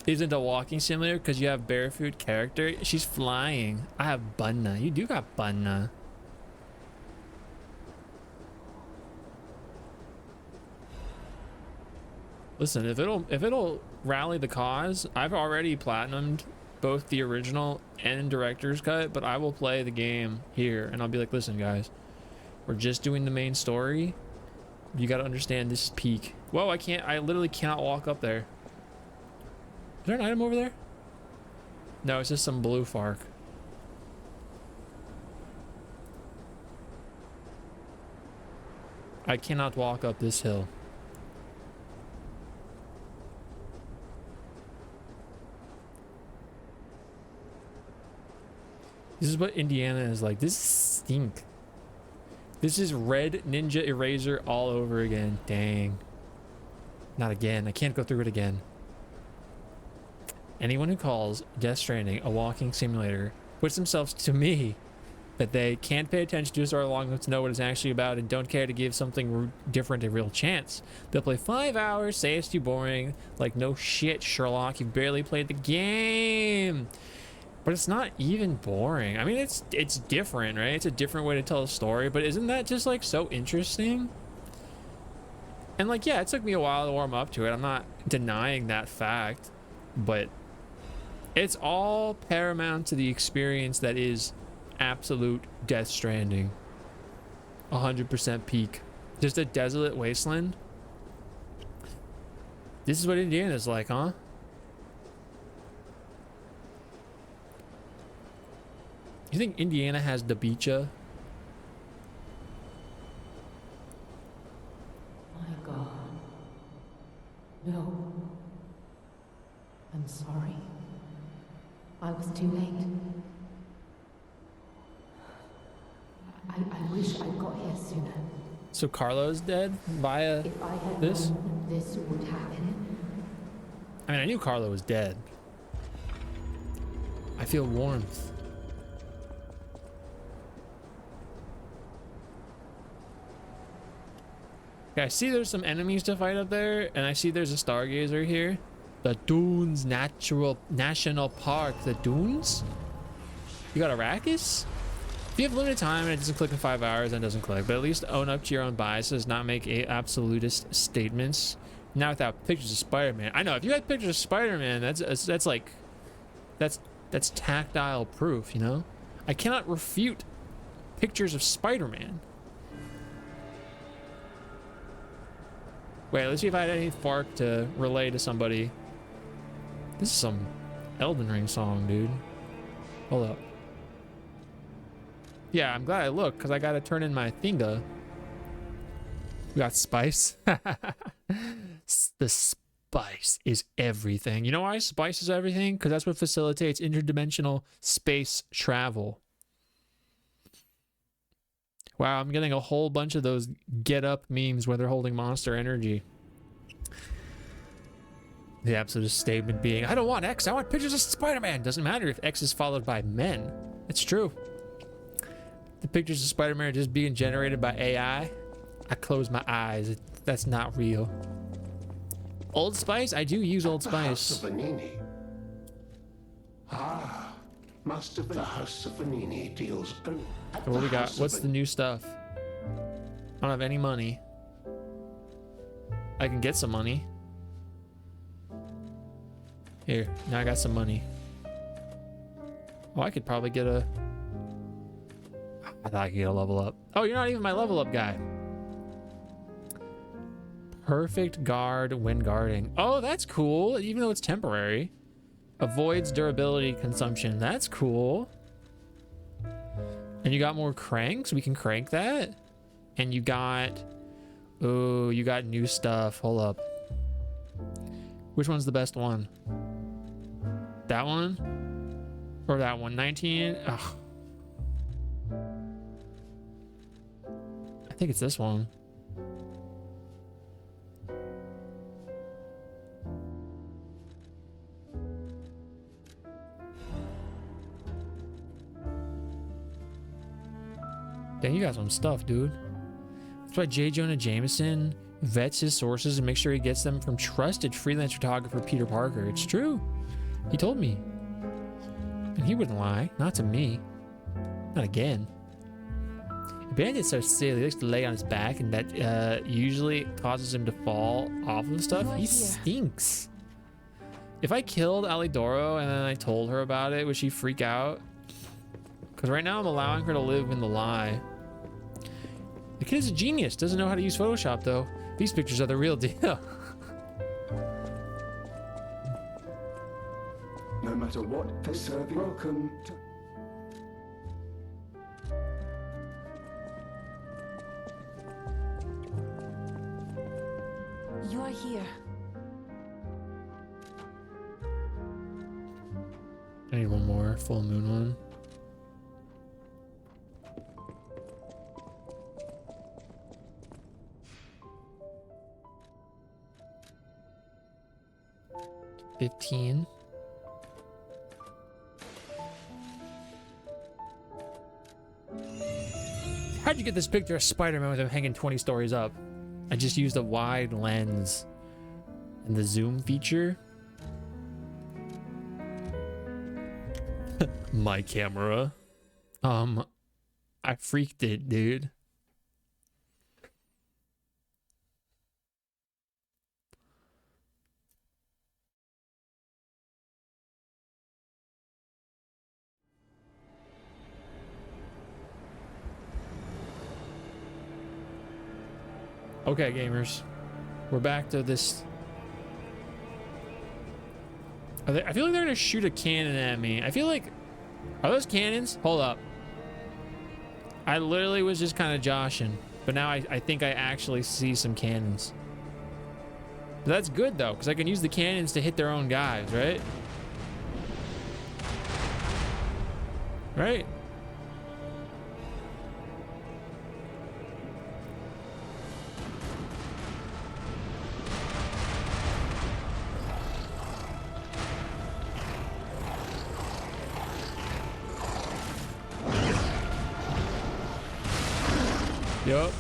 Isn't a walking simulator because you have barefoot character? She's flying. I have Bunna. You do got Bunna. Listen, if it'll rally the cause, I've already platinumed both the original and director's cut, but I will play the game here and I'll be like, listen guys, we're just doing the main story. You got to understand this is peak. Whoa, I literally cannot walk up there. Is there an item over there? No, it's just some blue fark. I cannot walk up this hill. This is what Indiana is like. This stink. This is red ninja eraser all over again. Dang. Not again. I can't go through it again. Anyone who calls Death Stranding a walking simulator puts themselves to me that they can't pay attention to a story long enough to know what it's actually about and don't care to give something different a real chance. They'll play 5 hours, say it's too boring, like no shit, Sherlock, you've barely played the game. But it's not even boring. I mean, it's different, right? It's a different way to tell a story, but isn't that just like so interesting? And like, yeah, it took me a while to warm up to it. I'm not denying that fact, but it's all paramount to the experience that is absolute Death Stranding. 100% peak. Just a desolate wasteland. This is what Indiana's like, huh? You think Indiana has the beacha? My God. No. I'm sorry. I was too late. I wish I got here sooner. So Carlo's dead via If I had this? known this would happen. I mean, I knew Carlo was dead. I feel warmth. Okay, I see there's some enemies to fight up there, and I see there's a stargazer here. The Dunes National Park. The Dunes? You got Arrakis? If you have limited time and it doesn't click in 5 hours, then it doesn't click. But at least own up to your own biases, not make absolutist statements. Not without pictures of Spider-Man. I know, if you had pictures of Spider-Man, that's like... That's tactile proof, you know? I cannot refute pictures of Spider-Man. Wait, let's see if I had any fark to relay to somebody. This is some Elden Ring song, dude. Hold up. Yeah, I'm glad I looked, because I got to turn in my thinga. We got spice. The spice is everything. You know why spice is everything? Because that's what facilitates interdimensional space travel. Wow, I'm getting a whole bunch of those get up memes where they're holding Monster Energy. The absolute statement being, I don't want X, I want pictures of Spider-Man. Doesn't matter if X is followed by men. It's true. The pictures of Spider-Man are just being generated by AI. I close my eyes. That's not real. Old Spice? I do use Old Spice. The House of Vanini. Ah, must have been the House of Vanini deals. What we got? What's the new stuff? I don't have any money. I can get some money. Here, now I got some money. Oh, I could probably get a... I thought I could get a level up. Oh, you're not even my level up guy. Perfect guard when guarding. Oh, that's cool, even though it's temporary. Avoids durability consumption. That's cool. And you got more cranks? We can crank that? And you got... Oh, you got new stuff. Hold up. Which one's the best one? That one? Or that one? 19? Ugh. I think it's this one. Dang, you got some stuff, dude. That's why J. Jonah Jameson vets his sources and makes sure he gets them from trusted freelance photographer Peter Parker. It's true. He told me. And he wouldn't lie. Not to me. Not again. Bandit's so silly. He likes to lay on his back, and that usually causes him to fall off of stuff. He stinks. If I killed Alidoro and then I told her about it, would she freak out? Because right now I'm allowing her to live in the lie. The kid is a genius. Doesn't know how to use Photoshop, though. These pictures are the real deal. No matter what they're serving, welcome to... You are here. I need one more full moon one. $15. How'd you get this picture of Spider-Man with him hanging 20 stories up? I just used a wide lens and the zoom feature. My camera. I freaked it, dude. Okay, gamers, we're back to this. I feel like they're gonna shoot a cannon at me. I feel like, are those cannons? Hold up. I literally was just kind of joshing, but now I think I actually see some cannons. But that's good though, because I can use the cannons to hit their own guys, right? Right? Yup.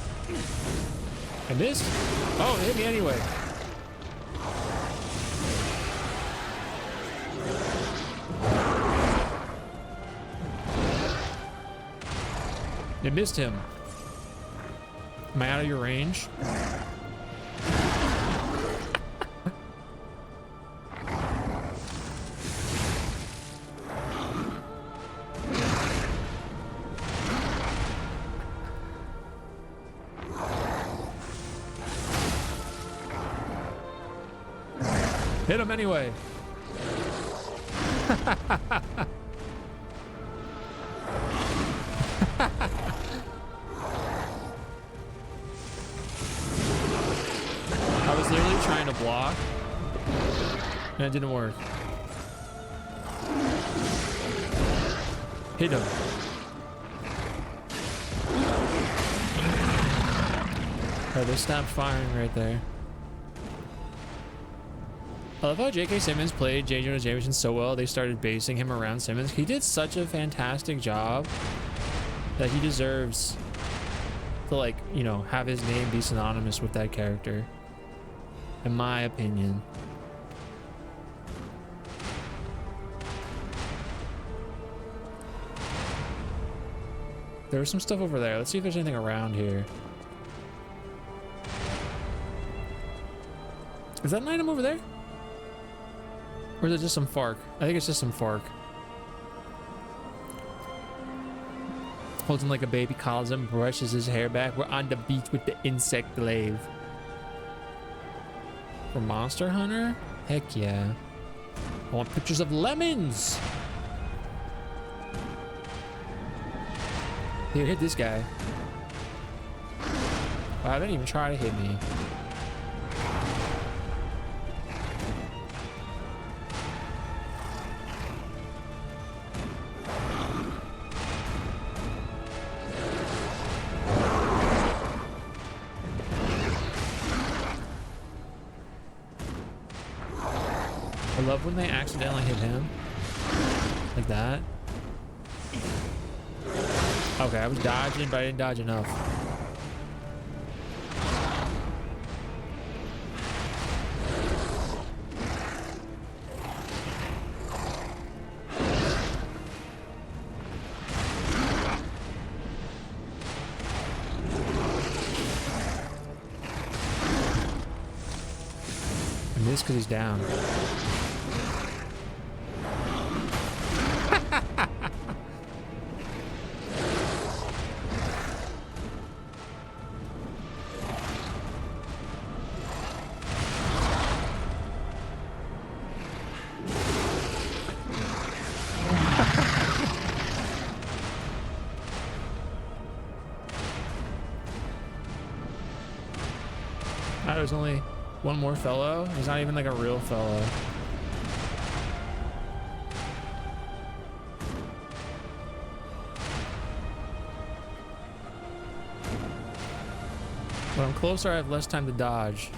I missed. Oh, it hit me anyway. It missed him. Am I out of your range? Hit him anyway. I was literally trying to block and it didn't work. Hit him. Oh, they stopped firing right there. I love how J.K. Simmons played J. Jonah Jameson so well, they started basing him around Simmons. He did such a fantastic job that he deserves to, like, you know, have his name be synonymous with that character, in my opinion. There was some stuff over there. Let's see if there's anything around here. Is that an item over there? Or is it just some fark? I think it's just some fark. Holds him like a baby, calls him, brushes his hair back. We're on the beach with the insect glaive. For Monster Hunter? Heck yeah. I want pictures of lemons! Here, hit this guy. Wow, I didn't even try to hit me. I love when they accidentally hit him. Like that. Okay, I was dodging, but I didn't dodge enough. I missed because he's down. There's only one more fellow. He's not even like a real fellow. When I'm closer, I have less time to dodge.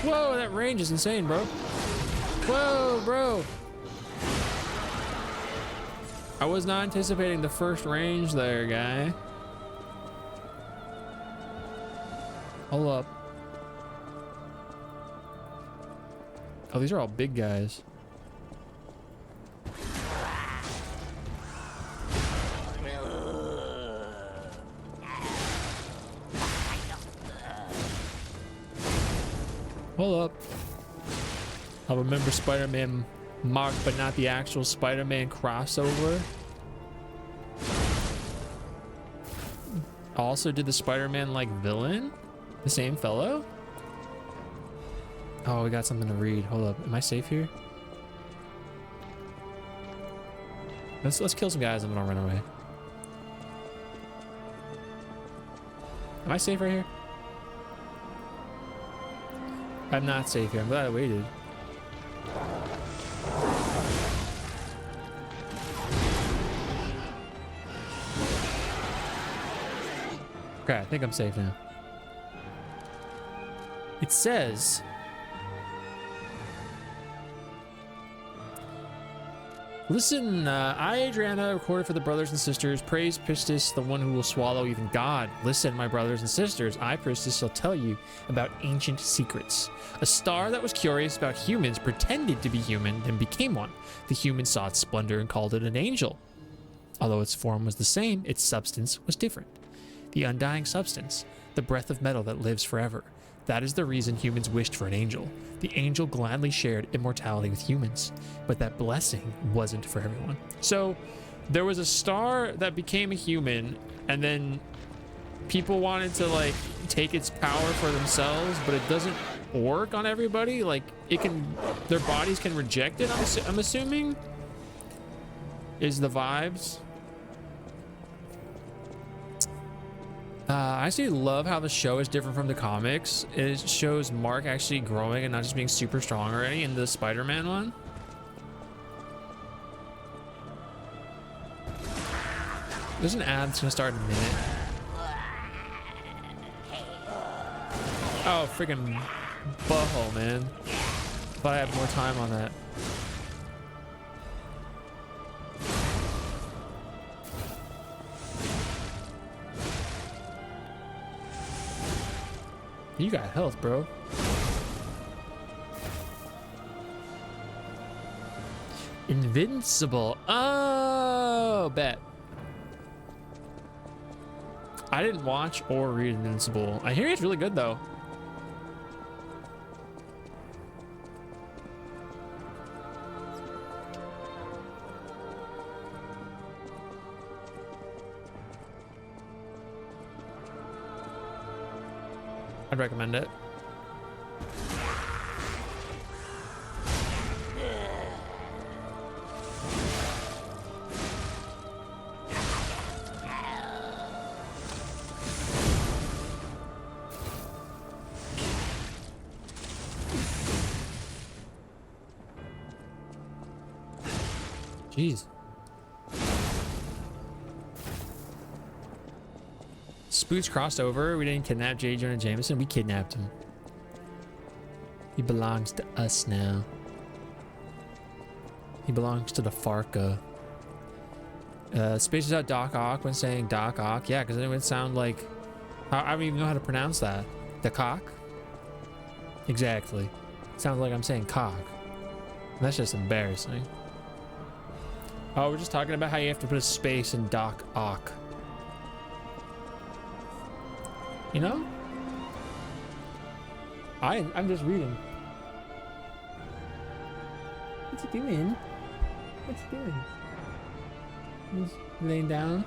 Whoa, that range is insane, bro. Whoa, bro. I was not anticipating the first range there, guy. Hold up. Oh, these are all big guys. Hold up. I'll remember Spider-Man Mark, but not the actual Spider-Man crossover. Also, did the Spider-Man like villain? The same fellow? Oh, we got something to read. Hold up. Am I safe here? Let's kill some guys and then I'll run away. Am I safe right here? I'm not safe here. I'm glad I waited. Okay, I think I'm safe now. It says... Listen, I, Adriana, recorded for the brothers and sisters. Praise Pistis, the one who will swallow even God. Listen, my brothers and sisters, I, Pistis, shall tell you about ancient secrets. A star that was curious about humans pretended to be human, then became one. The humans saw its splendor and called it an angel. Although its form was the same, its substance was different. The undying substance, the breath of metal that lives forever. That is the reason humans wished for an angel. The angel gladly shared immortality with humans, but that blessing wasn't for everyone. So there was a star that became a human, and then people wanted to like take its power for themselves, but it doesn't work on everybody. Like it can, their bodies can reject it. I'm assuming is the vibes. I actually love how the show is different from the comics. It shows Mark actually growing and not just being super strong already in the Spider-Man one. There's an ad that's gonna start in a minute. Oh, freaking butthole, man. Thought I had more time on that. You got health, bro. Invincible. Oh, bet. I didn't watch or read Invincible. I hear it's really good, though. I'd recommend it. Jeez. Spooks crossed over. We didn't kidnap J. Jonah Jameson. We kidnapped him. He belongs to us now. He belongs to the Farca. Spaces out Doc Ock when saying Doc Ock. Yeah, because it would sound like... I don't even know how to pronounce that. The cock? Exactly. Sounds like I'm saying cock. That's just embarrassing. Oh, we're just talking about how you have to put a space in Doc Ock. You know? I'm just reading. What's he doing? What's he doing? He's laying down.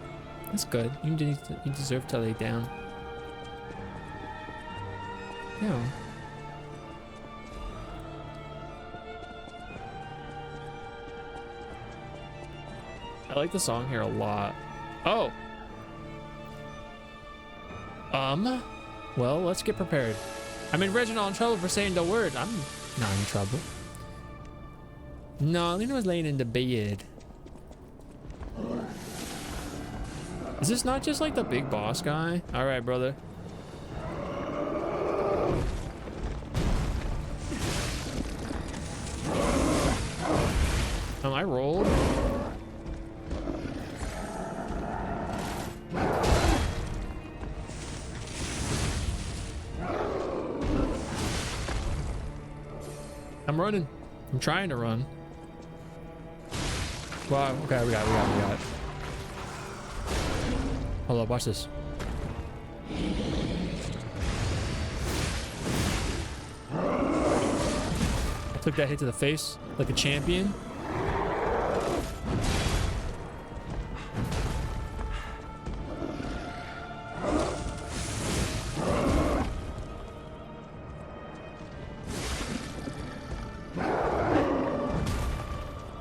That's good. You deserve to lay down. Yeah. I like the song here a lot. Oh. Well, let's get prepared. I mean, Reginald in trouble for saying the word. I'm not in trouble. No, Lena was laying in the bed. Is this not just like the big boss guy? All right, brother. I rolled. I'm running. I'm trying to run. Wow. Okay, we got it. Hold up, watch this. I took that hit to the face like a champion.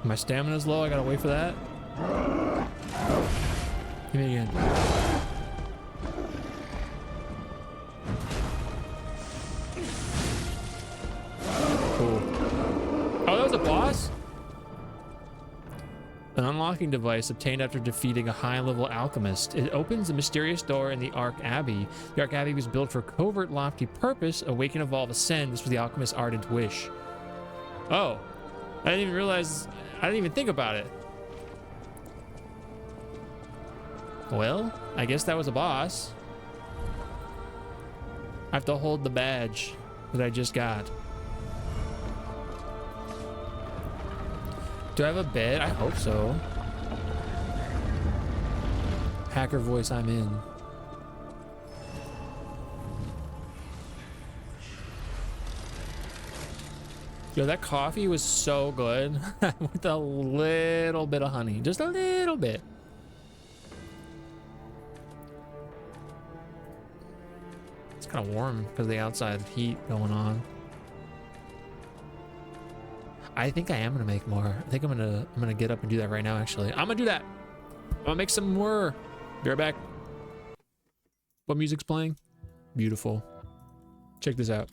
My stamina's low, I gotta wait for that. Give me again. Cool. Oh, that was a boss? An unlocking device obtained after defeating a high-level alchemist. It opens a mysterious door in the Ark Abbey. The Ark Abbey was built for covert, lofty purpose. Awaken, evolve, ascend. This was the alchemist's ardent wish. Oh. I didn't even realize... I didn't even think about it. Well, I guess that was a boss. I have to hold the badge that I just got. Do I have a bed? I hope so. Hacker voice, I'm in. Yo, that coffee was so good with a little bit of honey. Just a little bit. It's kind of warm because of the outside heat going on. I think I am gonna make more. I think I'm gonna get up and do that right now, actually. I'm gonna do that. I'm gonna make some more. Be right back. What music's playing? Beautiful. Check this out.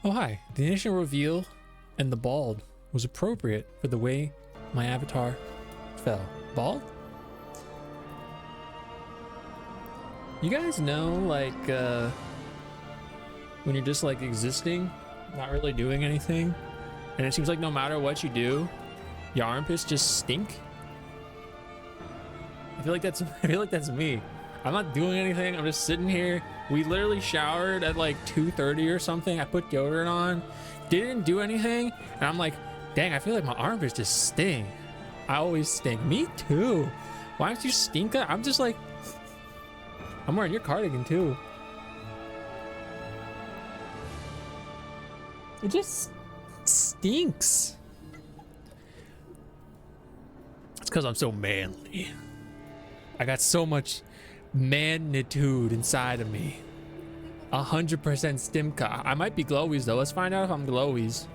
Oh, hi. The initial reveal and the bald was appropriate for the way my avatar fell. Bald? You guys know, like, when you're just, like, existing, not really doing anything, and it seems like no matter what you do, your armpits just stink? I feel like that's me. I'm not doing anything. I'm just sitting here. We literally showered at like 2:30 or something. I put deodorant on, didn't do anything, and I'm like, dang, I feel like my armpits just stink. I always stink. Me too. Why don't you stink? I'm just like, I'm wearing your cardigan too. It just stinks. It's because I'm so manly. I got so much magnitude inside of me. 100% stimka. I might be glowies though. Let's find out if I'm glowies.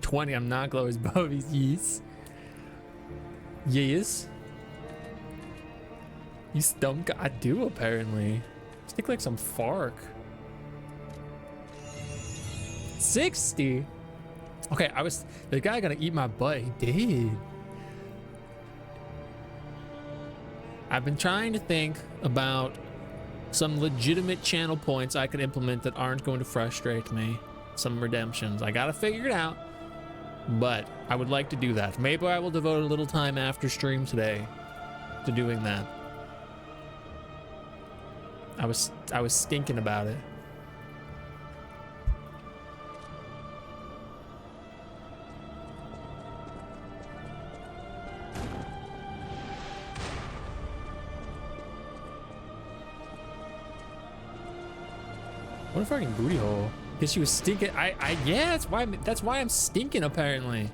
20, I'm not glowies, bovies. Yes. Yes. You stumka. I do apparently. Stick like some fark. 60. Okay, the guy gonna eat my butt. He did. I've been trying to think about some legitimate channel points I could implement that aren't going to frustrate me. Some redemptions. I gotta figure it out, but I would like to do that. Maybe I will devote a little time after stream today to doing that. I was thinking about it. What a fucking booty hole. Guess she was stinking. Yeah, that's why I'm stinking apparently.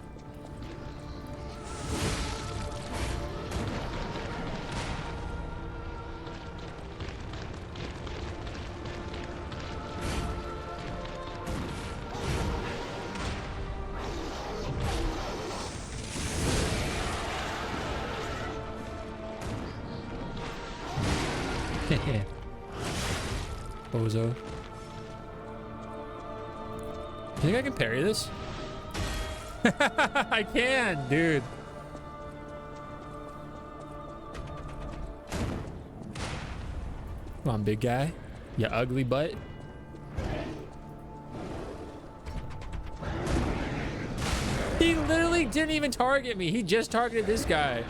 Bozo. You think I can parry this? I can, dude. Come on, big guy. You ugly butt. He literally didn't even target me. He just targeted this guy.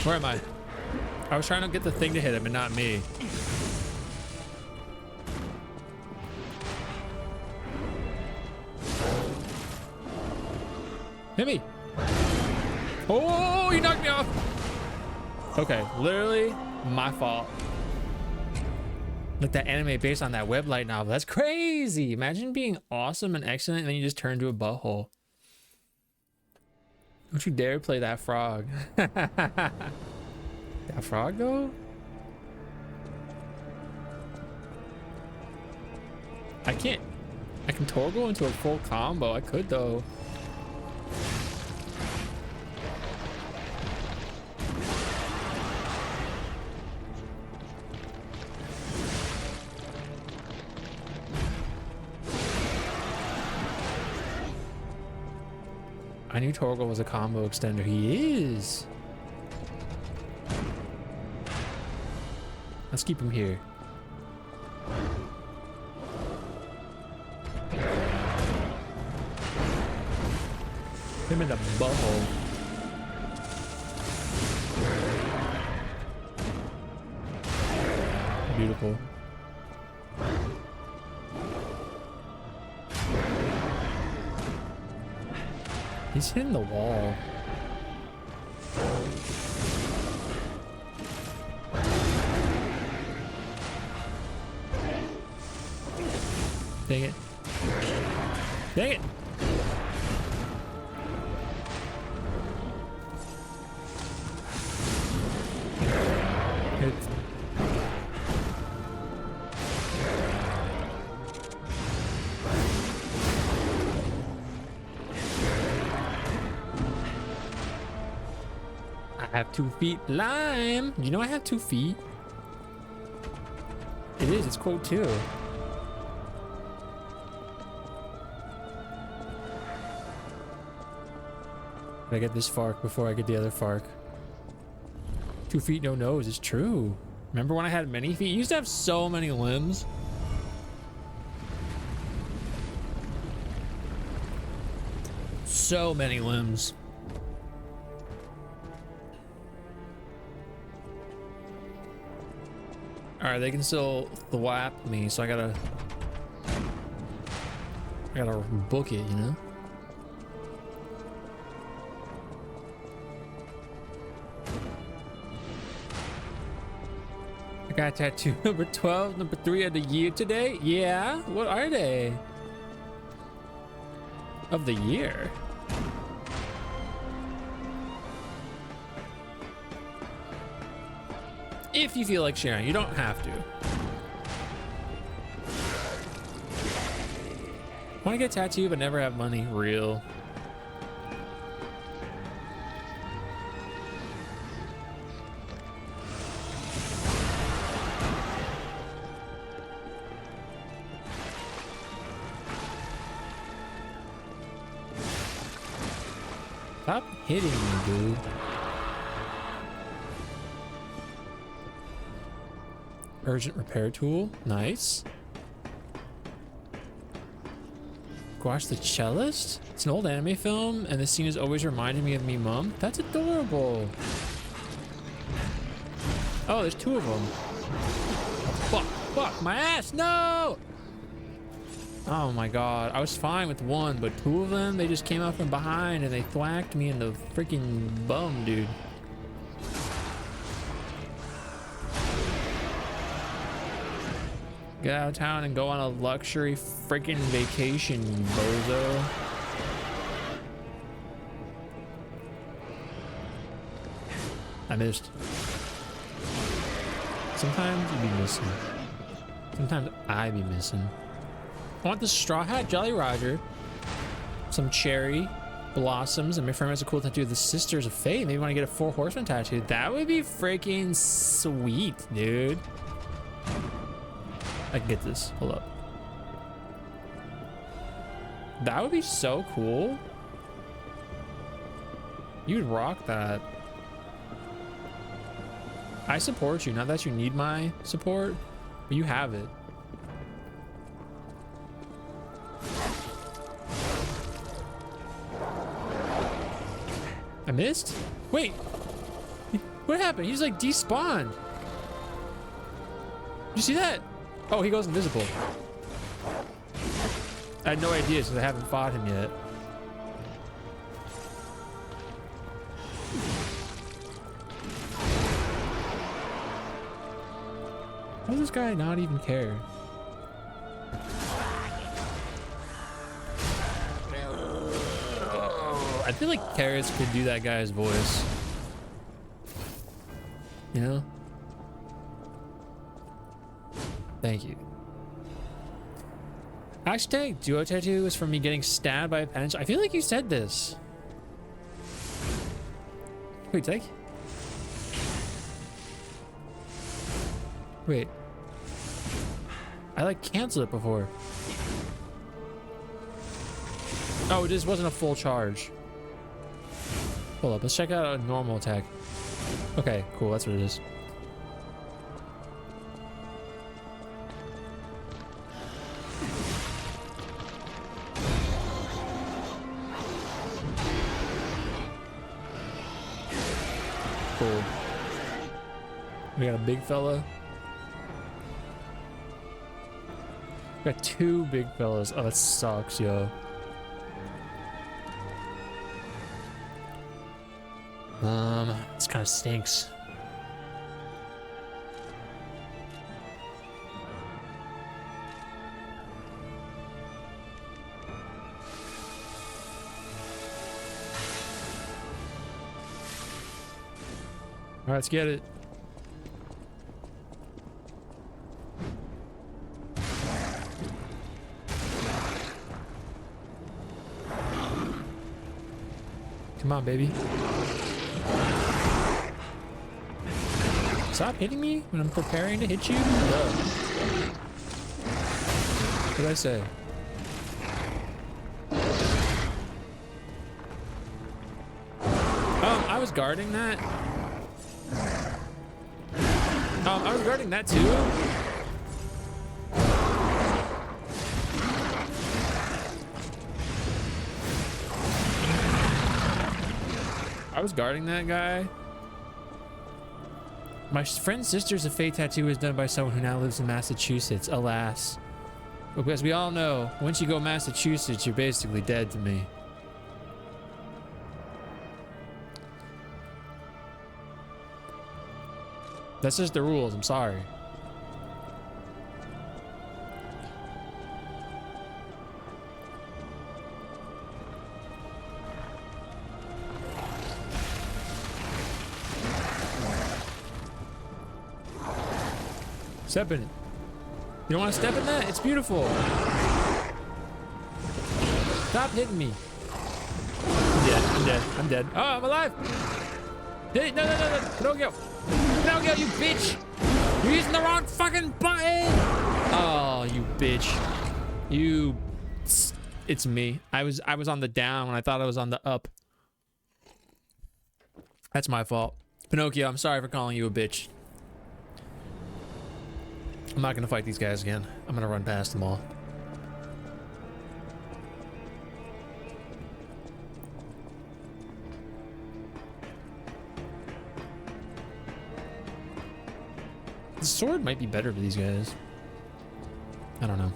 Where am I? I was trying to get the thing to hit him and not me. Hit me. Oh, he knocked me off. Okay, literally my fault. Like that anime based on that web light novel. That's crazy. Imagine being awesome and excellent and then you just turn into a butthole. Don't you dare play that frog. That frog though? I can't. I can toggle into a full combo. I could though. I knew Torgal was a combo extender. He is. Let's keep him here. Him in the butthole. Beautiful. He's hitting the wall. Dang it. Dang it. It's I have 2 feet. Lime. You know I have 2 feet. It is. It's quote 2. I get this Fark before I get the other Fark. 2 feet, no nose. It's true. Remember when I had many feet? You used to have so many limbs. So many limbs. Alright, they can still thwap me, so I gotta book it, you know? I got tattoo number 12, number 3 of the year today. Yeah, what are they? Of the year? If you feel like sharing, you don't have to. Want to get tattooed but never have money? Real. Stop hitting me, dude. Urgent repair tool. Nice. Squash the Cellist? It's an old anime film, and this scene has always reminded me of me mom. That's adorable. Oh, there's 2 of them. Oh, fuck. Fuck. My ass. No! Oh my god. I was fine with one, but two of them, they just came up from behind and they thwacked me in the freaking bum, dude. Get out of town and go on a luxury freaking vacation, you bozo. I missed. Sometimes you be missing. Sometimes I be missing. I want the Straw Hat Jolly Roger, some cherry blossoms, and my friend has a cool tattoo of the Sisters of Fate. Maybe want to get a 4 Horsemen tattoo. That would be freaking sweet, dude. I can get this. Hold up. That would be so cool. You'd rock that. I support you. Not that you need my support, but you have it. I missed? Wait. What happened? He's like despawned. You see that? Oh, he goes invisible. I had no idea since I haven't fought him yet. How does this guy not even care? I feel like Carrots could do that guy's voice. You know? Thank you. Hashtag duo tattoo is from me getting stabbed by a pencil. I feel like you said this. Wait, take. Wait. I like canceled it before. Oh, it just wasn't a full charge. Hold up, let's check out a normal attack. Okay, cool, that's what it is. Cool. We got a big fella. We got 2 big fellas. Oh, that sucks, yo. This kind of stinks. All right, let's get it. Come on, baby. Stop hitting me when I'm preparing to hit you. What did I say? I was guarding that. I was guarding that too. I was guarding that guy. My friend's Sisters of Fate tattoo was done by someone who now lives in Massachusetts, alas. Because we all know, once you go Massachusetts, you're basically dead to me. That's just the rules, I'm sorry. Step in it. You don't want to step in that? It's beautiful. Stop hitting me. I'm dead. I'm dead. I'm dead. Oh, I'm alive. Hey, no. Pinocchio. Pinocchio, you bitch. You're using the wrong fucking button. Oh, you bitch. You. It's me. I was on the down when I thought I was on the up. That's my fault. Pinocchio, I'm sorry for calling you a bitch. I'm not gonna fight these guys again. I'm gonna run past them all. The sword might be better for these guys. I don't know.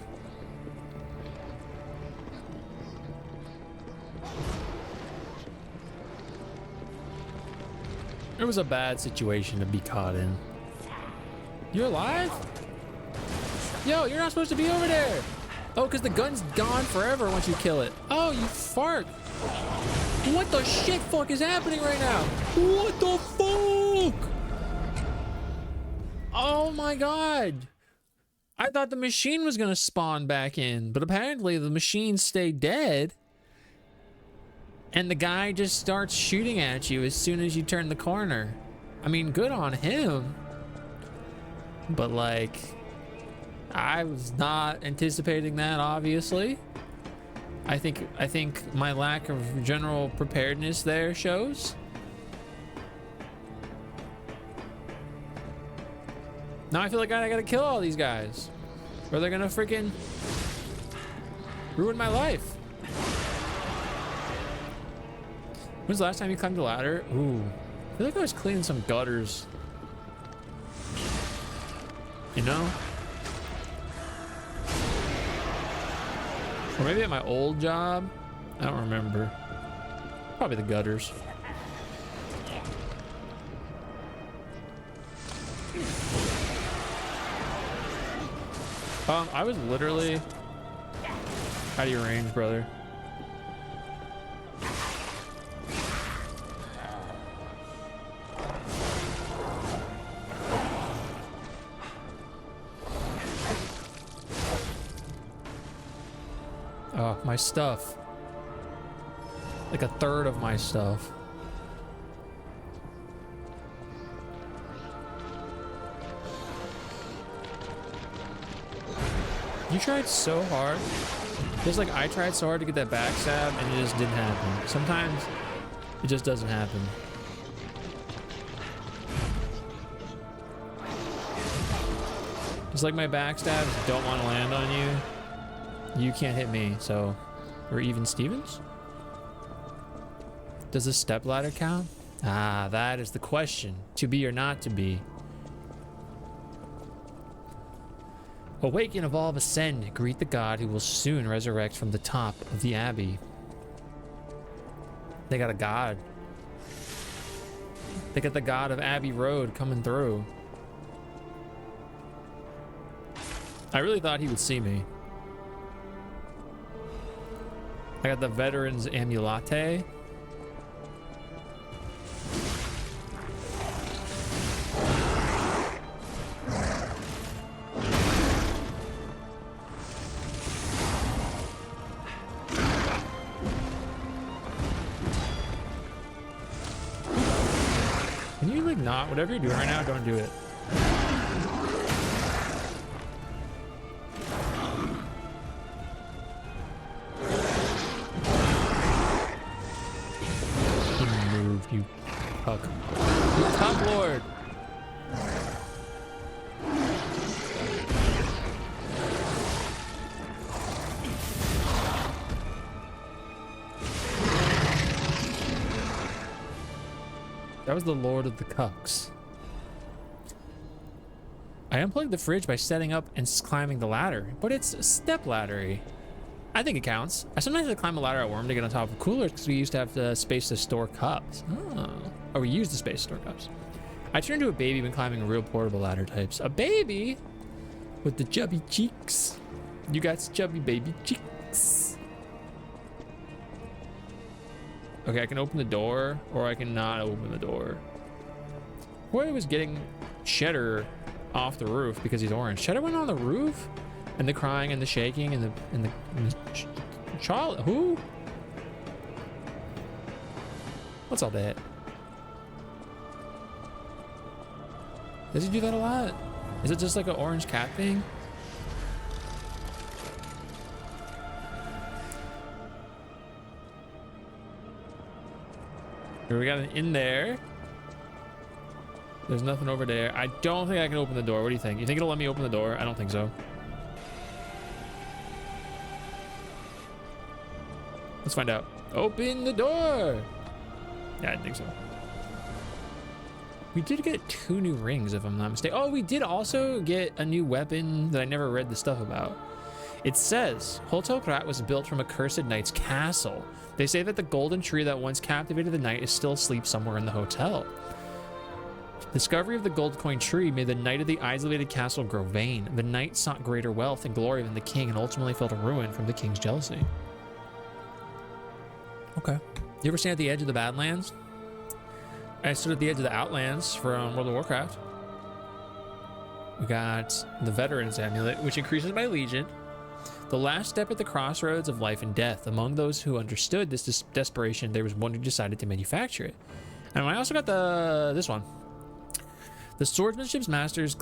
It was a bad situation to be caught in. You're alive? Yo, you're not supposed to be over there. Oh, because the gun's gone forever once you kill it. Oh, you fart. What the shit fuck is happening right now? What the fuck? Oh my god. I thought the machine was gonna spawn back in, but apparently the machine stayed dead. And the guy just starts shooting at you as soon as you turn the corner. I mean, good on him. But like, I was not anticipating that, obviously. I think my lack of general preparedness there shows. Now I feel like I gotta kill all these guys, or they're gonna freaking ruin my life. When's the last time you climbed the ladder? Ooh, I feel like I was cleaning some gutters. You know? Or maybe at my old job. I don't remember. Probably the gutters. I was literally out of your range, brother. Oh, my stuff. Like a third of my stuff. You tried so hard. Just like I tried so hard to get that backstab and it just didn't happen. Sometimes it just doesn't happen. Just like my backstabs don't want to land on you. You can't hit me, so we're even Stevens? Does the stepladder count? Ah, that is the question. To be or not to be. Awake and evolve, ascend. Greet the god who will soon resurrect from the top of the abbey. They got a god. They got the god of Abbey Road coming through. I really thought he would see me. I got the veteran's amulete. Can you like not, whatever you're doing right now, don't do it. You fuck. Top Lord. That was the Lord of the Cucks. I unplugged the fridge by setting up and climbing the ladder, but it's step laddery. I think it counts. I sometimes have to climb a ladder at Worm to get on top of coolers because we used to have the space to store cups. Oh. Or we used the space to store cups. I turned into a baby when climbing real portable ladder types. A baby? With the chubby cheeks. You got chubby baby cheeks. Okay, I can open the door or I cannot open the door. Boy, I was getting Cheddar off the roof because he's orange. Cheddar went on the roof? And the crying and the shaking and the child. Who? What's all that? Does he do that a lot? Is it just like an orange cat thing? Here we got an in there. There's nothing over there. I don't think I can open the door. What do you think? You think it'll let me open the door? I don't think so. Let's find out. Open the door. Yeah, I think so. We did get 2 new rings, if I'm not mistaken. Oh, we did also get a new weapon that I never read the stuff about. It says, Hotel Krat was built from a cursed knight's castle. They say that the golden tree that once captivated the knight is still asleep somewhere in the hotel. Discovery of the gold coin tree made the knight of the isolated castle grow vain. The knight sought greater wealth and glory than the king and ultimately fell to ruin from the king's jealousy. Okay. You ever stand at the edge of the Badlands? I stood at the edge of the Outlands from World of Warcraft. We got the Veteran's Amulet, which increases my legion. The last step at the crossroads of life and death. Among those who understood this desperation, there was one who decided to manufacture it. And I also got this one. The swordsmanship master's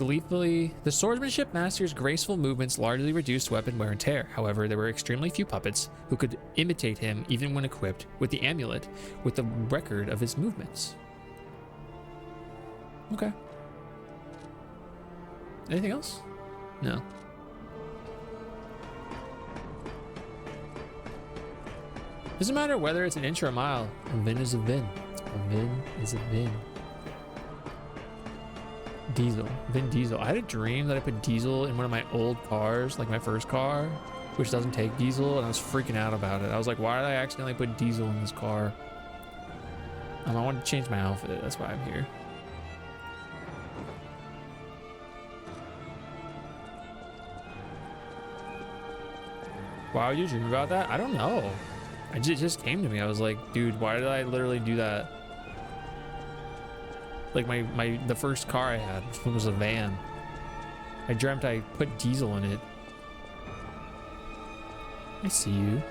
graceful movements largely reduced weapon wear and tear. However, there were extremely few puppets who could imitate him even when equipped with the amulet with the record of his movements. Okay. Anything else? No. Doesn't matter whether it's an inch or a mile. A vin is a vin. A vin is a vin. Diesel. Vin Diesel. I had a dream that I put diesel in one of my old cars, like my first car, which doesn't take diesel, and I was freaking out about it. I was like, why did I accidentally put diesel in this car? I wanted to change my outfit. That's why I'm here. Why would you dream about that? I don't know. It just came to me. I was like, dude, why did I literally do that? Like the first car I had was a van. I dreamt I put diesel in it. I see you.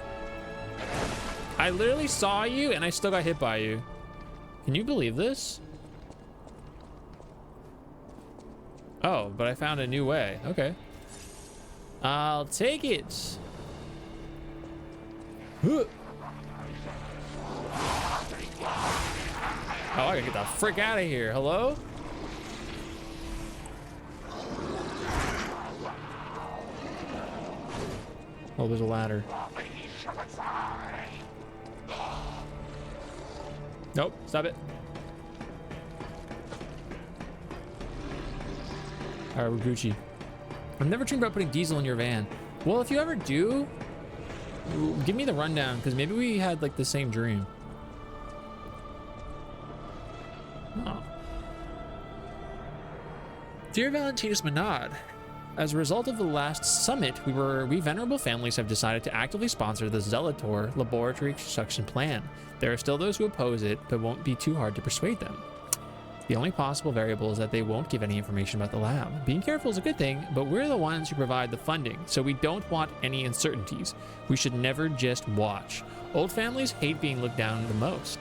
I literally saw you and I still got hit by you. Can you believe this? Oh, but I found a new way. Okay. I'll take it. Huh. Oh, I gotta get the frick out of here. Hello? Oh, there's a ladder. Nope, stop it. Alright, we're Gucci. I've never dreamed about putting diesel in your van. Well, if you ever do, give me the rundown, because maybe we had like the same dream. Oh. Dear Valentinus Menard, as a result of the last summit, we venerable families have decided to actively sponsor the Zelator laboratory construction plan. There are still those who oppose it, but won't be too hard to persuade them. The only possible variable is that they won't give any information about the lab. Being careful is a good thing, but we're the ones who provide the funding, so we don't want any uncertainties. We should never just watch. Old families hate being looked down the most.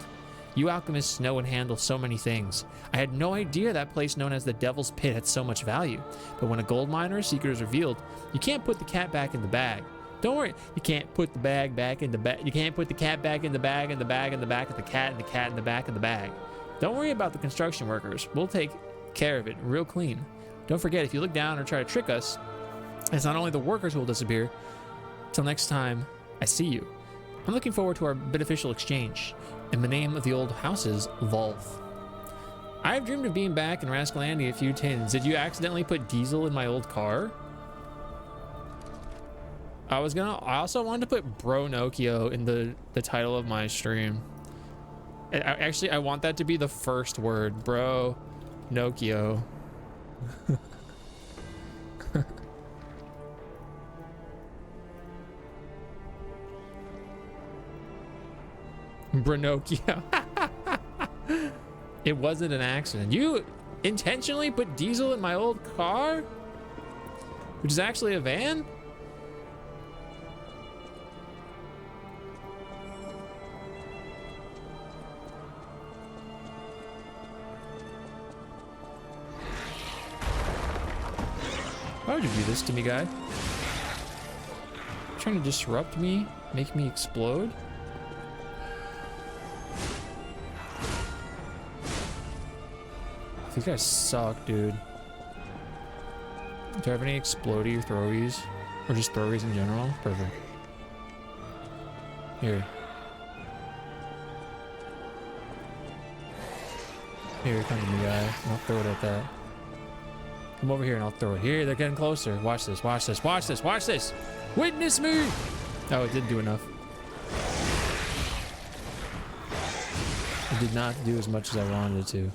You alchemists know and handle so many things. I had no idea that place known as the Devil's Pit had so much value. But when a gold mine or a secret is revealed, you can't put the cat back in the bag. Don't worry, you can't put the bag back in the bag. You can't put the cat back in the bag and the bag in the back of the cat and the cat in the back of the bag. Don't worry about the construction workers. We'll take care of it real clean. Don't forget, if you look down or try to trick us, it's not only the workers who will disappear. Till next time, I see you. I'm looking forward to our beneficial exchange. In the name of the old houses, Volv. I've dreamed of being back in Rascalandia a few times. Did you accidentally put diesel in my old car? I also wanted to put Bro Nokio in the title of my stream. Actually, I want that to be the first word. Bro Nokio. Bronokio. It wasn't an accident. You intentionally put diesel in my old car? Which is actually a van? Why would you do this to me, guy? Trying to disrupt me? Make me explode? These guys suck, dude. Do I have any explodey or throwies? Or just throwies in general? Perfect. Here. Here, come to me, guy. And I'll throw it at that. Come over here and I'll throw it. Here, they're getting closer. Watch this, watch this, watch this, watch this! Witness me! Oh, it didn't do enough. It did not do as much as I wanted it to.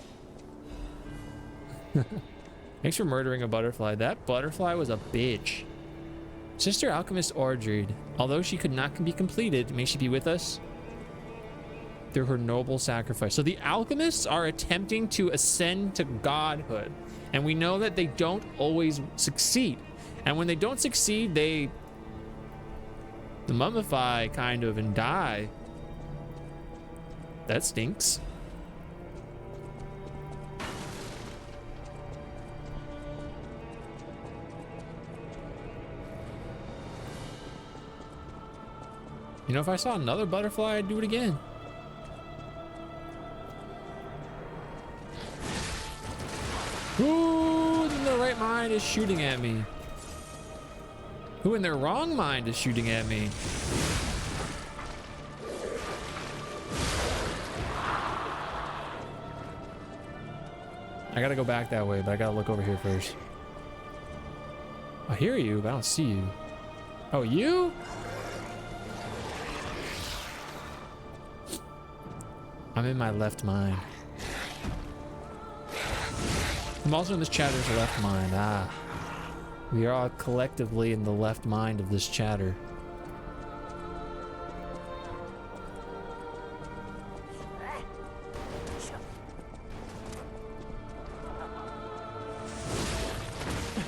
Thanks for murdering a butterfly. That butterfly was a bitch. Sister Alchemist Ordred. Although she could not be completed, may she be with us through her noble sacrifice. So the alchemists are attempting to ascend to godhood. And we know that they don't always succeed. And when they don't succeed, they mummify kind of and die. That stinks. You know, if I saw another butterfly, I'd do it again. Who in their right mind is shooting at me? Who in their wrong mind is shooting at me? I gotta go back that way, but I gotta look over here first. I hear you, but I don't see you. Oh, you? I'm in my left mind. I'm also in this chatter's left mind. Ah. We are all collectively in the left mind of this chatter.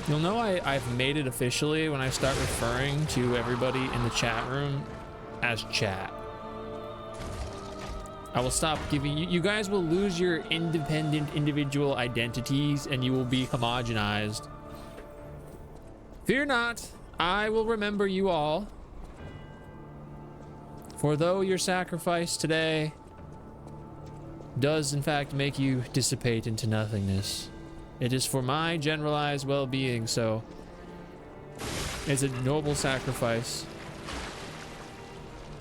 You'll know I've made it officially when I start referring to everybody in the chat room as chat. I will stop giving you guys will lose your independent individual identities and you will be homogenized. Fear not, I will remember you all. For though your sacrifice today does in fact make you dissipate into nothingness, it is for my generalized well-being, so it's a noble sacrifice,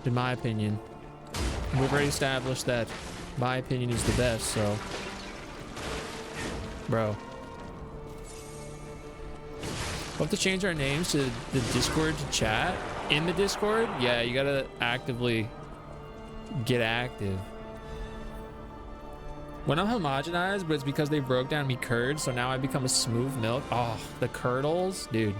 in my opinion. We've already established that my opinion is the best, so bro. We'll have to change our names to the Discord to chat. In the Discord, yeah, you gotta actively get active. When I'm homogenized, but it's because they broke down me curds, so now I become a smooth milk. Oh, the curdles, dude.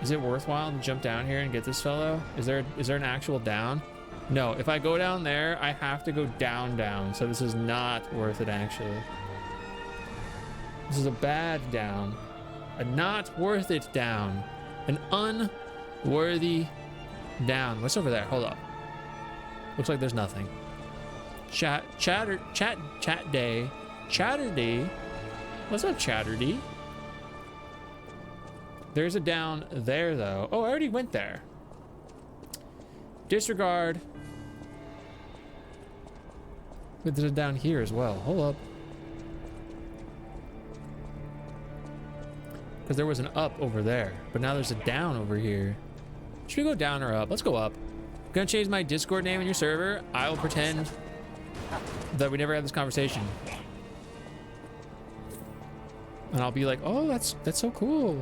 Is it worthwhile to jump down here and get this fellow? Is there an actual down? No, if I go down there, I have to go down, so this is not worth it actually. This is a bad down. A not worth it down. An unworthy down. What's over there? Hold up. Looks like there's nothing. Chat day. Chatterday. What's up, Chatterday? There's a down there, though. Oh, I already went there. Disregard. But there's a down here as well. Hold up. Because there was an up over there. But now there's a down over here. Should we go down or up? Let's go up. I'm gonna change my Discord name in your server. I will pretend that we never had this conversation. And I'll be like, oh, that's so cool.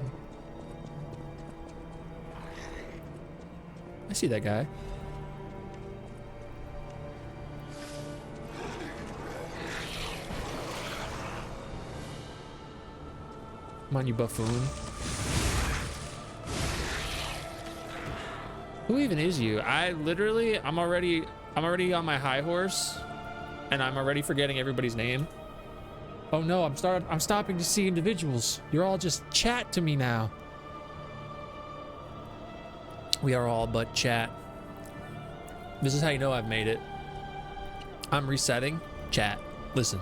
I see that guy. Come on, you buffoon. Who even is you? I'm already on my high horse, and I'm already forgetting everybody's name. Oh no, I'm stopping to see individuals. You're all just chat to me now. We are all but chat. This is how you know I've made it. I'm resetting. Chat. Listen.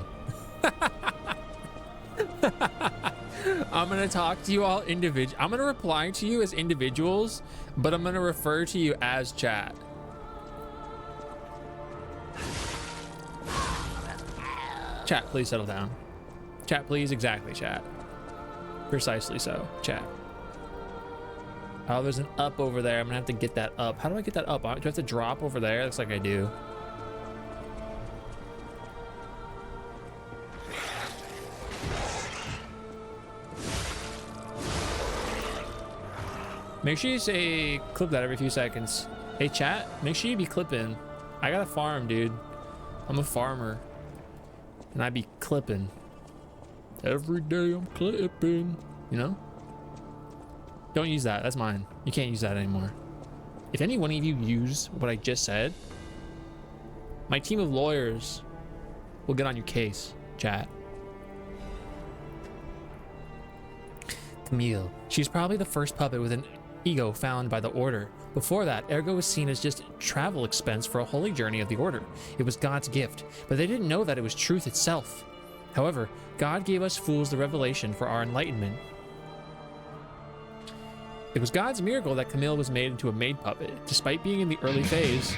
I'm gonna talk to you all I'm gonna reply to you as individuals, but I'm gonna refer to you as chat. Chat, please settle down. Chat, please. Exactly, chat. Precisely so, chat. Oh, there's an up over there. I'm gonna have to get that up. How do I get that up? Do I have to drop over there? Looks like I do. Make sure you say clip that every few seconds. Hey chat, make sure you be clipping. I gotta farm, dude. I'm a farmer. and I be clipping. Every day I'm clipping, you know? Don't use that. That's mine. You can't use that anymore. If any one of you use what I just said, my team of lawyers will get on your case, chat. Camille. She's probably the first puppet with an ego found by the Order. Before that, Ergo was seen as just travel expense for a holy journey of the Order. It was God's gift, but they didn't know that it was truth itself. However, God gave us fools the revelation for our enlightenment. It was God's miracle that Camille was made into a maid puppet, despite being in the early phase.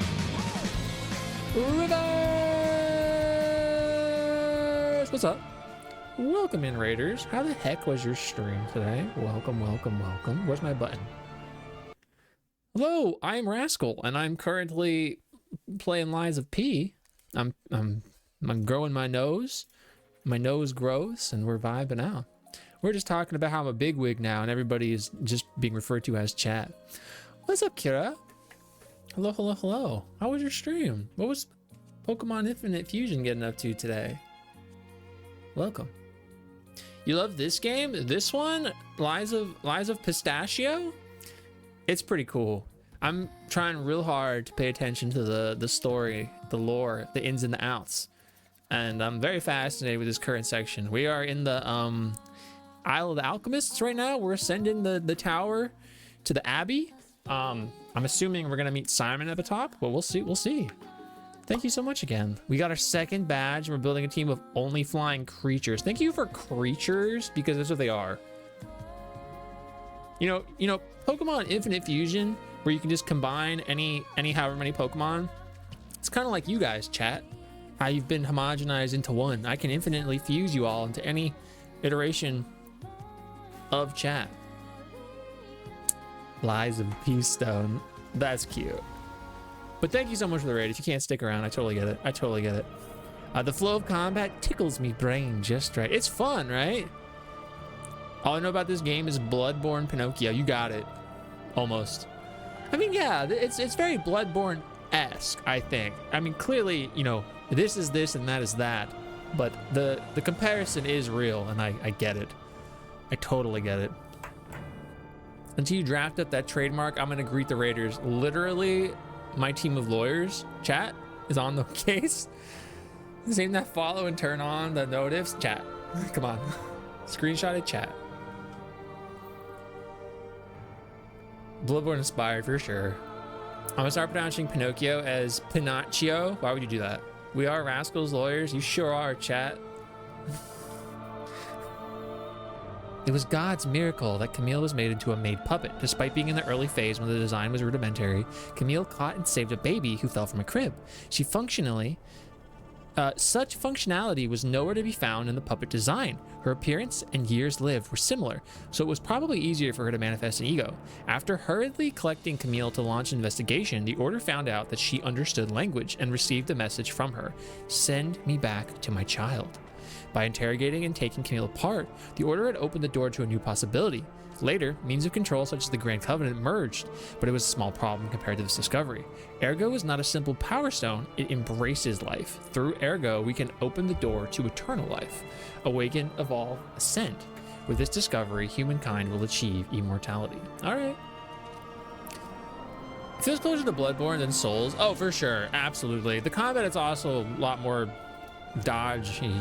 Reverse! What's up? Welcome in, Raiders. How the heck was your stream today? Welcome, welcome, welcome. Where's my button? Hello, I'm Rascal, and I'm currently playing Lies of P. I'm growing my nose. My nose grows, and we're vibing out. We're just talking about how I'm a bigwig now, and everybody is just being referred to as chat. What's up, Kira? Hello, hello, hello. How was your stream? What was Pokemon Infinite Fusion getting up to today? Welcome. You love this game? This one? Lies of Pistachio? It's pretty cool. I'm trying real hard to pay attention to the story, the lore, the ins and the outs. And I'm very fascinated with this current section. We are in the Isle of the Alchemists right now. We're ascending the tower to the Abbey. I'm assuming we're gonna meet Simon at the top, but we'll see. We'll see. Thank you so much again. We got our second badge. And we're building a team of only flying creatures. Thank you for creatures, because that's what they are. You know, Pokemon Infinite Fusion, where you can just combine any however many Pokemon. It's kind of like you guys, chat. How you've been homogenized into one. I can infinitely fuse you all into any iteration of chat. Lies of Peastone. That's cute. But thank you so much for the raid. If you can't stick around, I totally get it. I totally get it. The flow of combat tickles me brain just right. It's fun, right? All I know about this game is Bloodborne Pinocchio. You got it. Almost. I mean, yeah, it's very Bloodborne-esque, I think. I mean, clearly, you know, this is this and that is that. But the comparison is real, and I get it. I totally get it. Until you draft up that trademark, I'm going to greet the Raiders. Literally, my team of lawyers, chat, is on the case. Same that follow and turn on the notifs. Chat. Come on. Screenshot it, chat. Bloodborne inspired for sure. I'm gonna start pronouncing Pinocchio as Pinocchio. Why would you do that? We are Rascals lawyers. You sure are, chat. It was God's miracle that Camille was made into a maid puppet. Despite being in the early phase when the design was rudimentary, Camille caught and saved a baby who fell from a crib. She such functionality was nowhere to be found in the puppet design. Her appearance and years lived were similar, so it was probably easier for her to manifest an ego. After hurriedly collecting Camille to launch an investigation, the Order found out that she understood language and received a message from her: "Send me back to my child." By interrogating and taking Camille apart, the Order had opened the door to a new possibility. Later, means of control such as the Grand Covenant merged, but it was a small problem compared to this discovery. Ergo is not a simple power stone, it embraces life. Through Ergo, we can open the door to eternal life. Awaken, evolve, ascend. With this discovery, humankind will achieve immortality. Alright. It feels closer to Bloodborne than Souls. Oh, for sure. Absolutely. The combat is also a lot more dodgy,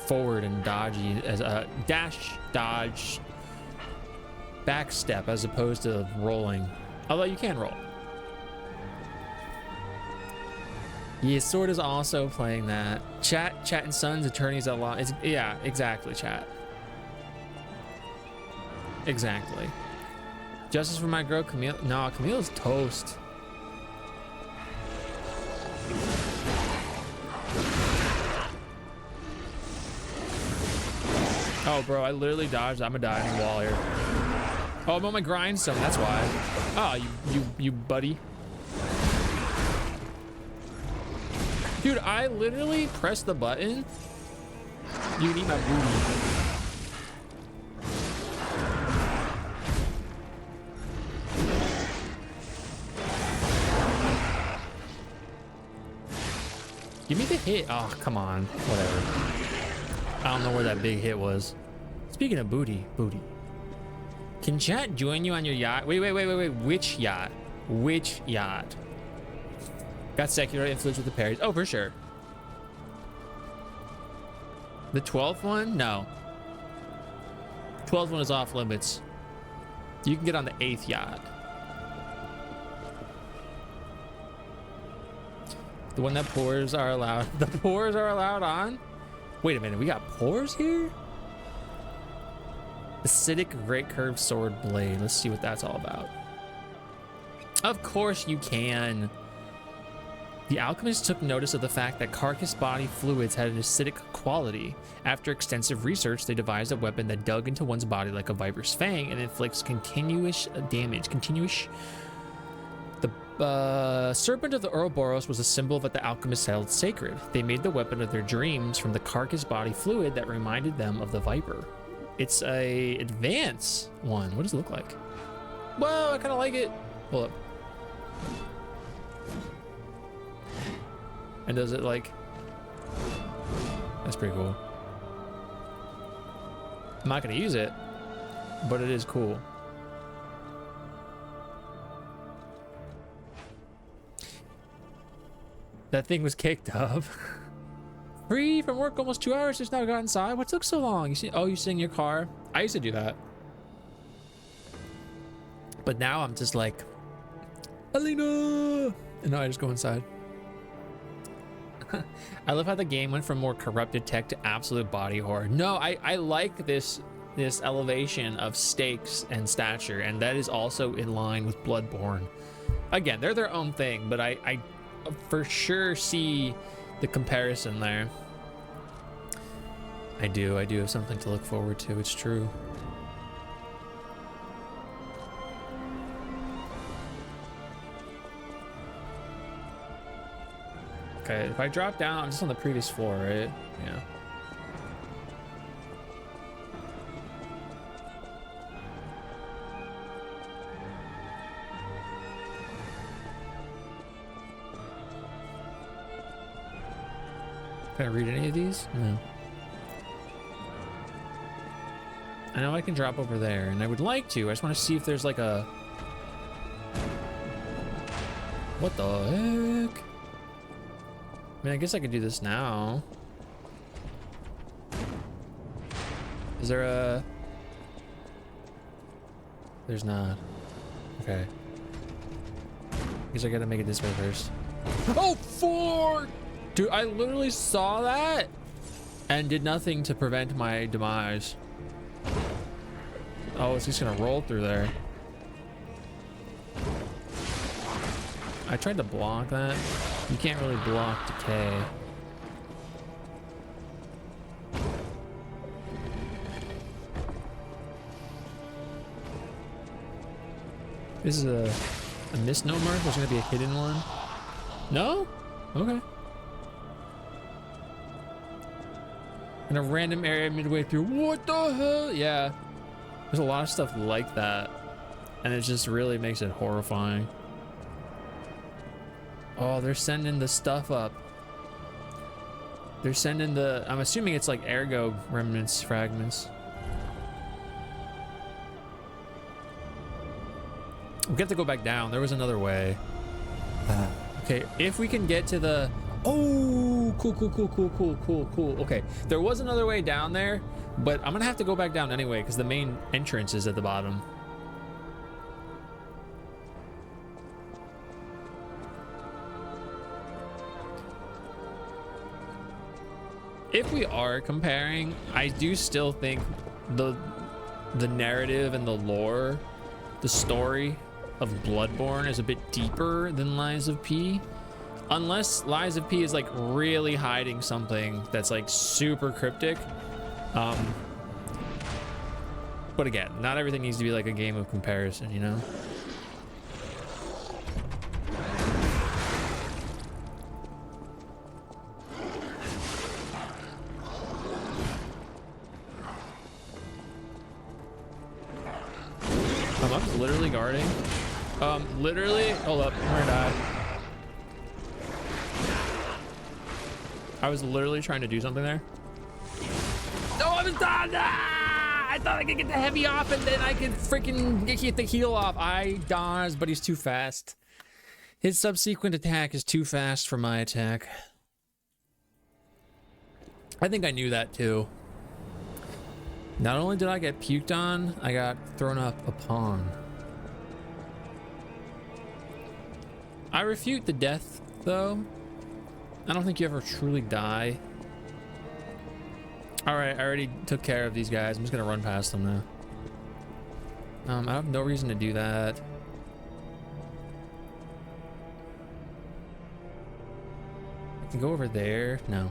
forward and dodgy, as a dash, dodge, backstep as opposed to rolling. Although you can roll. Yeah, Sword is also playing that. Chat and Sons, Attorneys at Law. Yeah, exactly, chat. Exactly. Justice for my girl, Camille. No, Camille's toast. Oh, bro, I literally dodged. I'm a dying wall here. Oh, I'm on my grindstone, that's why. Oh, you buddy. Dude, I literally pressed the button. You can eat my booty. Give me the hit. Oh, come on. Whatever. I don't know where that big hit was. Speaking of booty. Can chat join you on your yacht? Wait. Which yacht? Which yacht? Got secular influence with the Perrys. Oh, for sure. The 12th one? No. 12th one is off limits. You can get on the 8th yacht. The one that pores are allowed. The pores are allowed on? Wait a minute, we got pores here? Acidic great curved sword blade. Let's see what that's all about. Of course you can. The alchemist took notice of the fact that carcass body fluids had an acidic quality. After extensive research, they devised a weapon that dug into one's body like a viper's fang and inflicts continuous damage. The serpent of the Ouroboros was a symbol that the alchemists held sacred. They made the weapon of their dreams from the carcass body fluid that reminded them of the viper. It's a advanced one. What does it look like? Whoa, I kind of like it. Hold up. And does it like... That's pretty cool. I'm not going to use it, but it is cool. That thing was kicked up. Free from work almost 2 hours, just now got inside. What took so long? You see? Oh, you sit in your car? I used to do that. But now I'm just like, Alina! And now I just go inside. I love how the game went from more corrupted tech to absolute body horror. No, I like this elevation of stakes and stature, and that is also in line with Bloodborne. Again, they're their own thing, but I for sure see the comparison there. I do have something to look forward to, it's true. Okay, if I drop down, I'm just on the previous floor, right? Yeah. Can I read any of these? No. I know I can drop over there, and I would like to. I just want to see if there's like a... What the heck? I mean, I guess I could do this now. Is there a... There's not. Okay. Guess I gotta make it this way first. Oh, 4! Dude, I literally saw that and did nothing to prevent my demise. Oh, it's just gonna roll through there. I tried to block that. You can't really block decay. This is a misnomer. There's gonna be a hidden one. No? Okay. In a random area midway through. What the hell? Yeah. There's a lot of stuff like that. And it just really makes it horrifying. Oh, they're sending the stuff up. They're sending the... I'm assuming it's like ergo remnants, fragments. We have to go back down. There was another way. Okay, if we can get to the... Oh, cool. Okay, there was another way down there, but I'm gonna have to go back down anyway because the main entrance is at the bottom. If we are comparing, I do still think the narrative and the lore, the story of Bloodborne is a bit deeper than Lies of P. Unless Lies of P is like really hiding something that's like super cryptic. But again, not everything needs to be like a game of comparison, you know? I'm just literally guarding. Literally, hold up, I'm gonna die. I was literally trying to do something there. No, I was done. Ah! I thought I could get the heavy off and then I could freaking get the heal off. I dodged, but he's too fast. His subsequent attack is too fast for my attack. I think I knew that too. Not only did I get puked on, I got thrown up upon. I refute the death, though. I don't think you ever truly die. Alright, I already took care of these guys. I'm just gonna run past them now. I have no reason to do that. I can go over there. No.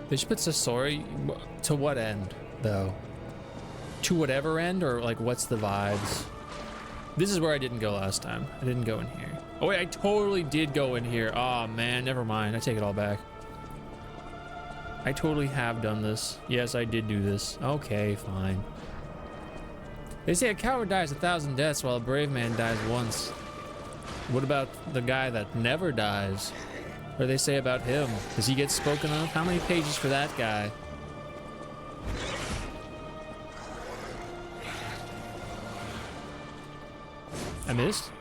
They should put Sasori. To what end, though? To whatever end, or like what's the vibes? This is where I didn't go last time. I didn't go in here. Oh wait, I totally did go in here. Oh man, never mind. I take it all back. I totally have done this. Yes, I did do this. Okay, fine. They say a coward dies 1,000 deaths while a brave man dies once. What about the guy that never dies? What do they say about him? Does he get spoken of? How many pages for that guy? I missed?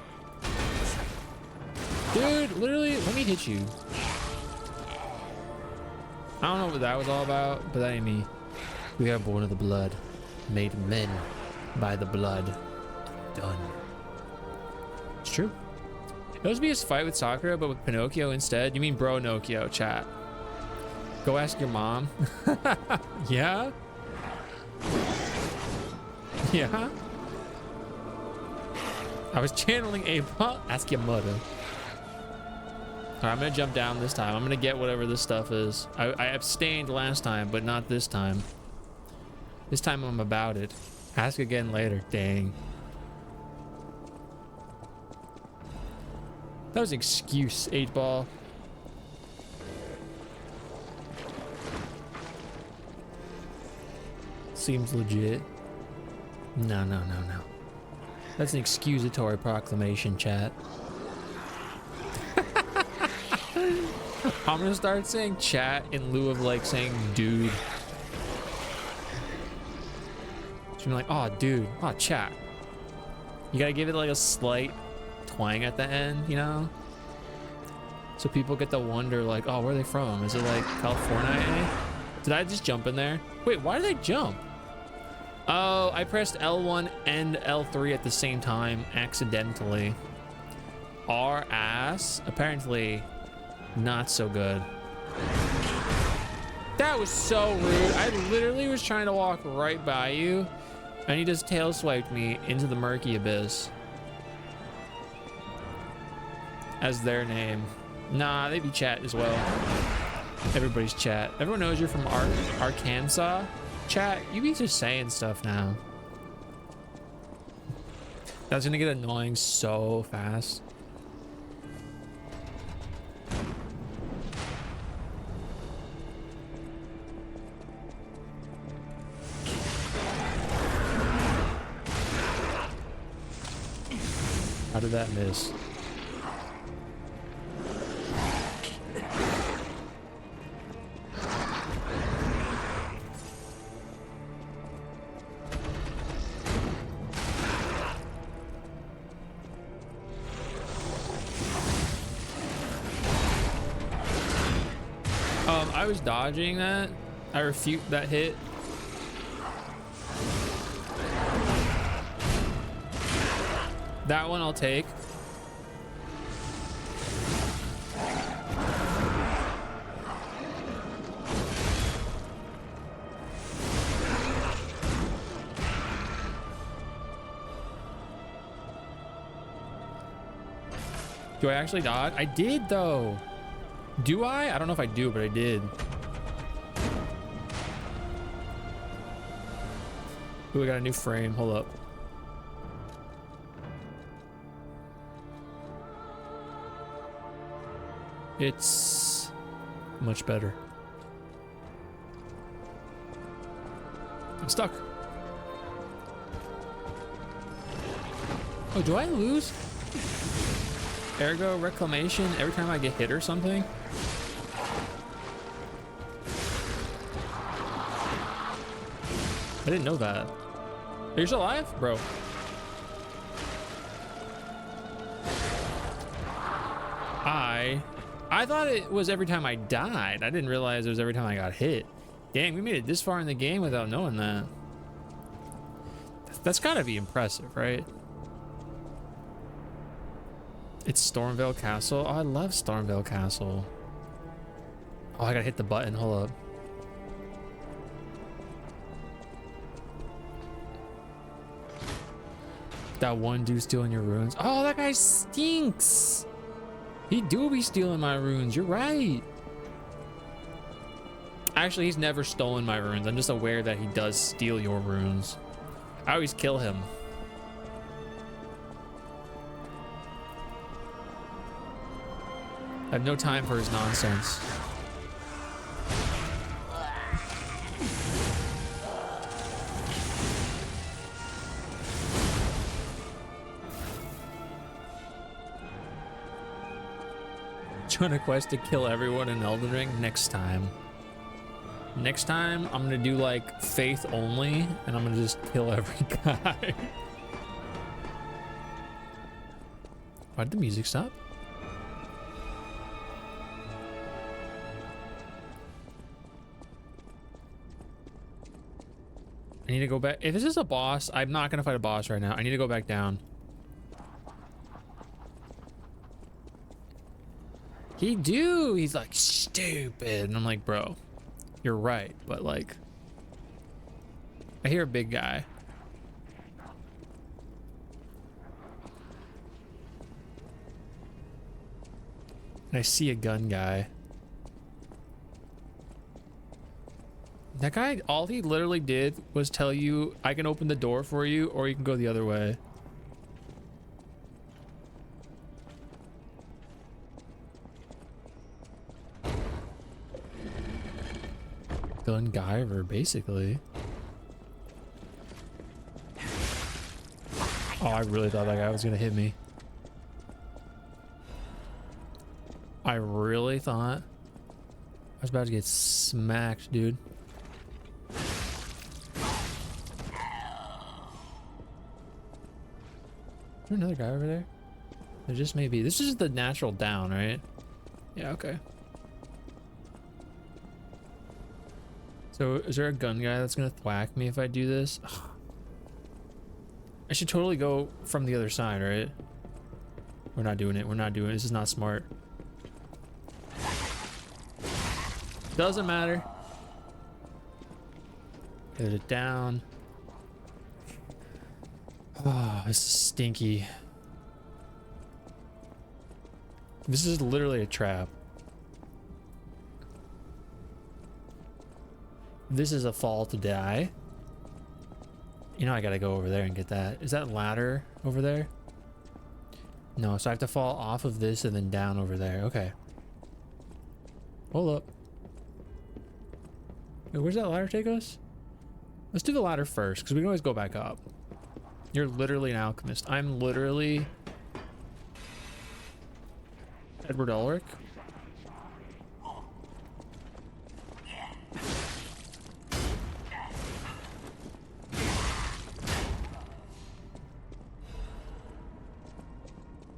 Dude, literally, let me hit you. I don't know what that was all about, but that ain't me. We are born of the blood, made men by the blood. Done. It's true. It was be his fight with Sakura, but with Pinocchio instead. You mean Bro-Nocchio, chat. Go ask your mom. Yeah? Yeah? I was channeling Apa. Ask your mother. Alright, I'm gonna jump down this time. I'm gonna get whatever this stuff is. I abstained last time, but not this time. This time I'm about it. Ask again later. Dang. That was an excuse, 8-ball. Seems legit. No. That's an excusatory proclamation, chat. I'm gonna start saying chat in lieu of like saying dude. So I'm like, oh dude, oh chat. You gotta give it like a slight twang at the end, you know? So people get to wonder like, oh, where are they from? Is it like California? Did I just jump in there? Wait, why did I jump? Oh, I pressed L1 and L3 at the same time accidentally. R ass, apparently not so good. That was so rude. I literally was trying to walk right by you and he just tail swiped me into the murky abyss. As their name. Nah, they be chat as well. Everybody's chat. Everyone knows you're from Arkansas. Chat, you be just saying stuff now. That's gonna get annoying so fast. How did that miss? I was dodging that. I refute that hit. That one I'll take. Do I actually dodge? I did though. Do I? I don't know if I do, but I did. Ooh, we got a new frame. Hold up. It's much better. I'm stuck. Oh, do I lose? Ergo reclamation every time I get hit or something? I didn't know that. Are you still alive? Bro. I thought it was every time I died. I didn't realize it was every time I got hit. Dang, we made it this far in the game without knowing that. That's gotta be impressive, right? It's Stormvale Castle. Oh, I love Stormvale Castle. Oh, I gotta hit the button. Hold up. That one dude stealing your runes. Oh, that guy stinks. He do be stealing my runes. You're right. Actually, he's never stolen my runes. I'm just aware that he does steal your runes. I always kill him. I have no time for his nonsense. Join a quest to kill everyone in Elden Ring next time. Next time, I'm gonna do like faith only, and I'm gonna just kill every guy. Why did the music stop? I need to go back. If this is a boss, I'm not gonna fight a boss right now. I need to go back down. He's like stupid, and I'm like, bro, you're right, but like, I hear a big guy. And I see a gun guy. That guy, all he literally did was tell you, I can open the door for you, or you can go the other way. Gun Guyver, basically. Oh, I really thought that guy was gonna hit me. I really thought I was about to get smacked, dude. Is there another guy over there? There just may be. This is the natural down, right? Yeah, okay. So is there a gun guy that's gonna thwack me if I do this? Ugh. I should totally go from the other side, right? We're not doing it. We're not doing it. This is not smart. Doesn't matter. Get it down. Oh, this is stinky. This is literally a trap. This is a fall to die. You know I gotta go over there and get that. Is that ladder over there? No, so I have to fall off of this and then down over there. Okay. Hold up. Wait, where's that ladder take us? Let's do the ladder first, because we can always go back up. You're literally an alchemist. I'm literally Edward Ulrich.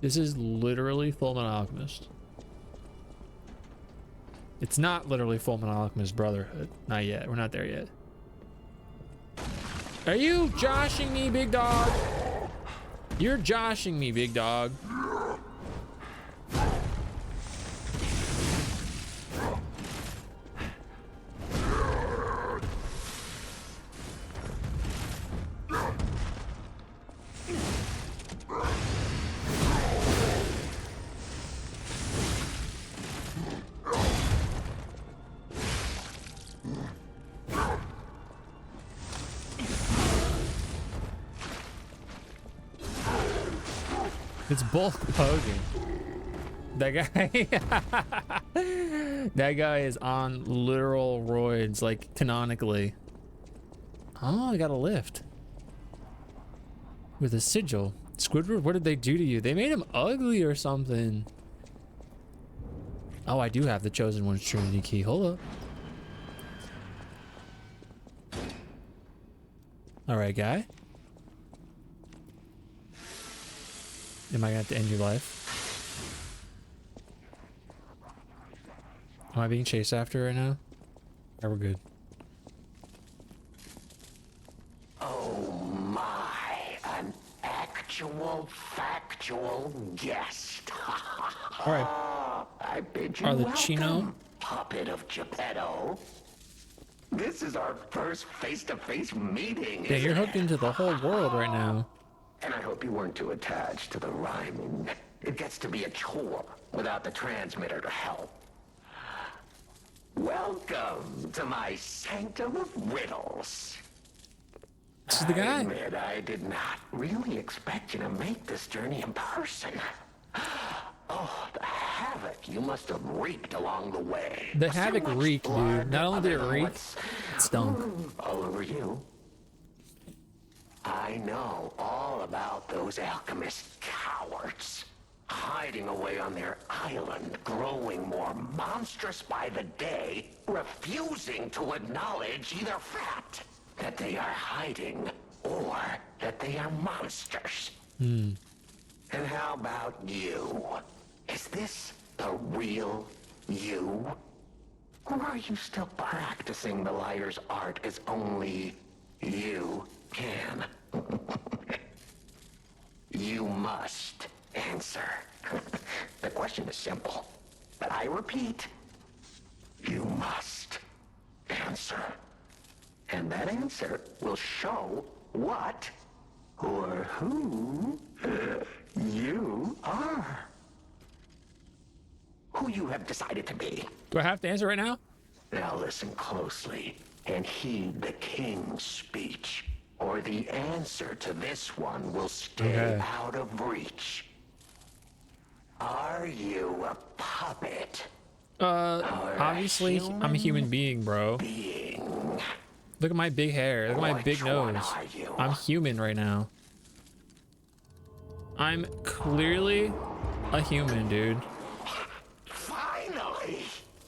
This is literally Fullmetal Alchemist. It's not literally Fullmetal Alchemist Brotherhood. Not yet. We're not there yet. Are you joshing me, big dog? You're joshing me, big dog. It's bulk poking. That guy, that guy is on literal roids, like canonically. Oh, I got a lift with a sigil. Squidward, what did they do to you? They made him ugly or something. Oh, I do have the Chosen One's Trinity key. Hold up. All right, guy. Am I gonna have to end your life? Am I being chased after right now? Alright, we're good. Oh my, an actual factual guest. Alright. I bid you Are the welcome, Chino? puppet of Geppetto. This is our first face-to-face meeting. Yeah, you're hooked into the whole world right now. And I hope you weren't too attached to the rhyming. It gets to be a chore without the transmitter to help. Welcome to my sanctum of riddles. This is the guy. I admit I did not really expect you to make this journey in person. Oh, the havoc you must have wreaked along the way. The havoc reeked, dude. Not only did it reek, it stunk. All over you. I know all about those alchemist cowards. Hiding away on their island, growing more monstrous by the day, refusing to acknowledge either fact that they are hiding or that they are monsters. And how about you? Is this the real you? Or are you still practicing the liar's art as only you can? You must answer. The question is simple, but I repeat, you must answer. And that answer will show what or who you are. Who you have decided to be. Do I have to answer right now? Now listen closely and heed the king's speech, or the answer to this one will stay out of reach. Are you a puppet? Obviously, I'm a human being, bro. Look at my big hair. Look at my big nose. I'm human right now. I'm clearly a human, dude. Finally,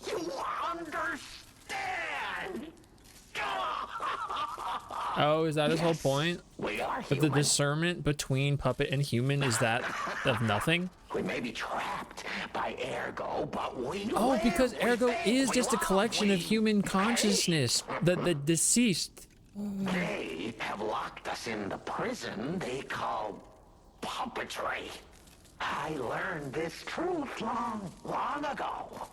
you understand. Oh, is that his whole point? That the discernment between puppet and human is that of nothing? We may be trapped by Ergo, but we Oh, because Ergo is just a collection of human consciousness. The deceased. They have locked us in the prison they call puppetry. I learned this truth long ago.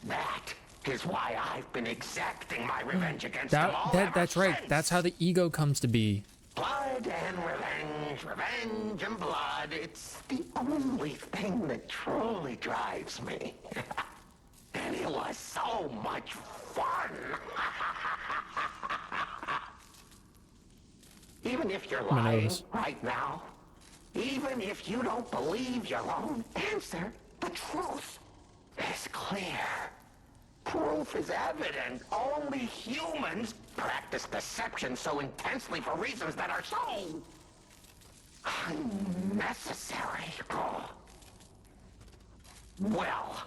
That is why I've been exacting my revenge against them all That's right. since. That's how the ego comes to be. Blood and revenge, revenge and blood. It's the only thing that truly drives me. And it was so much fun. Even if you're lying right now, even if you don't believe your own answer, the truth is clear. Proof is evident. Only humans practice deception so intensely for reasons that are so unnecessary. Well,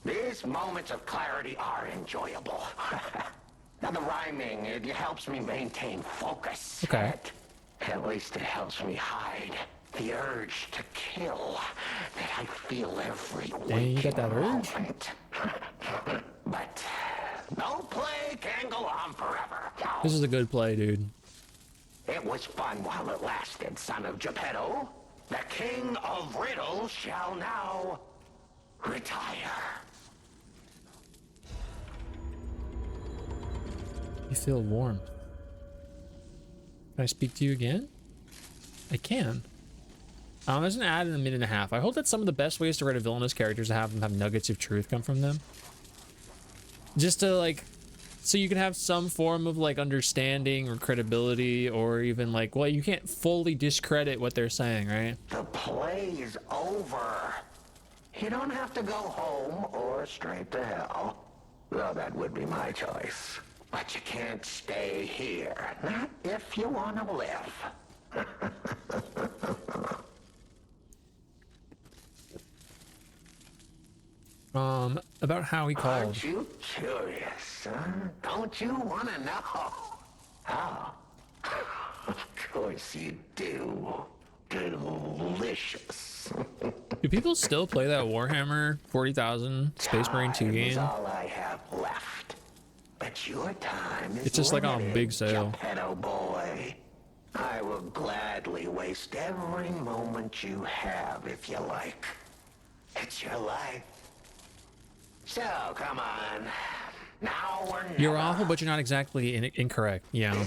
these moments of clarity are enjoyable. Now the rhyming, it helps me maintain focus. Okay. At least it helps me hide the urge to kill that I feel every Dang, you got that urge? moment. But no play can go on forever. This is a good play, dude. It was fun while it lasted, son of Geppetto. The king of riddles shall now retire. You feel warm. Can I speak to you again? I can. There's an ad in a minute and a half. I hope that some of the best ways to write a villainous character is to have them have nuggets of truth come from them. Just to like, so you can have some form of like understanding or credibility, or even like, well, you can't fully discredit what they're saying, right? The play's over. You don't have to go home or straight to hell. Well, that would be my choice. But you can't stay here. Not if you want to live. About how he called. Aren't you curious, huh? Don't you want to know? Oh. course you do. Delicious. Do people still play that Warhammer 40,000 Space Marine 2 Time is game? all I have left. But your time is It's just like on a limited, big sale. Geppetto boy. I will gladly waste every moment you have if you like. It's your life. So, come on. Now or never. You're awful, but you're not exactly incorrect. Yeah.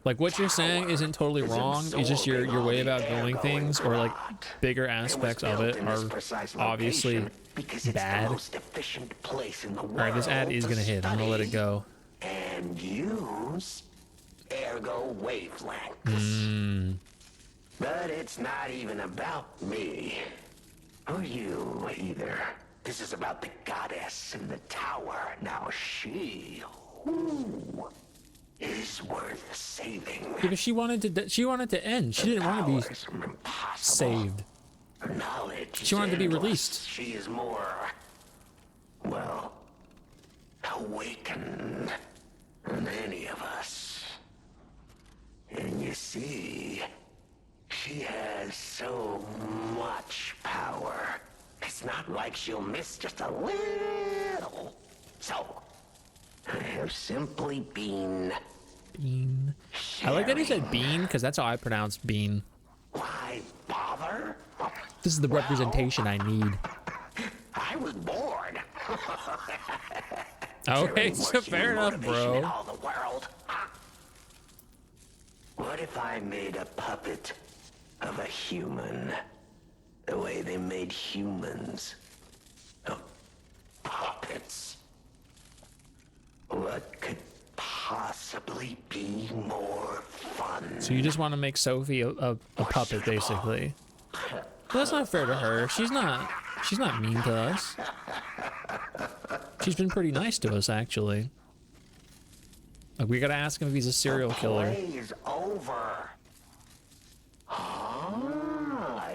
Like what you're saying isn't totally wrong. It's just your way about doing things, or like bigger aspects of it are obviously bad. Alright, this ad is gonna hit. I'm gonna let it go. And use ergo wavelengths. But it's not even about me. Or you, either. This is about the goddess in the tower. Now she is worth saving. Because she wanted to end. She didn't want to be saved. Her knowledge She wanted to be endless. released. She is more, well, awakened than any of us. And you see, she has so much power. It's not like she'll miss just a little. So, I have simply been... Bean. I like that he said bean, because that's how I pronounce bean. Why bother? This is the representation I need. I was bored. Okay, so fair enough, bro. All the world. What if I made a puppet of a human? The way they made humans. Oh, puppets. What could possibly be more fun? So you just want to make Sophie a puppet, basically. But that's not fair to her. She's not mean to us. She's been pretty nice to us, actually. Like, we gotta ask him if he's a serial killer. The play is over.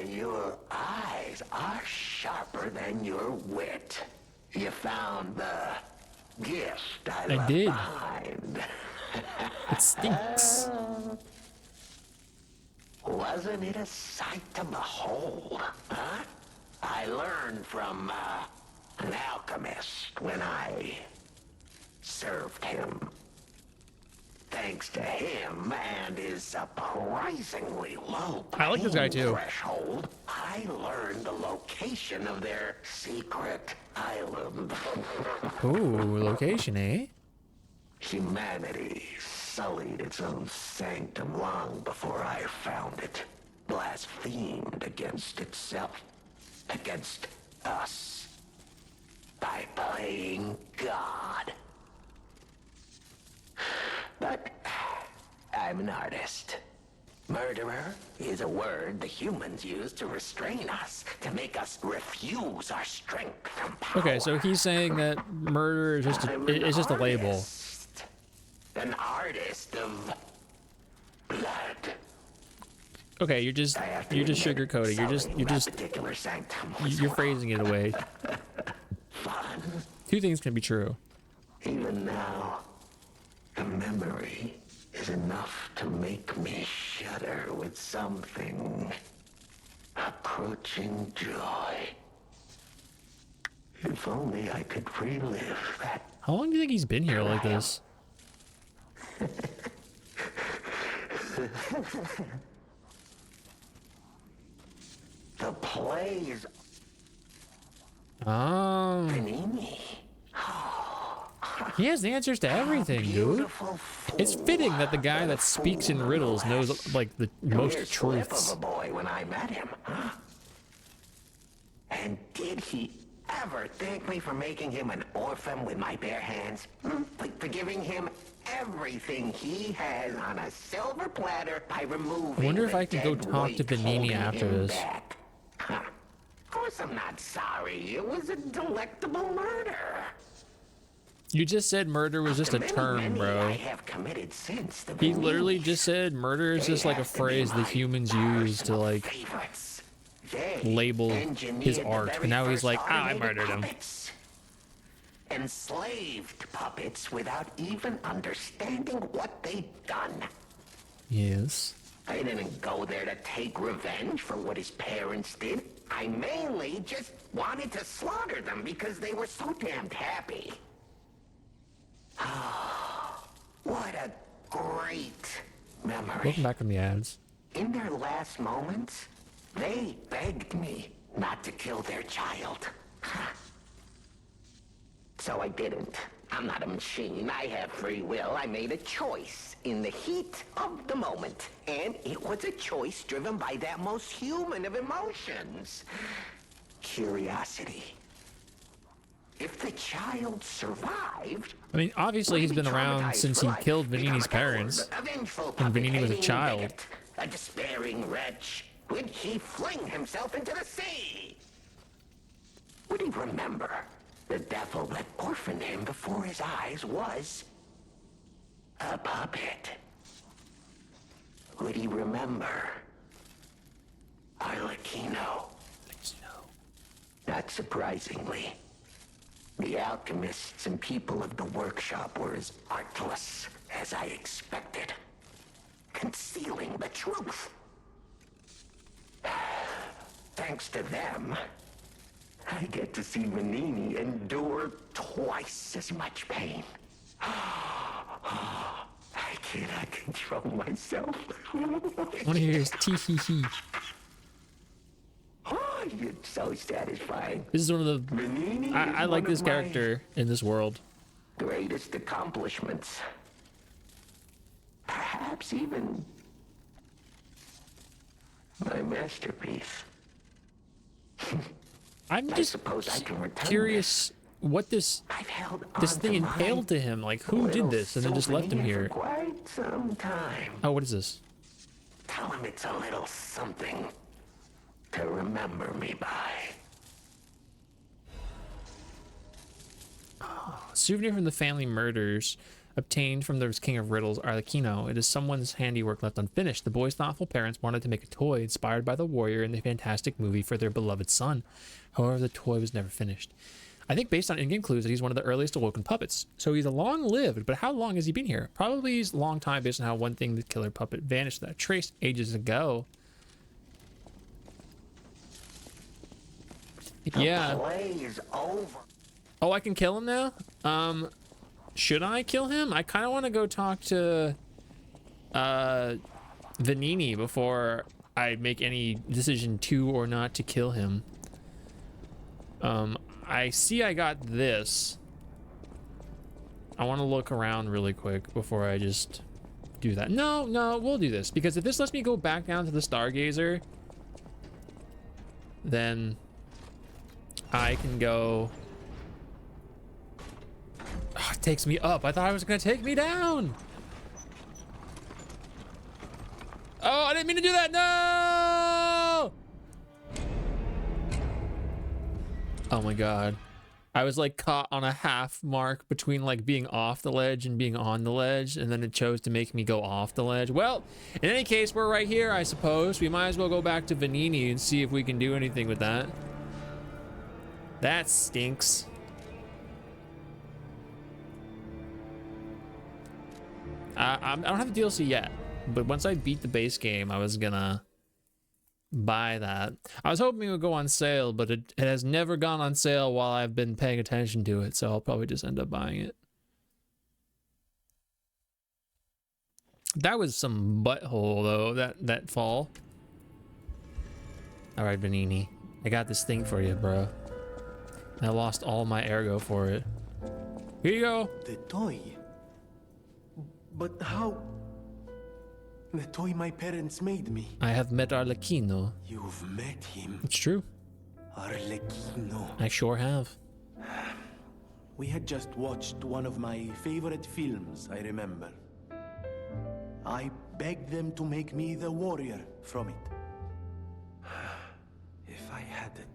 Your eyes are sharper than your wit. You found the gift I left did. behind. It stinks. Wasn't it a sight to behold, huh? I learned from an alchemist when I served him. Thanks to him and his surprisingly low I like this guy too. threshold, I learned the location of their secret island. Ooh, location, eh? Humanity sullied its own sanctum long before I found it. Blasphemed against itself, against us, by playing God. But I'm an artist. Murderer is a word the humans use to restrain us, to make us refuse our strength and power. Okay, so he's saying that murder is just a label. An artist of blood. Okay, you're just sugarcoating. You're phrasing it away. Fun. Two things can be true. Even now, the memory is enough to make me shudder with something approaching joy. If only I could relive that. How long do you think he's been here like this? The plays. Panini. He has the answers to everything, dude. It's fitting that the guy that speaks in riddles knows like the most truths. Of a boy when I met him. And did he ever thank me for making him an orphan with my bare hands? Like for giving him everything he has on a silver platter by removing. I wonder if I can go talk to Panini after this. Of course I'm not sorry. It was a delectable murder. You just said murder was just a term, bro. I have committed since the He literally just said murder is just like a phrase the humans use to like label his art. And now he's like, I murdered him. Enslaved puppets without even understanding what they'd done. Yes. I didn't go there to take revenge for what his parents did. I mainly just wanted to slaughter them because they were so damned happy. What a great memory. Welcome back from the ads. In their last moments, they begged me not to kill their child. So I didn't. I'm not a machine. I have free will. I made a choice in the heat of the moment. And it was a choice driven by that most human of emotions. Curiosity. If the child survived... I mean, obviously he's been around since he killed Vanini's parents. And Vanini was a child. A despairing wretch. Would he fling himself into the sea? Would he remember the devil that orphaned him before his eyes was a puppet? Would he remember Arlecchino? Not surprisingly, the alchemists and people of the workshop were as artless as I expected, concealing the truth. Thanks to them, I get to see Vanini endure twice as much pain. I cannot control myself. One of yours, tee-hee-hee. Oh, you're so satisfying. This is one of the... I like this character in this world. Greatest accomplishments. Perhaps even my masterpiece. I'm just curious what this thing entailed to him. Like, who did this and then just left him here? Quite some time. Oh, what is this? Tell him it's a little something to remember me by. Souvenir from the family murders obtained from the King of Riddles, Arlecchino. It is someone's handiwork left unfinished. The boy's thoughtful parents wanted to make a toy inspired by the warrior in the fantastic movie for their beloved son. However, the toy was never finished. I think based on in-game clues that he's one of the earliest awoken puppets. So he's a long-lived, but how long has he been here? Probably a long time based on how one thing the killer puppet vanished that trace ages ago. Yeah. The play is over. Oh, I can kill him now? Should I kill him? I kind of want to go talk to Vanini before I make any decision to or not to kill him. I see I got this. I want to look around really quick before I just do that. No, we'll do this, because if this lets me go back down to the Stargazer, then I can go... Oh, it takes me up. I thought it was gonna take me down. Oh, I didn't mean to do that. No! Oh my god. I was like caught on a half mark between like being off the ledge and being on the ledge, and then it chose to make me go off the ledge. Well, in any case, we're right here, I suppose. We might as well go back to Vanini and see if we can do anything with that. That stinks. I don't have the DLC yet, but once I beat the base game, I was gonna buy that. I was hoping it would go on sale, but it has never gone on sale while I've been paying attention to it, so I'll probably just end up buying it. That was some butthole, though, that fall. All right, Vanini, I got this thing for you, bro. I lost all my ergo for it. Here you go. The toy. But how? The toy my parents made me. I have met Arlecchino. You've met him? It's true. Arlecchino. I sure have. We had just watched one of my favorite films, I remember. I begged them to make me the warrior from it. If I had it,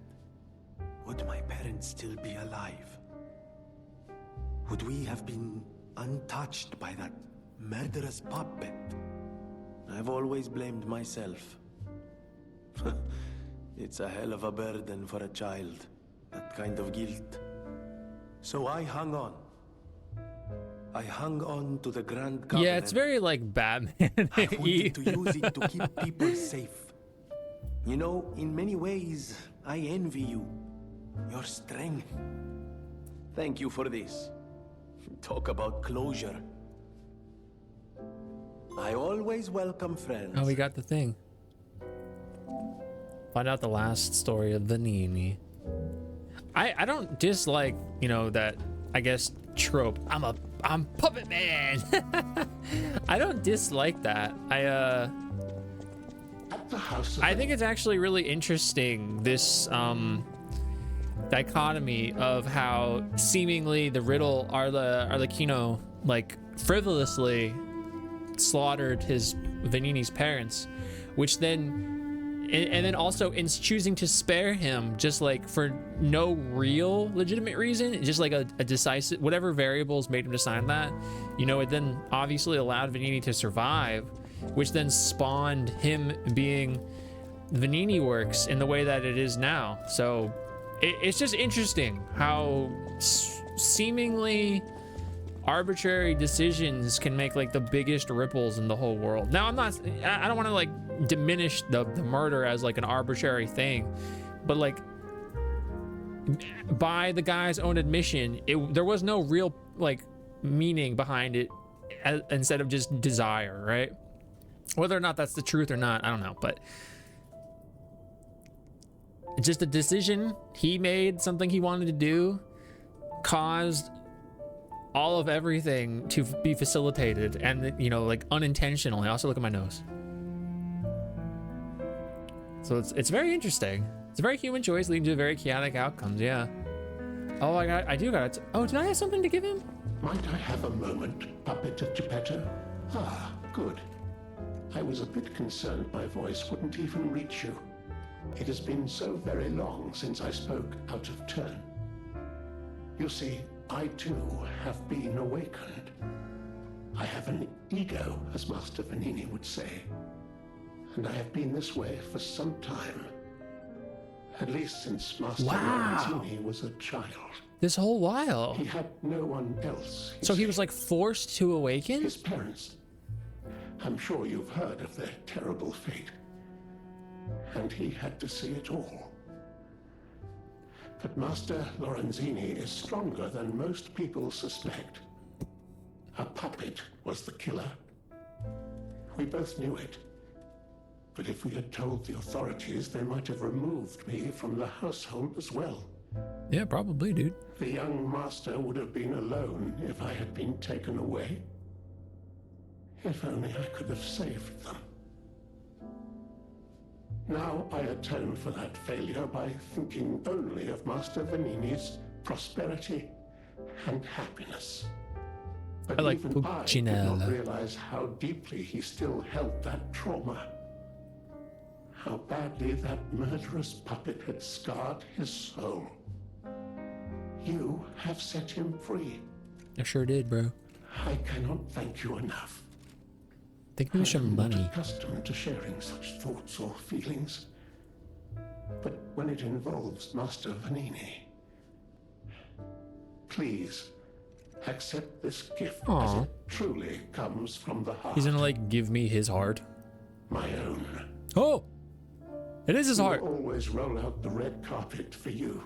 would my parents still be alive? Would we have been untouched by that murderous puppet? I've always blamed myself. It's a hell of a burden for a child, that kind of guilt. So I hung on. I hung on to the Grand Covenant. Yeah, it's very like Batman. I wanted to use it to keep people safe. You know, in many ways, I envy you. Your strength. Thank you for this. Talk about closure. I always welcome friends. Oh, we got the thing. Find out the last story of Vanini. I don't dislike, you know, that, I guess, trope. I'm Puppet Man. I don't dislike that. I think it's actually really interesting, this dichotomy of how seemingly the Riddle Arlecchino like frivolously slaughtered his Vanini's parents, which then and then also in choosing to spare him just like for no real legitimate reason, just like a decisive whatever variables made him decide that, you know, it then obviously allowed Vanini to survive, which then spawned him being Vanini Works in the way that it is now. So it's just interesting how seemingly arbitrary decisions can make like the biggest ripples in the whole world. Now I don't want to like diminish the murder as like an arbitrary thing, but like by the guy's own admission, there was no real like meaning behind it instead of just desire, right? Whether or not that's the truth or not, I don't know, but just a decision he made, something he wanted to do, caused all of everything to be facilitated, and you know, like unintentionally. Also, look at my nose. So it's very interesting. It's a very human choice leading to very chaotic outcomes. Yeah. Oh, I do got it. Oh, did I have something to give him? Might I have a moment, Puppet Geppetto? Ah, good. I was a bit concerned my voice wouldn't even reach you. It has been so very long since I spoke out of turn. You see, I too have been awakened. I have an ego, as Master Vanini would say. And I have been this way for some time. At least since Master Lorenzini was a child. This whole while? He had no one else. So he was like forced to awaken? His parents. I'm sure you've heard of their terrible fate. And he had to see it all. But Master Lorenzini is stronger than most people suspect. A puppet was the killer. We both knew it. But if we had told the authorities, they might have removed me from the household as well. Yeah, probably, dude. The young master would have been alone if I had been taken away. If only I could have saved them. Now I atone for that failure by thinking only of Master Vanini's prosperity and happiness. But I like even I did not Puccinella. realize how deeply he still held that trauma. How badly that murderous puppet had scarred his soul. You have set him free. I sure did, bro. I cannot thank you enough. Think me some money. I'm not accustomed to sharing such thoughts or feelings. But when it involves Master Vanini, please accept this gift as it truly comes from the heart. He's gonna like give me his heart. My own. Oh! It is his We heart. will always roll out the red carpet for you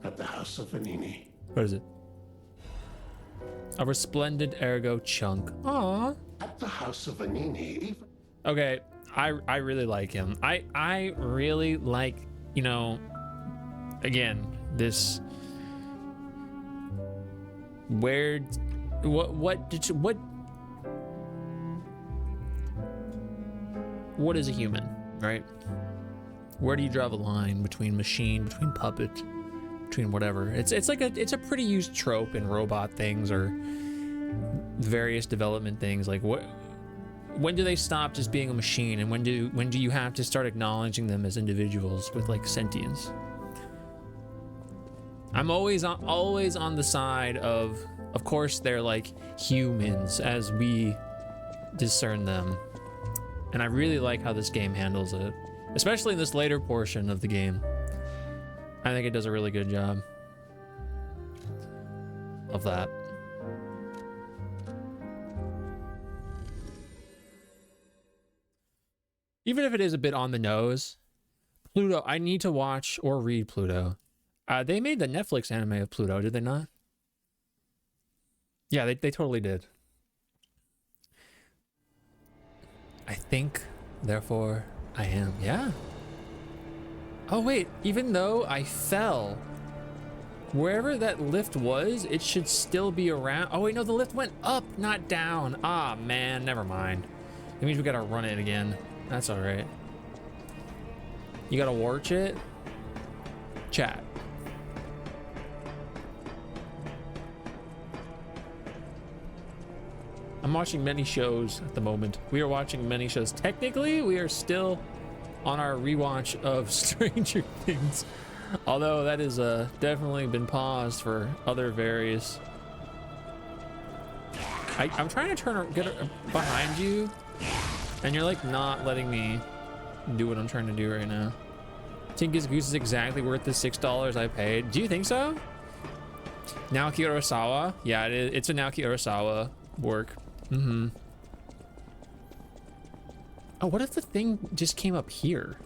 at the house of Vanini. What is it? A resplendent ergo chunk. Aww. At the house of Vanini. Okay, I really like him. I really like, you know, again, this what is a human, right? Where do you draw the line between machine, between puppet, between whatever? It's like it's a pretty used trope in robot things or various development things. Like when do they stop just being a machine, and when do you have to start acknowledging them as individuals with like sentience? I'm always on the side of course they're like humans as we discern them. And I really like how this game handles it, especially in this later portion of the game. I think it does a really good job of that. Even if it is a bit on the nose. Pluto, I need to watch or read Pluto. They made the Netflix anime of Pluto, did they not? Yeah, they totally did. I think, therefore, I am. Yeah. Oh, wait. Even though I fell, wherever that lift was, it should still be around. Oh, wait, no, the lift went up, not down. Ah, man, never mind. It means we gotta run it again. That's all right. You gotta watch it. Chat. I'm watching many shows at the moment. We are watching many shows. Technically, we are still on our rewatch of Stranger Things. Although that is definitely been paused for other various... I'm trying to get behind you, and you're like not letting me do what I'm trying to do right now. Tinkus Goose is exactly worth the $6 I paid. Do you think so? Naoki Urasawa? Yeah, it's a Naoki Urasawa work. Mm-hmm. Oh, what if the thing just came up here?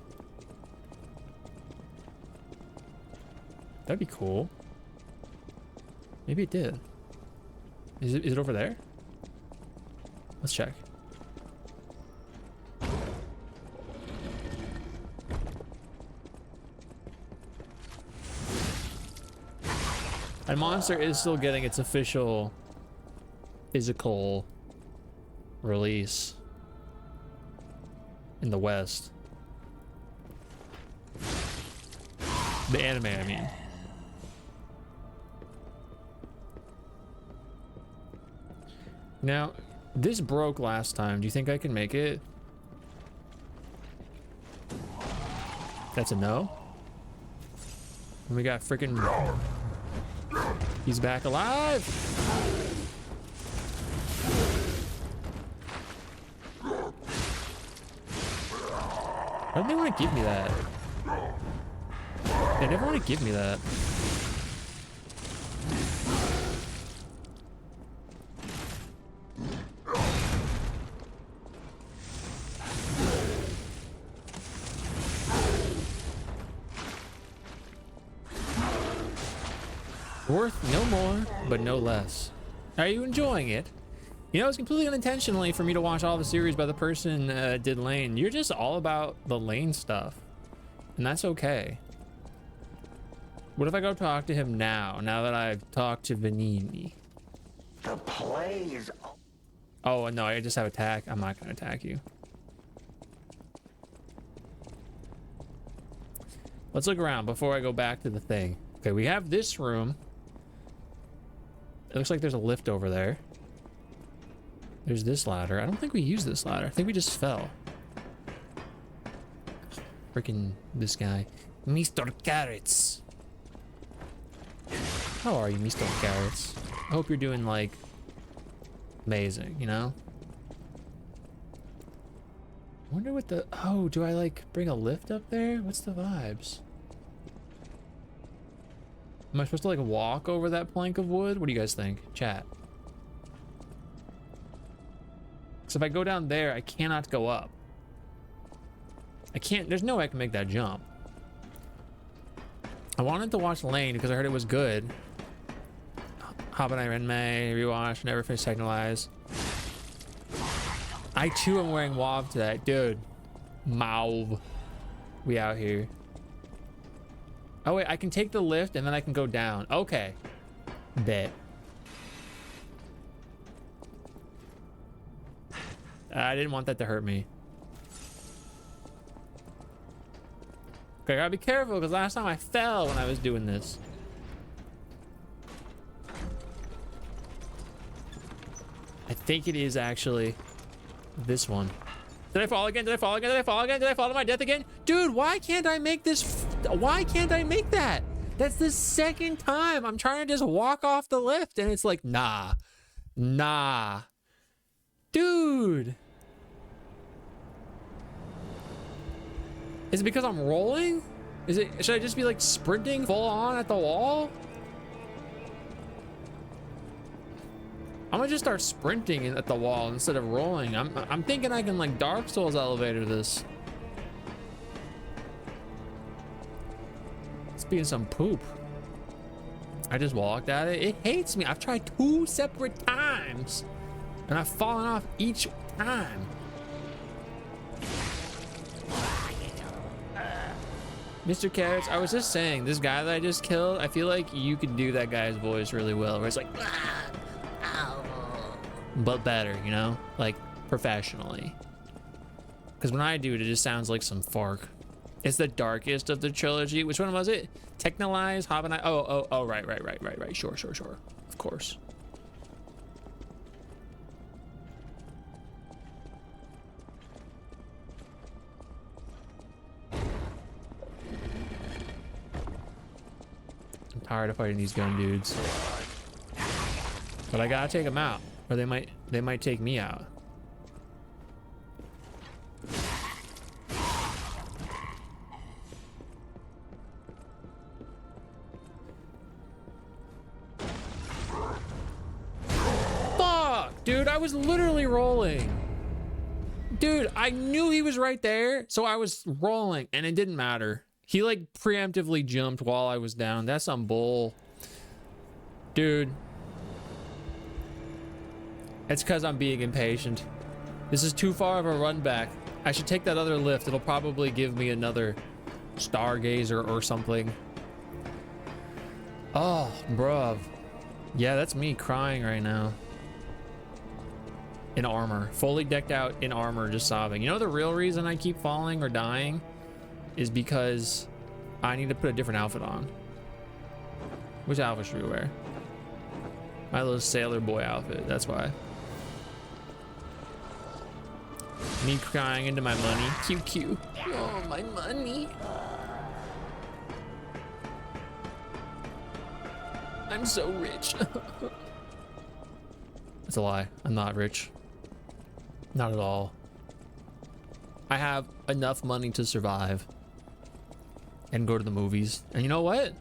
That'd be cool. Maybe it did. Is it over there? Let's check. And Monster is still getting its official physical release in the West. The anime, I mean. Now, this broke last time. Do you think I can make it? That's a no. And we got freaking... He's back alive! Why do they want to give me that? They never want to give me that. Worth no more, but no less. Are you enjoying it? You know, it's completely unintentionally for me to watch all the series by the person that did Lane. You're just all about the Lane stuff. And that's okay. What if I go talk to him now that I've talked to Vanini? The plays. Oh, no, I just have attack. I'm not going to attack you. Let's look around before I go back to the thing. Okay, we have this room. It looks like there's a lift over there. There's this ladder. I don't think we used this ladder. I think we just fell. Freaking this guy. Mr. Carrots. How are you, Mr. Carrots? I hope you're doing, like, amazing, you know? I wonder what the... Oh, do I, like, bring a lift up there? What's the vibes? Am I supposed to, like, walk over that plank of wood? What do you guys think? Chat. So if I go down there, I cannot go up. I can't... There's no way I can make that jump. I wanted to watch Lane because I heard it was good. Habanai Renmei, rewatch, never finished Signalize. I too am wearing WoW today. Dude. Mauve. We out here. Oh wait, I can take the lift and then I can go down. Okay. Bet. I didn't want that to hurt me. Okay, I gotta be careful because last time I fell when I was doing this. I think it is actually this one. Did I fall again? Did I fall again? Did I fall again? Did I fall to my death again? Dude, why can't I make this? Why can't I make that? That's the second time I'm trying to just walk off the lift and it's like, nah. Nah. Dude. Is it because I'm rolling? Is it, should I just be like sprinting full on at the wall? I'm gonna just start sprinting at the wall instead of rolling. I'm thinking I can like Dark Souls elevator this. being some poop. I just walked at it. It hates me. I've tried 2 separate times and I've fallen off each time. Mr. Carrots, I was just saying, this guy that I just killed, I feel like you could do that guy's voice really well, where it's like, but better, you know, like professionally. Because when I do it, it just sounds like some fark. It's the darkest of the trilogy. Which one was it? Technolize, Hobbit. Oh, right. Sure. Of course. I'm tired of fighting these gun dudes. But I gotta take them out, or they might take me out. Dude, I was literally rolling. Dude, I knew he was right there, so I was rolling, and it didn't matter. He, like, preemptively jumped while I was down. That's some bull. Dude. It's because I'm being impatient. This is too far of a run back. I should take that other lift. It'll probably give me another stargazer or something. Oh, bruv. Yeah, that's me crying right now. In armor, fully decked out in armor, just sobbing. You know the real reason I keep falling or dying is because I need to put a different outfit on. Which outfit should we wear? My little sailor boy outfit, that's why. Me crying into my money. QQ. Oh, my money. I'm so rich. It's a lie. I'm not rich. Not at all. I have enough money to survive and go to the movies. And you know what?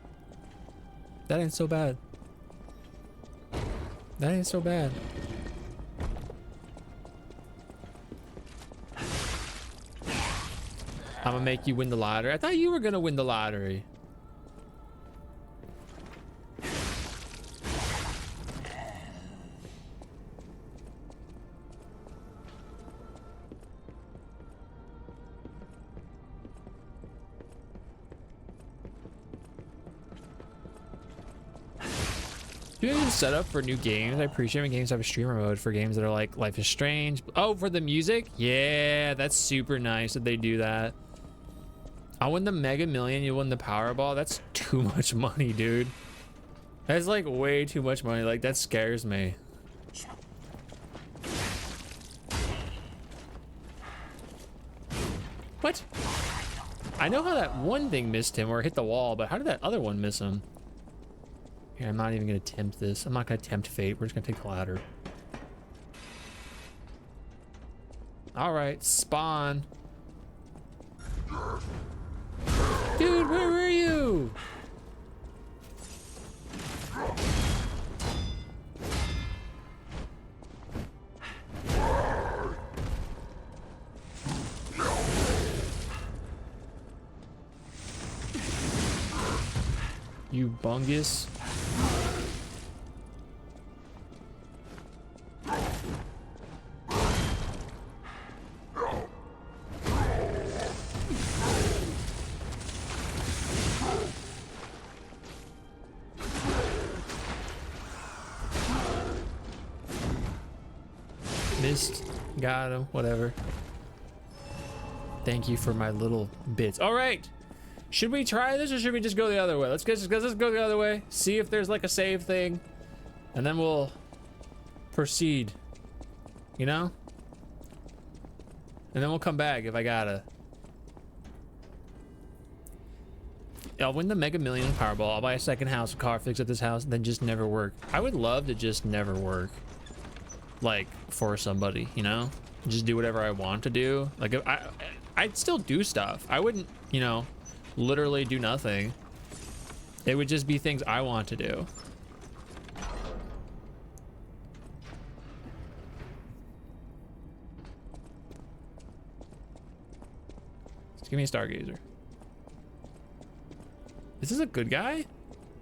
That ain't so bad. That ain't so bad. I'm gonna make you win the lottery. I thought you were gonna win the lottery. Do you have set up for new games? I appreciate when games have a streamer mode for games that are like Life is Strange. Oh, for the music? Yeah, that's super nice that they do that. I win the Mega Million, you win the Powerball. That's too much money, dude. That's like way too much money. Like, that scares me. What? I know how that one thing missed him or hit the wall, but how did that other one miss him? Here, I'm not even gonna tempt this. I'm not gonna tempt fate. We're just gonna take the ladder. All right, spawn. Dude, where were you? You bungus. Missed. Got him. Whatever. Thank you for my little bits. All right. Should we try this or should we just go the other way? Let's go the other way. See if there's like a save thing. And then we'll proceed. You know? And then we'll come back if I gotta. I'll win the Mega Million Powerball. I'll buy a second house, a car, fix up this house, and then just never work. I would love to just never work. Like, for somebody, you know? Just do whatever I want to do. Like, if I'd still do stuff. I wouldn't, you know, literally do nothing. It would just be things I want to do. Just give me a stargazer. Is this a good guy?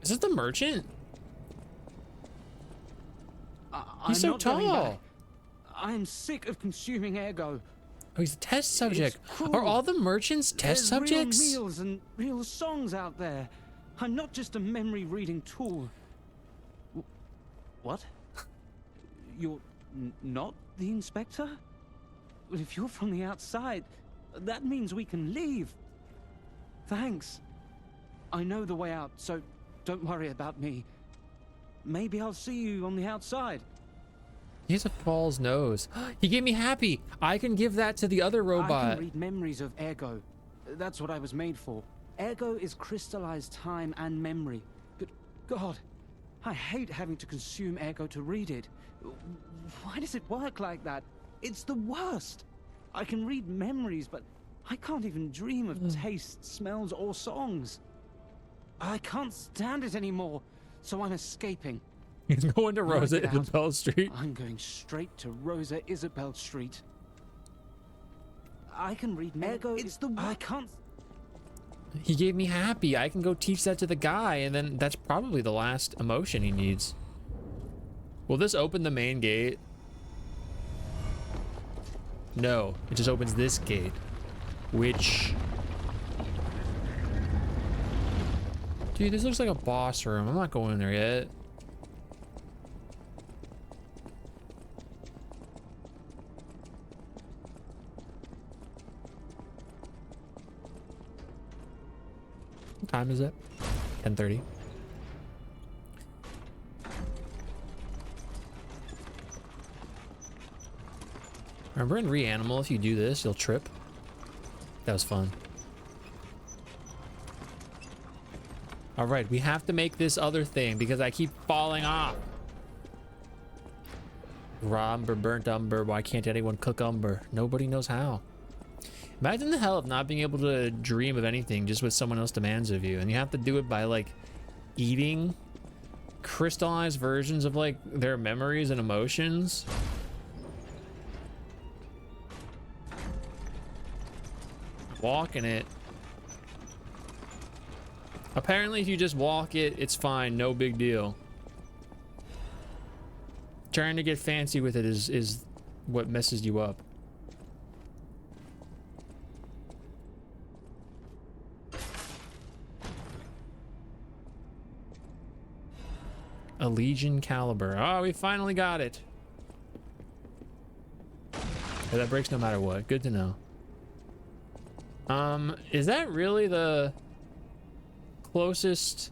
Is this the merchant? He's so tall. I'm sick of consuming ergo. Oh, he's a test subject. Are all the merchants test subjects? There's real meals and real songs out there. I'm not just a memory reading tool. What? You're not the inspector? Well, if you're from the outside, that means we can leave. Thanks. I know the way out, so don't worry about me. Maybe I'll see you on the outside. He has a false nose. He gave me happy. I can give that to the other robot. I can read memories of ergo. That's what I was made for. Ergo is crystallized time and memory. Good God, I hate having to consume ergo to read it. Why does it work like that? It's the worst. I can read memories, but I can't even dream of tastes, smells, or songs. I can't stand it anymore, so I'm escaping. He's going to Rosa Isabel Street. I'm going straight to Rosa Isabel Street. I can read ergo. It's the I can't. He gave me happy. I can go teach that to the guy, and then that's probably the last emotion he needs. Will this open the main gate? No, it just opens this gate, which... Dude, this looks like a boss room. I'm not going in there yet. What time is it? 10:30. Remember in Reanimal, if you do this, you'll trip. That was fun. All right, we have to make this other thing because I keep falling off. Raw umber, burnt umber. Why can't anyone cook umber? Nobody knows how. Imagine the hell of not being able to dream of anything just what someone else demands of you. And you have to do it by like eating crystallized versions of like their memories and emotions. Walking it. Apparently if you just walk it, it's fine, no big deal. Trying to get fancy with it is what messes you up. A Legion caliber. Oh, we finally got it. Yeah, that breaks no matter what. Good to know. Is that really the closest?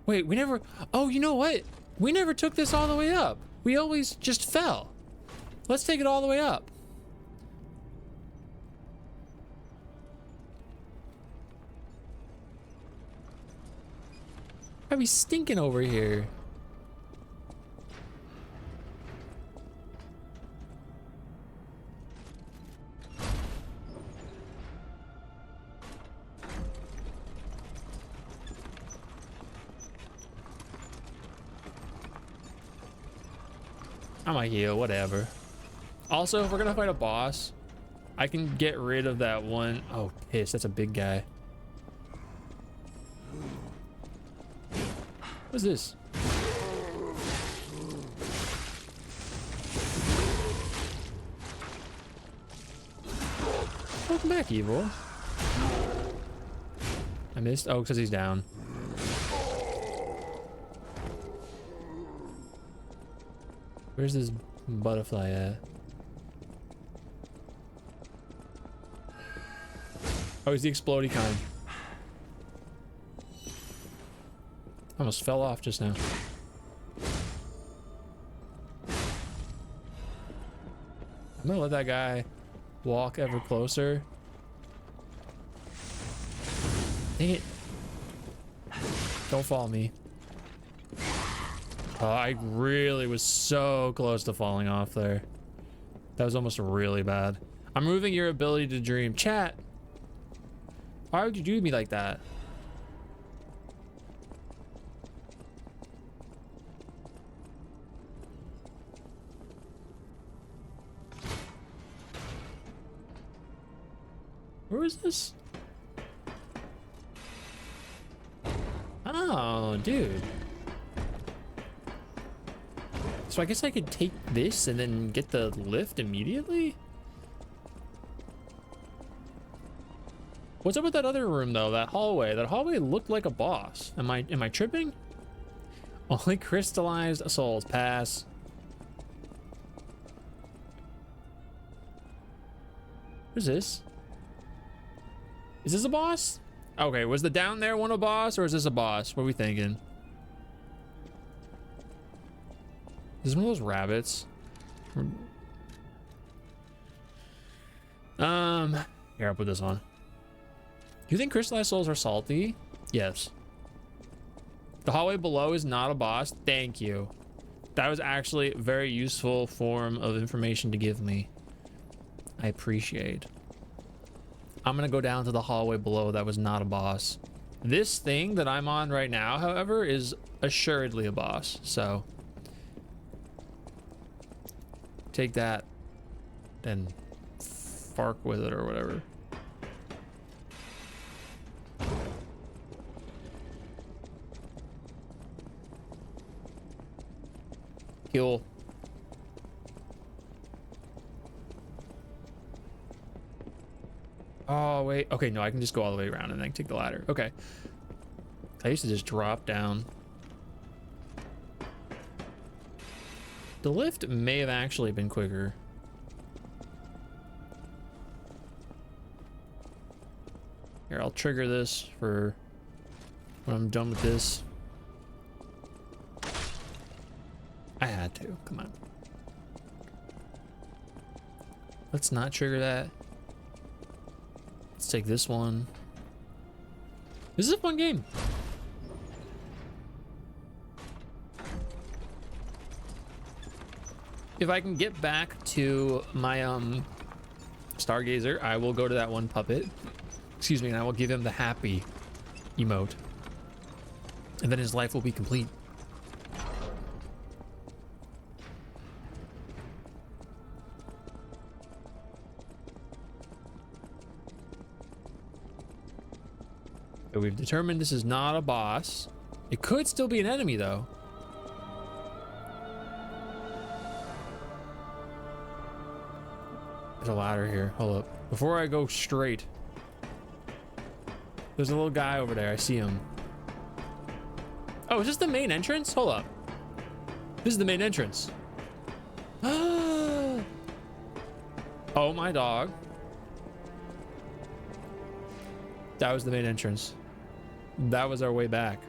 Wait, we never... Oh, you know what? We never took this all the way up. We always just fell. Let's take it all the way up. Why are we stinking over here? I might heal, whatever. Also, if we're gonna fight a boss, I can get rid of that one. Oh, piss, that's a big guy. What's this? Welcome back, evil. I missed. Oh, because he's down. Where's this butterfly at? Oh, he's the explodey kind. Almost fell off just now. I'm gonna let that guy walk ever closer. Dang it. Don't follow me. Oh, I really was so close to falling off there. That was almost really bad. I'm moving your ability to dream. Chat. Why would you do me like that? Where is this? Oh, dude. So I guess I could take this and then get the lift immediately? What's up with that other room though? That hallway. That hallway looked like a boss. Am I tripping? Only crystallized souls. Pass. What is this? Is this a boss? Okay, was the down there one a boss, or is this a boss? What are we thinking? Is this one of those rabbits? Here, I'll put this on. Do you think crystallized souls are salty? Yes. The hallway below is not a boss. Thank you. That was actually a very useful form of information to give me. I appreciate. I'm gonna go down to the hallway below. That was not a boss. This thing that I'm on right now, however, is assuredly a boss. So take that and fark with it or whatever. Kill. Oh, wait. Okay, no, I can just go all the way around and then take the ladder. Okay. I used to just drop down. The lift may have actually been quicker. Here, I'll trigger this for when I'm done with this. I had to. Come on. Let's not trigger that. Let's take this one. This is a fun game. If I can get back to my Stargazer, I will go to that one puppet. Excuse me, and I will give him the happy emote. And then his life will be complete. So we've determined this is not a boss. It could still be an enemy though. There's a ladder here. Hold up. Before I go straight, there's a little guy over there. I see him. Oh, is this the main entrance? Hold up. This is the main entrance. Oh, my dog. That was the main entrance. That was our way back.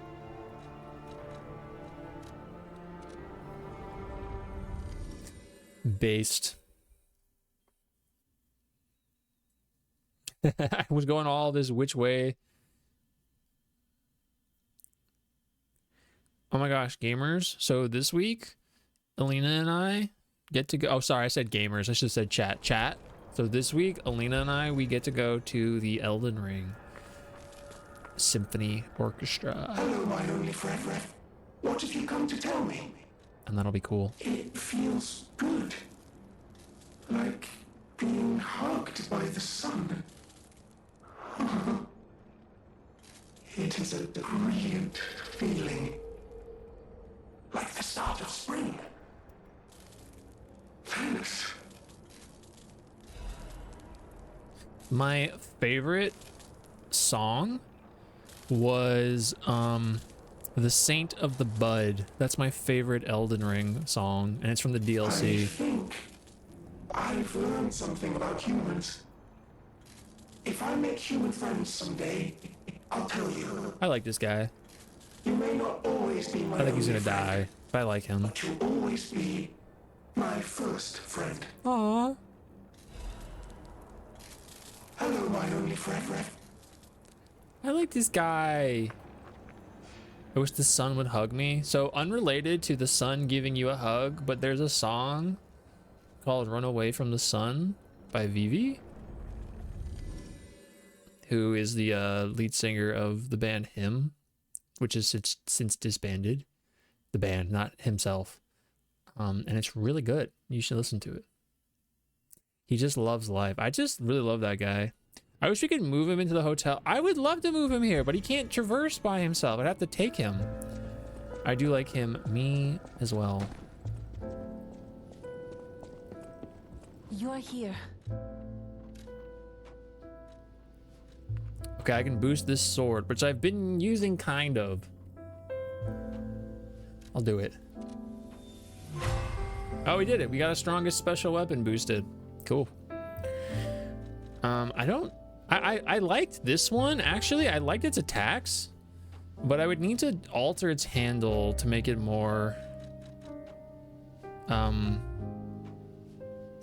Based. I was going all this which way. Oh my gosh, gamers. So this week, Alina and I get to go. Oh, sorry, I said gamers. I should have said chat. Chat. So this week, Alina and I, we get to go to the Elden Ring Symphony Orchestra. Hello, my only friend. What have you come to tell me? And that'll be cool. It feels good. Like being hugged by the sun. It is a brilliant feeling. Like the start of spring. Thanks. My favorite song was The Saint of the Bud. That's my favorite Elden Ring song, and it's from the DLC. I think I've learned something about humans. If I make human friends someday, I'll tell you. I like this guy. You may not always be my I think he's gonna only friend, die, but I like him. but you'll always be my first friend. Aww. Hello, my only friend. I like this guy. I wish the sun would hug me. So unrelated to the sun giving you a hug, but there's a song called Run Away from the Sun by Vivi, who is the lead singer of the band Him, which is since disbanded. The band, not himself. And it's really good. You should listen to it. He just loves life. I just really love that guy. I wish we could move him into the hotel. I would love to move him here, but he can't traverse by himself. I'd have to take him. I do like him. Me as well. You're here. Okay, I can boost this sword, which I've been using kind of. I'll do it. Oh, we did it. We got a strongest special weapon boosted. Cool. I liked this one. Actually, I liked its attacks, but I would need to alter its handle to make it more...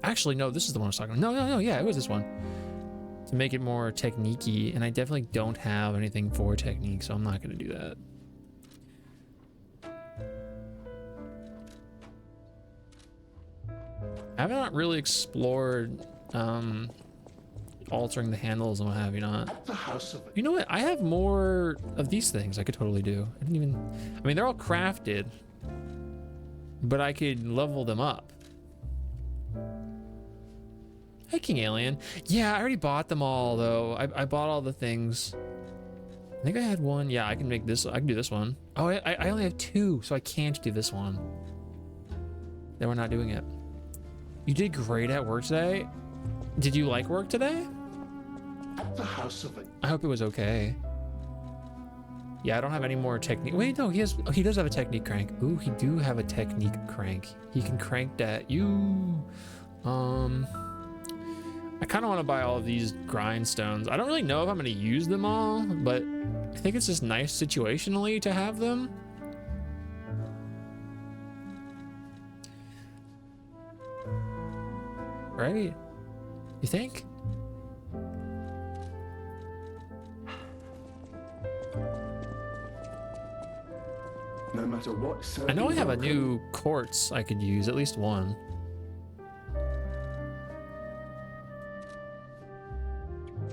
Actually, no, this is the one I was talking about. No, yeah, it was this one. To make it more technique-y, and I definitely don't have anything for technique, so I'm not going to do that. I have not really explored altering the handles and what have you not. You know what? I have more of these things I could totally do. I mean, they're all crafted, but I could level them up. Hey, King Alien. Yeah, I already bought them all, though. I bought all the things. I think I had one. Yeah, I can make this. I can do this one. Oh, I only have two, so I can't do this one. Then we're not doing it. You did great at work today. Did you like work today? At the house of it. I hope it was okay. Yeah, I don't have any more technique. Wait, no, he does have a technique crank. Ooh, he do have a technique crank. He can crank that. I kind of want to buy all of these grindstones. I don't really know if I'm going to use them all, but I think it's just nice situationally to have them. Right? You think? No matter what. I know I have a new quartz I could use, at least one.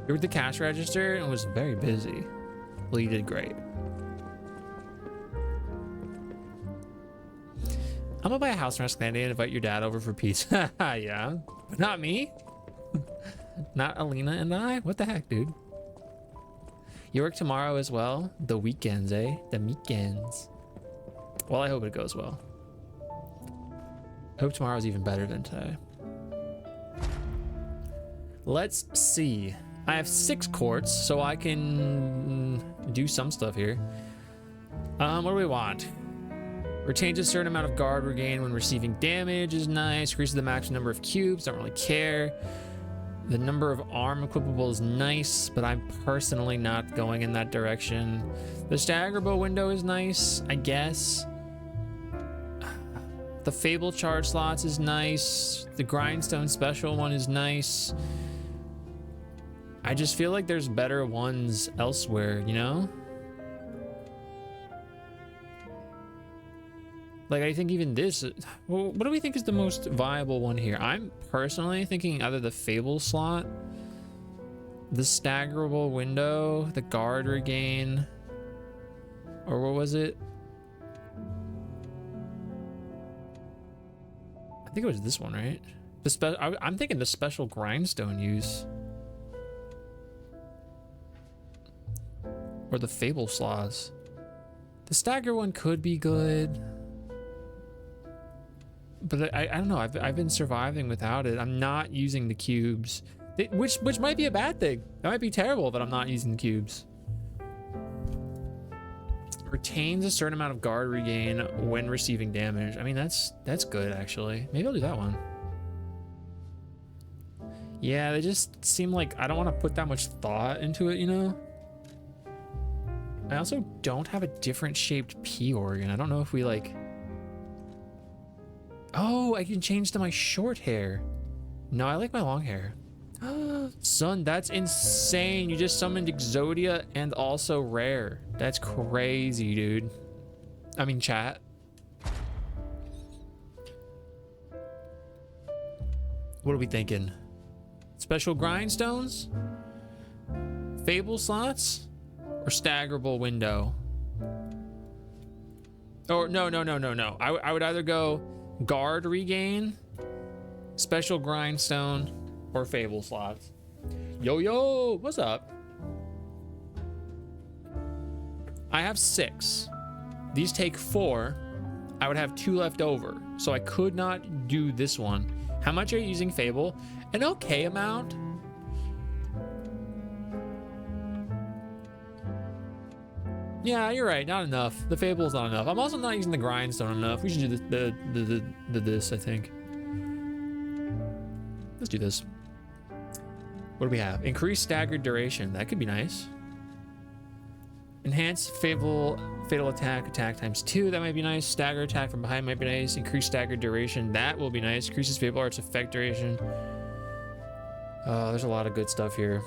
You were at the cash register and was very busy. Well, you did great. I'm gonna buy a house in Rasclandia and invite your dad over for pizza. Yeah, but not me. Not Alina and I. What the heck, dude? You work tomorrow as well? The weekends, eh? The weekends. Well, I hope it goes well. I hope tomorrow's even better than today. Let's see. I have 6 quartz, so I can do some stuff here. What do we want? Retains a certain amount of guard regain when receiving damage is nice. Increases the maximum number of cubes, don't really care. The number of arm equipable is nice, but I'm personally not going in that direction. The staggerable window is nice, I guess. The Fable charge slots is nice. The grindstone special one is nice. I just feel like there's better ones elsewhere, you know? Like, I think even this, well, what do we think is the most viable one here? I'm personally thinking either the Fable slot, the staggerable window, the guard regain, or what was it? I think it was this one, right? I'm thinking the special grindstone use. Or the Fable slots. The stagger one could be good. But I don't know. I've been surviving without it. I'm not using the cubes, which might be a bad thing. That might be terrible that I'm not using the cubes. Retains a certain amount of guard regain when receiving damage. I mean, that's good actually. Maybe I'll do that one. Yeah, they just seem like I don't want to put that much thought into it, you know? I also don't have a different shaped P organ. I don't know if we like... Oh, I can change to my short hair. No, I like my long hair. Son, that's insane. You just summoned Exodia and also Rare. That's crazy, dude. I mean, chat. What are we thinking? Special grindstones? Fable slots? Or staggerable window? Or no. I would either go guard regain, special grindstone, or Fable slots. Yo, what's up? I have 6. These take 4. I would have 2 left over. So I could not do this one. How much are you using Fable? An okay amount. Yeah, you're right. Not enough. The Fable is not enough. I'm also not using the grindstone enough. We should do this, I think. Let's do this. What do we have? Increased staggered duration. That could be nice. Enhance fatal attack times 2. That might be nice. Stagger attack from behind might be nice. Increased staggered duration. That will be nice. Increases Fable Art's effect duration. Oh, there's a lot of good stuff here.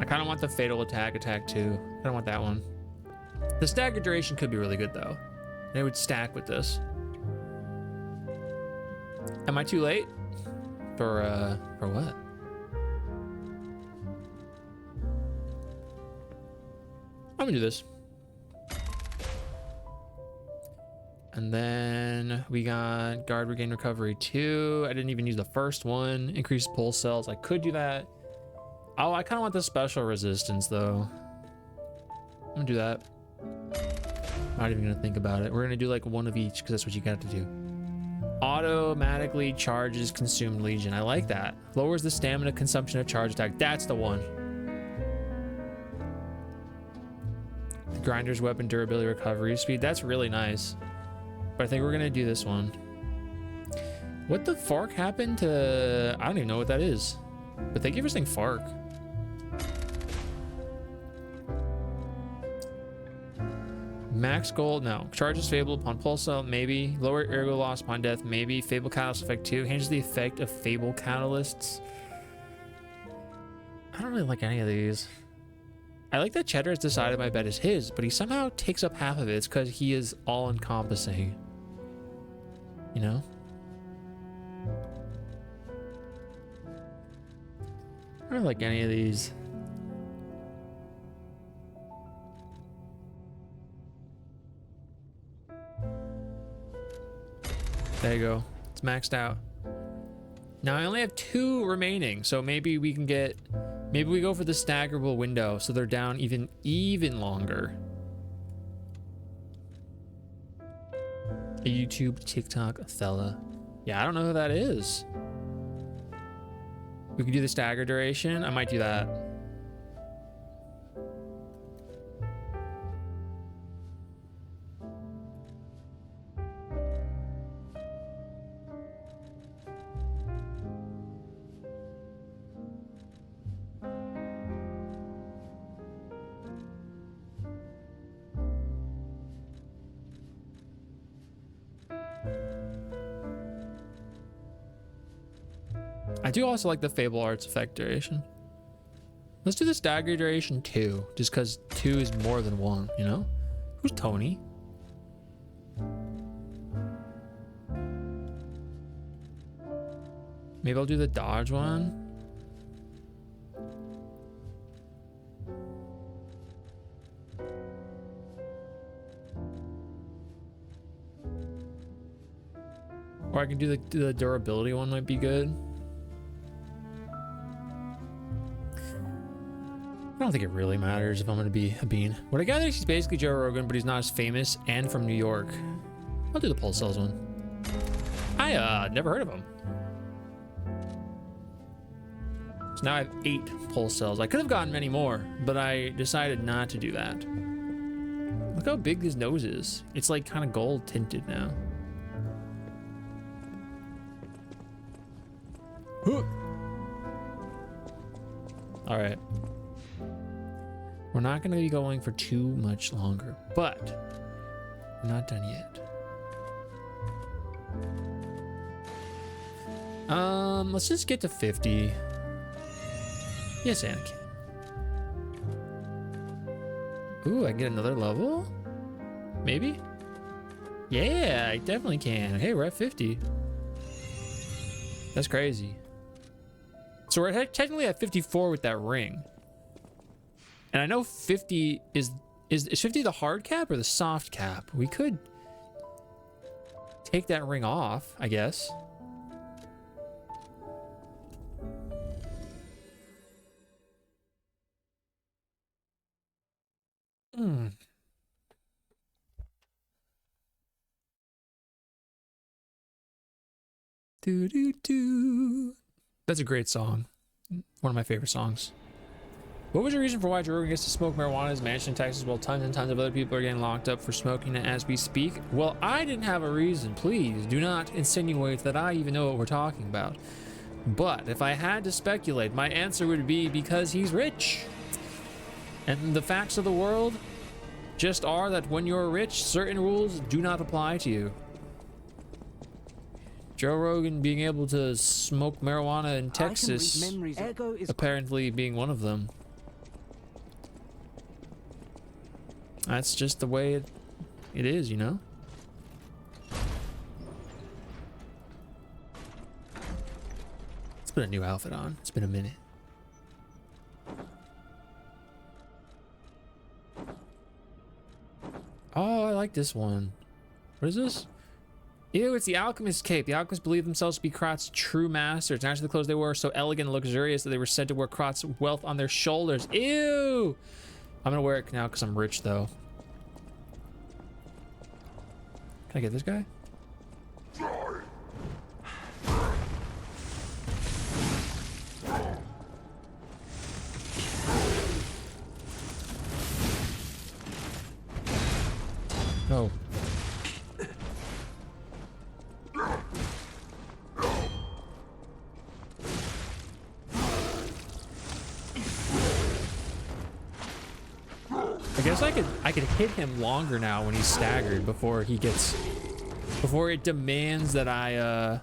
I kind of want the fatal attack too. I don't want that one. The staggered duration could be really good though. They would stack with this. Am I too late? For what? I'm gonna do this. And then we got guard regain recovery 2. I didn't even use the first one. Increased pulse cells. I could do that. Oh, I kind of want the special resistance though. I'm gonna do that. Not even gonna think about it. We're gonna do like one of each because that's what you got to do. Automatically charges consumed legion. I like that. Lowers the stamina consumption of charge attack. That's the one. The grinder's weapon durability recovery speed. That's really nice. But I think we're gonna do this one. What the fork happened to... I don't even know what that is. But they give us thing fork. Max gold, no. Charges Fable upon pulse cell, maybe. Lower ergo loss upon death, maybe. Fable Catalyst effect 2. Changes the effect of Fable Catalysts. I don't really like any of these. I like that Cheddar has decided my bet is his, but he somehow takes up half of it. It's because he is all-encompassing. You know? I don't like any of these. There you go. It's maxed out. Now I only have 2 remaining, so maybe we can get... Maybe we go for the staggerable window, so they're down even longer. A YouTube, TikTok, Othello. Yeah, I don't know who that is. We could do the stagger duration. I might do that. I do also like the Fable Arts effect duration. Let's do the stagger duration 2, just because 2 is more than 1, you know? Who's Tony? Maybe I'll do the dodge one. Or I can do the durability one, might be good. I don't think it really matters if I'm going to be a bean. What I gather is he's basically Joe Rogan, but he's not as famous and from New York. I'll do the pulse cells one. I never heard of him. So now I have 8 pulse cells. I could have gotten many more, but I decided not to do that. Look how big his nose is. It's like kind of gold tinted now. All right. We're not going to be going for too much longer, but we're not done yet. Let's just get to 50. Yes, Anakin. Ooh, I can get another level? Maybe? Yeah, I definitely can. Hey, we're at 50. That's crazy. So we're technically at 54 with that ring. And I know 50 is 50 the hard cap or the soft cap? We could take that ring off, I guess. Do do do. That's a great song. One of my favorite songs. What was your reason for why Joe Rogan gets to smoke marijuana in his mansion in Texas while tons and tons of other people are getting locked up for smoking it as we speak? Well, I didn't have a reason. Please do not insinuate that I even know what we're talking about. But if I had to speculate, my answer would be because he's rich. And the facts of the world just are that when you're rich, certain rules do not apply to you. Joe Rogan being able to smoke marijuana in Texas, apparently being one of them. That's just the way it is, you know? Let's put a new outfit on. It's been a minute. Oh, I like this one. What is this? Ew, it's the Alchemist cape. The Alchemists believed themselves to be Krot's true masters. Naturally, the clothes they wore were so elegant and luxurious that they were said to wear Krot's wealth on their shoulders. Ew! I'm gonna wear it now because I'm rich, though. Can I get this guy? No. I guess I could hit him longer now when he's staggered before it demands that I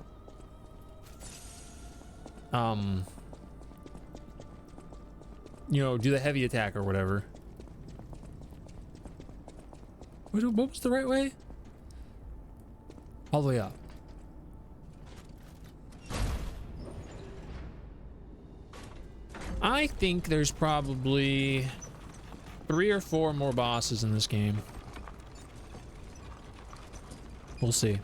you know, do the heavy attack or whatever. What was the right way? All the way up. I think there's probably 3 or 4 more bosses in this game. We'll see.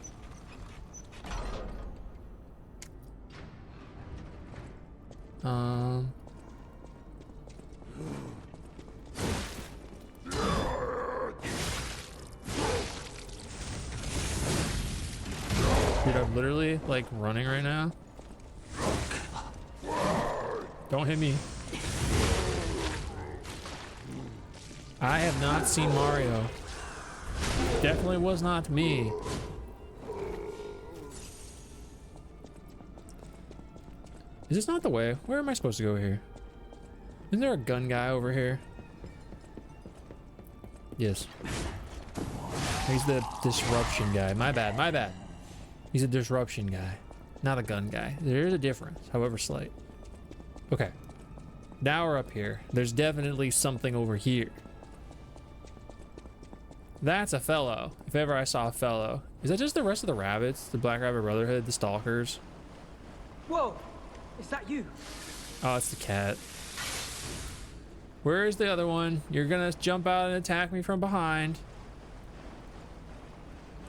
Dude, I'm literally like running right now. Don't hit me. I have not seen Mario. Definitely was not me. Is this not the way? Where am I supposed to go here? Isn't there a gun guy over here? Yes. He's the disruption guy. My bad, my bad. He's a disruption guy, not a gun guy. There is a difference, however slight. Okay. Now we're up here. There's definitely something over here. That's a fellow. If ever I saw a fellow. Is that just the rest of the rabbits? The Black Rabbit Brotherhood? The stalkers? Whoa! Is that you? Oh, it's the cat. Where is the other one? You're gonna jump out and attack me from behind.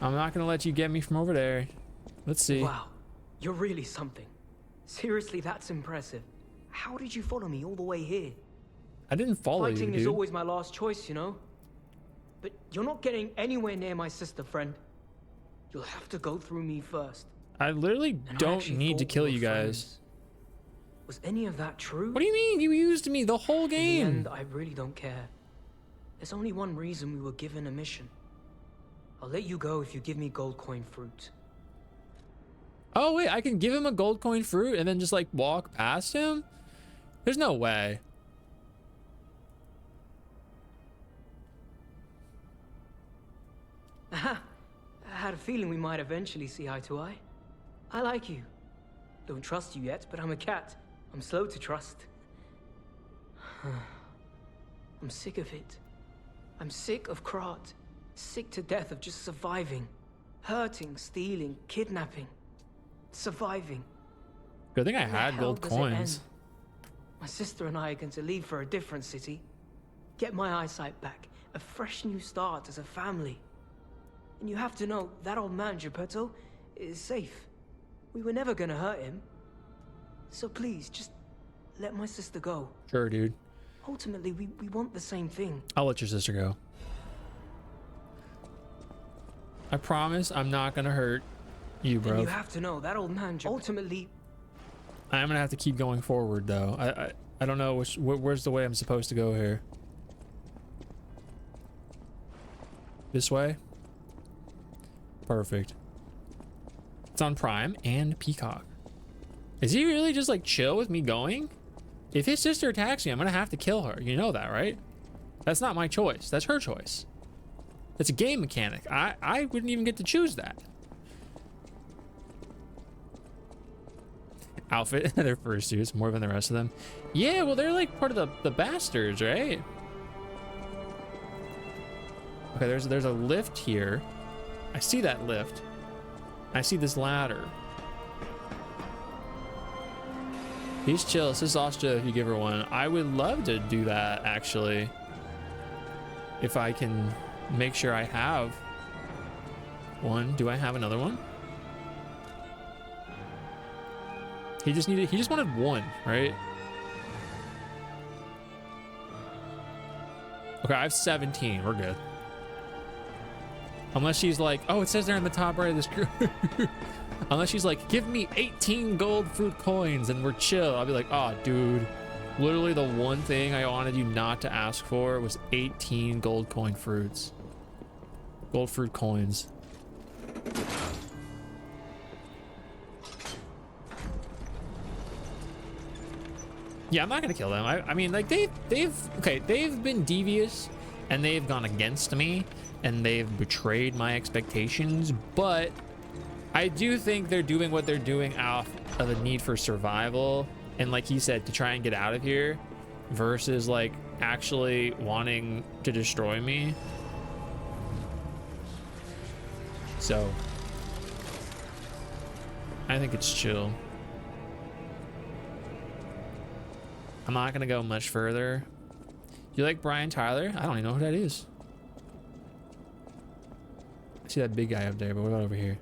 I'm not gonna let you get me from over there. Let's see. Wow, you're really something. Seriously, that's impressive. How did you follow me all the way here? I didn't follow you, dude. Fighting is always my last choice, you know? But you're not getting anywhere near my sister, friend. You'll have to go through me first. I literally don't need to kill you guys. Friends. Was any of that true? What do you mean? You used me the whole game. In the end, I really don't care. There's only one reason we were given a mission. I'll let you go if you give me gold coin fruit. Oh wait, I can give him a gold coin fruit and then just like walk past him? There's no way. Aha! I had a feeling we might eventually see eye to eye. I like you. Don't trust you yet, but I'm a cat. I'm slow to trust. I'm sick of it. I'm sick of Krot. Sick to death of just surviving. Hurting, stealing, kidnapping. Surviving. Good thing I had gold coins. My sister and I are going to leave for a different city. Get my eyesight back. A fresh new start as a family. And you have to know, that old man, Geppetto, is safe. We were never going to hurt him. So please, just let my sister go. Sure, dude. Ultimately, we want the same thing. I'll let your sister go. I promise I'm not going to hurt You, bro. You have to know that old man ultimately. I'm gonna have to keep going forward though. I don't know where's the way I'm supposed to go here. This way? Perfect. It's on Prime and Peacock. Is he really just like chill with me going? If his sister attacks me, I'm gonna have to kill her. You know that, right? That's not my choice. That's her choice. It's a game mechanic. I wouldn't even get to choose that. Outfit. They're fursuits more than the rest of them. Yeah, well, they're like part of the bastards, right? Okay, there's a lift here. I see that lift. I see this ladder. He's chill. This is Austria if you give her one. I would love to do that, actually. If I can make sure I have one. Do I have another one? He just wanted one, right? Okay, I have 17. We're good. Unless she's like, oh, it says there in the top right of this group. Unless she's like, give me 18 gold fruit coins and we're chill. I'll be like, oh, dude. Literally the one thing I wanted you not to ask for was 18 gold coin fruits. Gold fruit coins. Yeah, I'm not gonna kill them. I mean, like they've been devious and they've gone against me and they've betrayed my expectations, but I do think they're doing what they're doing out of a need for survival and, like he said, to try and get out of here versus like actually wanting to destroy me. So I think it's chill. I'm not gonna go much further. You like Brian Tyler? I don't even know who that is. I see that big guy up there, but what about over here?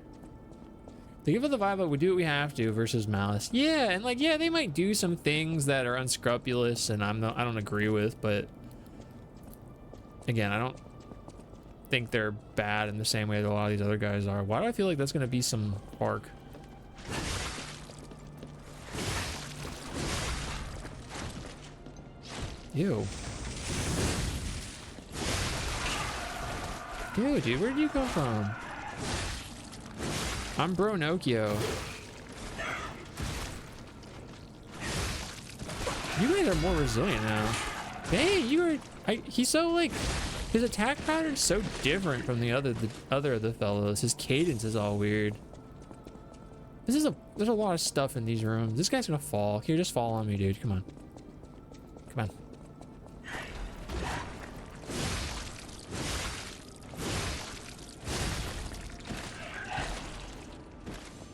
They give it the vibe of we do what we have to versus Malice. Yeah, and like, yeah, they might do some things that are unscrupulous and I don't agree with, but again, I don't think they're bad in the same way that a lot of these other guys are. Why do I feel like that's gonna be some arc? Ew. Ew, dude, where'd you come from? I'm Bro Nokio. You guys are more resilient now. Hey, he's so like, his attack pattern's so different from the other of the fellows. His cadence is all weird. There's a lot of stuff in these rooms. This guy's gonna fall. Here, just fall on me, dude. Come on. Come on.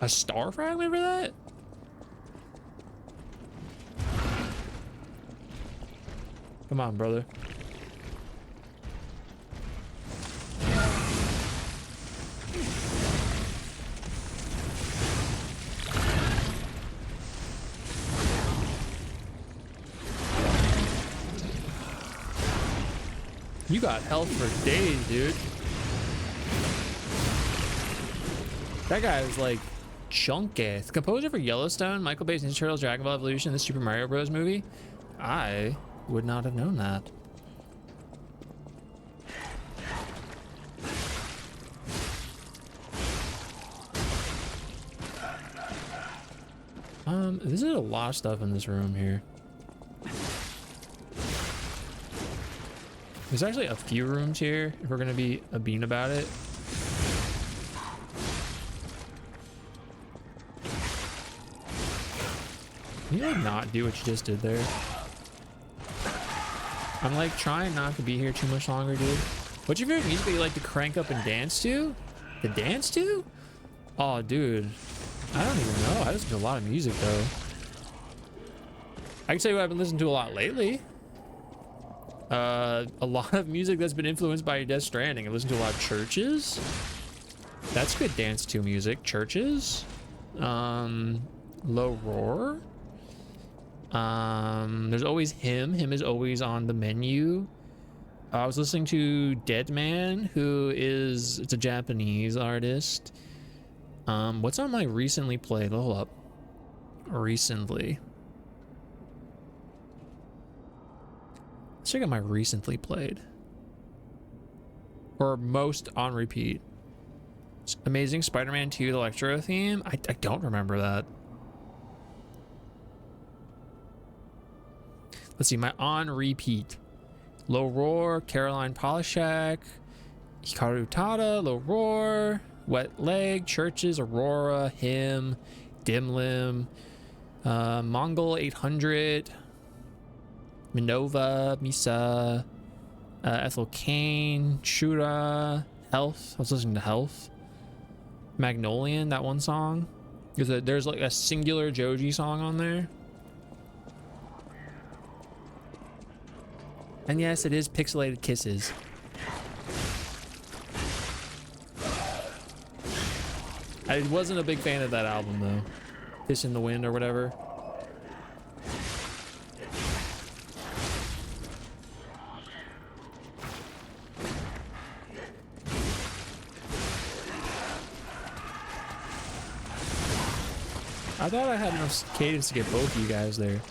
A star fragment for that? Come on, brother. You got health for days, dude. That guy is like chunky. The composer for Yellowstone, Michael Bay's Ninja Turtles, Dragon Ball Evolution, the Super Mario Bros. Movie. I would not have known that. There's a lot of stuff in this room here. There's actually a few rooms here if we're gonna be a bean about it. Can you like not do what you just did there? I'm like trying not to be here too much longer, dude. What's your favorite music that you like to crank up and dance to? The dance to? Oh, dude. I don't even know. I listen to a lot of music though. I can tell you what I've been listening to a lot lately. A lot of music that's been influenced by Death Stranding. I listen to a lot of Churches. That's good dance to music. Churches. Low Roar. There's always Him. Him is always on the menu. I was listening to Dead Man, it's a Japanese artist. What's on my recently played? Hold up. Recently. Let's check out my recently played. Or most on repeat. Amazing Spider-Man 2, the Electro theme. I don't remember that. Let's see, my on repeat. Low Roar, Caroline Polishek, Hikaru Tada, Low Roar, Wet Leg, Churches, Aurora, Him, Dim Lim, Mongol 800, Minova, Misa, Ethel Kane, Shura, Health. I was listening to Health. Magnolian, that one song. There's like a singular Joji song on there. And yes, it is Pixelated Kisses. I wasn't a big fan of that album though. Kiss in the Wind or whatever. I thought I had enough cadence to get both of you guys there.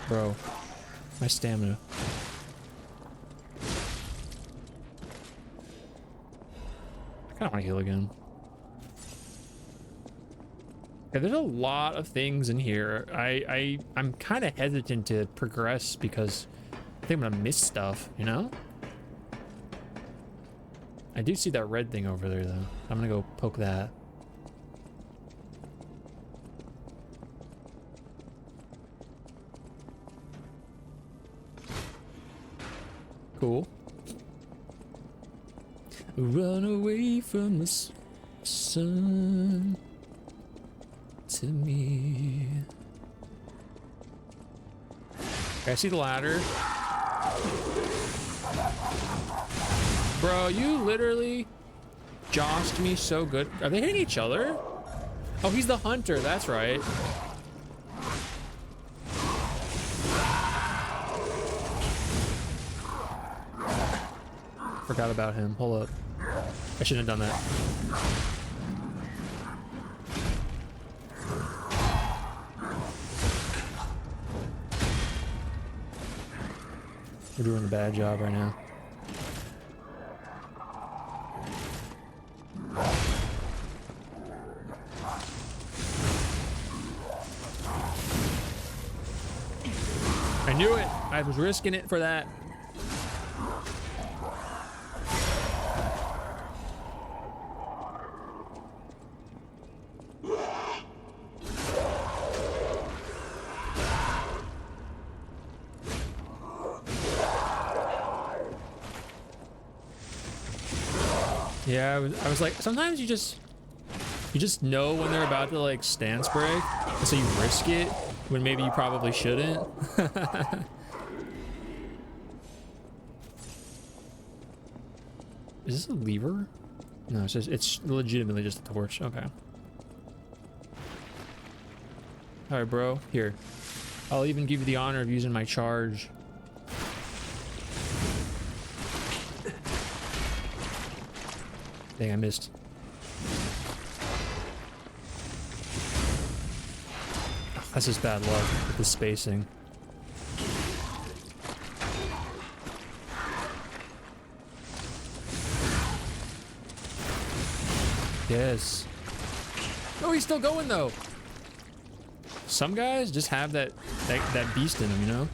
Bro, my stamina. I kinda wanna heal again. Okay, there's a lot of things in here. I'm kinda hesitant to progress because I think I'm gonna miss stuff, you know? I do see that red thing over there though. I'm gonna go poke that. Cool. Run away from the sun to me. Okay, I see the ladder. Bro, you literally joshed me so good. Are they hitting each other? Oh, he's the hunter. That's right. Forgot about him. Hold up. I shouldn't have done that. We're doing a bad job right now. I knew it. I was risking it for that. Yeah, I was like, sometimes you just know when they're about to like stance break, and so you risk it when maybe you probably shouldn't. Is this a lever? No, it's legitimately just a torch. Okay. All right, bro. Here, I'll even give you the honor of using my charge. Dang, I missed. Oh, that's just bad luck with the spacing. Yes. Oh, he's still going though. Some guys just have that beast in them, you know?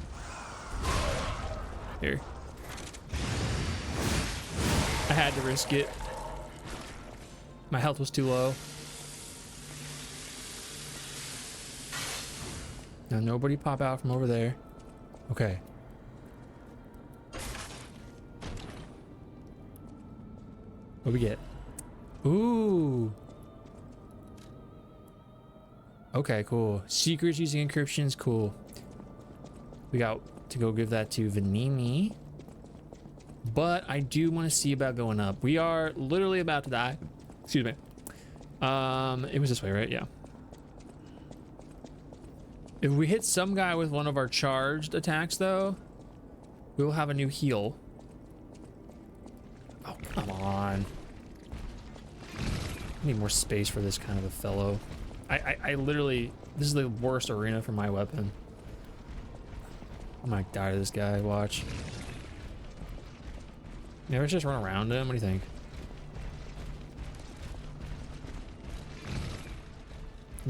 Here. I had to risk it. My health was too low. Now nobody pop out from over there. Okay. What we get? Ooh. Okay, cool. Secrets using encryptions, cool. We got to go give that to Vanini. But I do want to see about going up. We are literally about to die. Excuse me. It was this way, right? Yeah. If we hit some guy with one of our charged attacks, though, we will have a new heal. Oh, come on. I need more space for this kind of a fellow. I literally, this is the worst arena for my weapon. I might die to this guy, watch. Maybe let's just run around him, what do you think?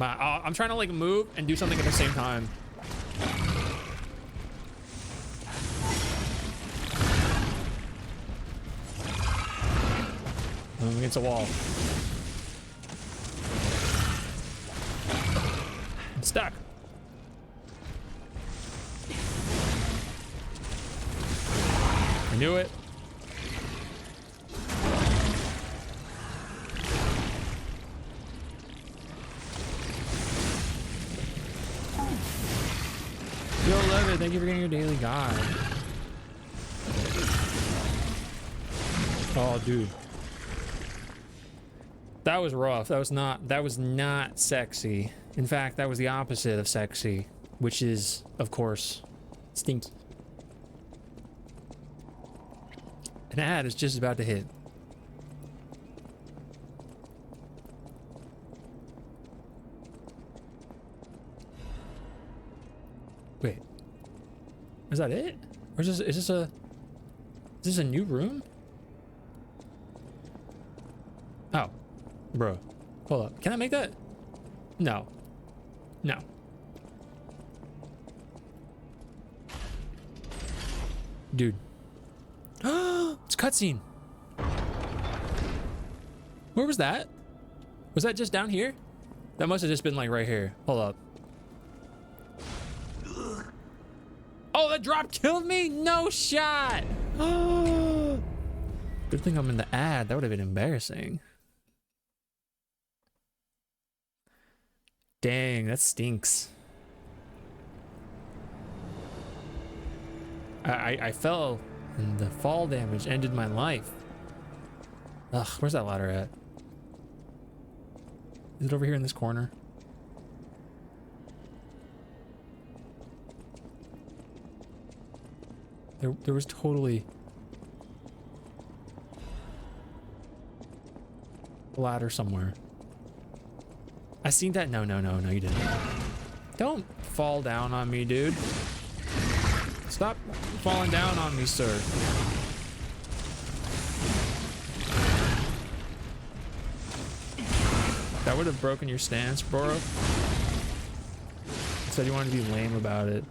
I'm trying to like move and do something at the same time. I'm against a wall. I'm stuck. I knew it. Yo, Levitt, thank you for getting your daily guide. Oh, dude. That was rough. That was not sexy. In fact, that was the opposite of sexy, which is, of course, stinky. An ad is just about to hit. Wait. Is that it? Or is this a new room? Oh. Bro. Hold up. Can I make that? No. No. Dude. It's cutscene. Where was that? Was that just down here? That must have just been like right here. Hold up. Oh, that drop killed me? No shot. Good thing I'm in the ad. That would have been embarrassing. Dang, that stinks. I fell and the fall damage ended my life. Ugh, where's that ladder at? Is it over here in this corner? There was totally a ladder somewhere. I seen that. No, you didn't. Don't fall down on me, dude. Stop falling down on me, sir. That would have broken your stance, bro. Said you wanted to be lame about it.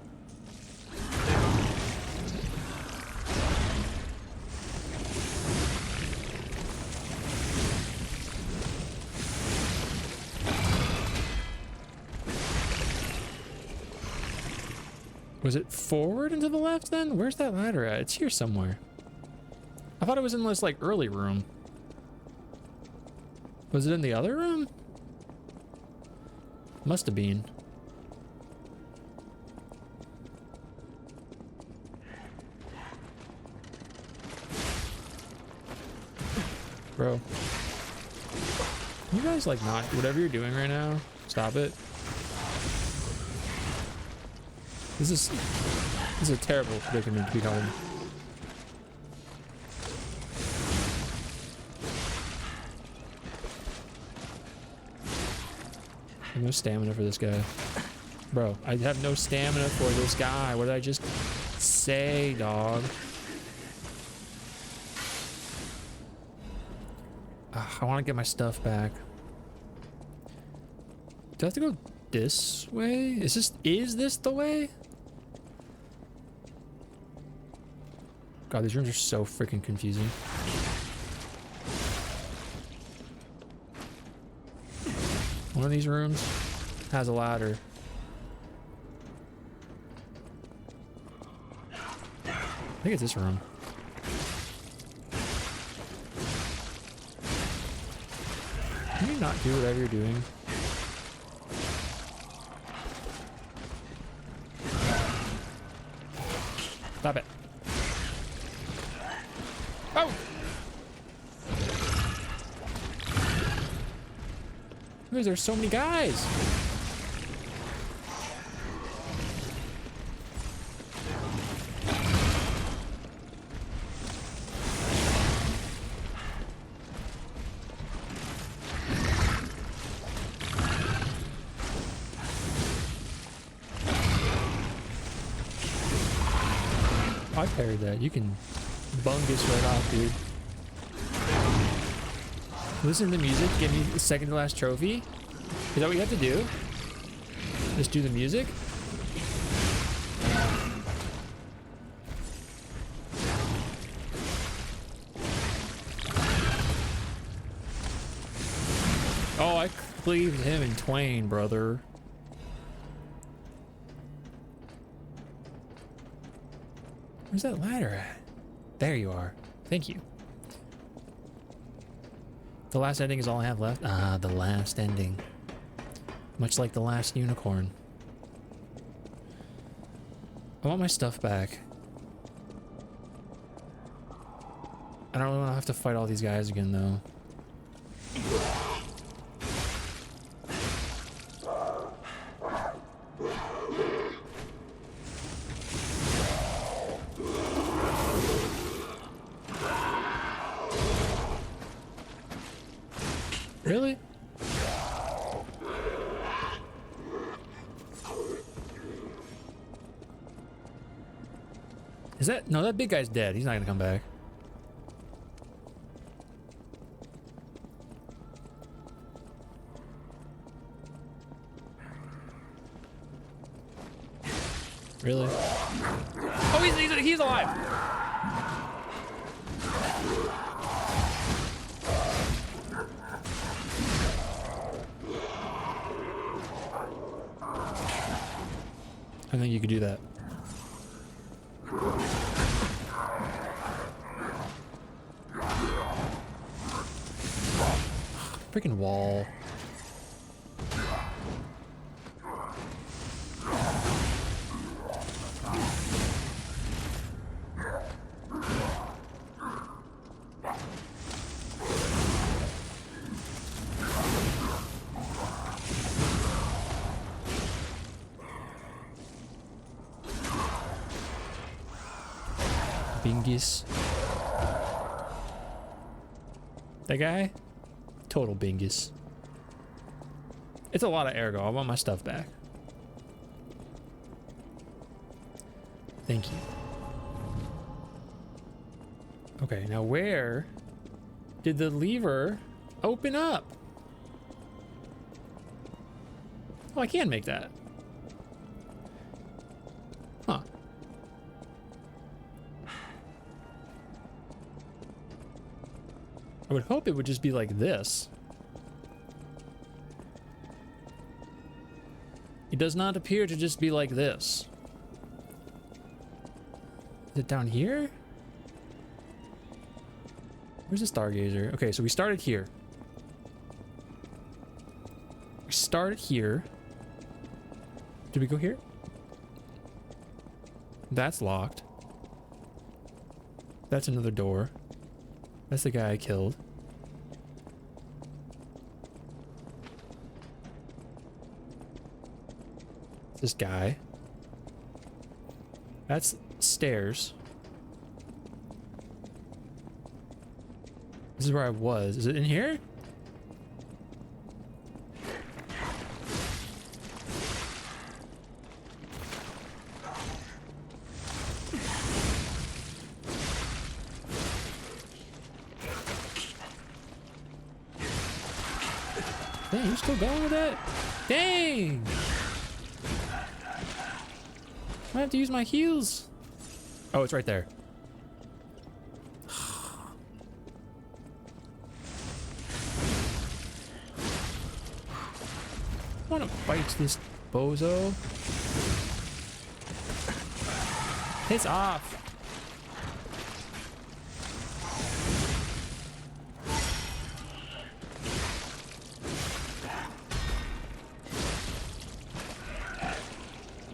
Was it forward and to the left then? Where's that ladder at? It's here somewhere. I thought it was in this like early room. Was it in the other room? Must have been. Bro. You guys like not whatever you're doing right now? Stop it. This is a terrible predicament to be caught in. I have no stamina for this guy. Bro, I have no stamina for this guy. What did I just say, dog? I want to get my stuff back. Do I have to go this way? Is this the way? God, these rooms are so freaking confusing. One of these rooms has a ladder. I think it's this room. Can you not do whatever you're doing? Stop it. Oh! There's so many guys. I parried that. You can bungus right off, dude. Listen to the music, get me the second to last trophy. Is that what you have to do? Just do the music? Oh, I cleaved him in twain, brother. Where's that ladder at? There you are. Thank you. The last ending is all I have left. Ah, the last ending. Much like the last unicorn. I want my stuff back. I don't really want to have to fight all these guys again, though. Really? Is that... No, that big guy's dead. He's not gonna come back. Really? Oh, he's alive! I think you could do that. Freaking wall. Bingus. That guy? Total bingus. It's a lot of ergo. I want my stuff back. Thank you. Okay, now where did the lever open up? Oh, I can make that. Huh. I would hope it would just be like this. It does not appear to just be like this. Is it down here? Where's the stargazer? Okay, so we started here. We started here. Did we go here? That's locked. That's another door. That's the guy I killed. This guy. That's stairs. This is where I was. Is it in here? Dang, you're still going with that? Dang! I have to use my heals. Oh, it's right there. I want to fight this bozo. Piss off.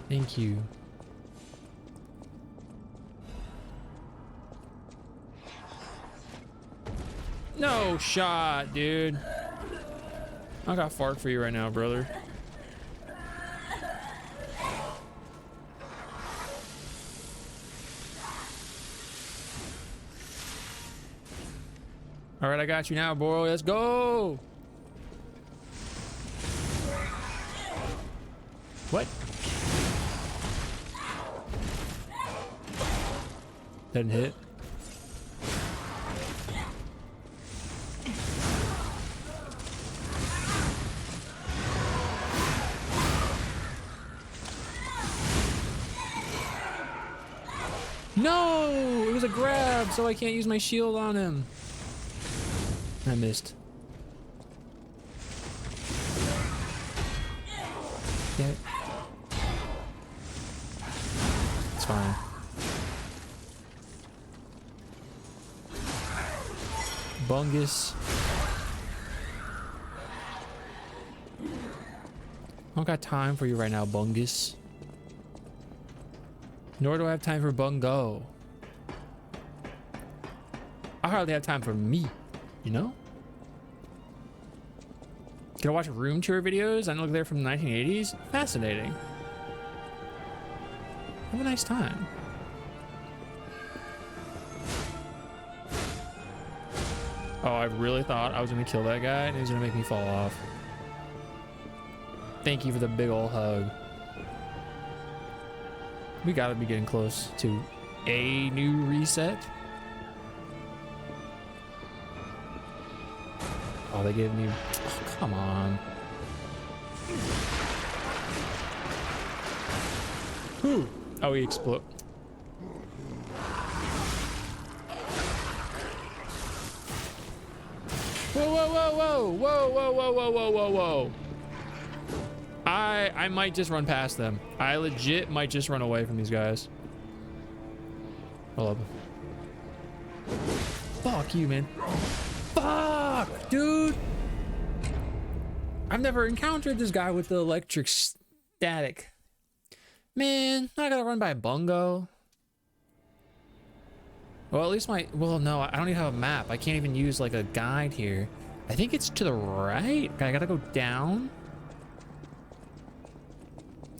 Thank you. No shot, dude. I got fart for you right now, brother. All right, I got you now, boy. Let's go. What? Didn't hit. No! It was a grab, so I can't use my shield on him. I missed. Damn it. It's fine. Bungus. I don't got time for you right now, Bungus. Nor do I have time for Bungo. I hardly have time for me, you know? Can I watch room tour videos? I know they're from the 1980s. Fascinating. Have a nice time. Oh, I really thought I was gonna kill that guy and he was gonna make me fall off. Thank you for the big ol' hug. We gotta be getting close to a new reset. Oh, they gave me... Oh, come on. Whew. Oh, he exploded. Whoa, whoa, whoa, whoa, whoa, whoa, whoa, whoa, whoa, whoa, whoa. I might just run past them. I legit might just run away from these guys. Hold up. Fuck you, man. Fuck, dude. I've never encountered this guy with the electric static. Man, I gotta run by a bungo. Well, at least well, no, I don't even have a map. I can't even use like a guide here. I think it's to the right. Okay, I gotta go down.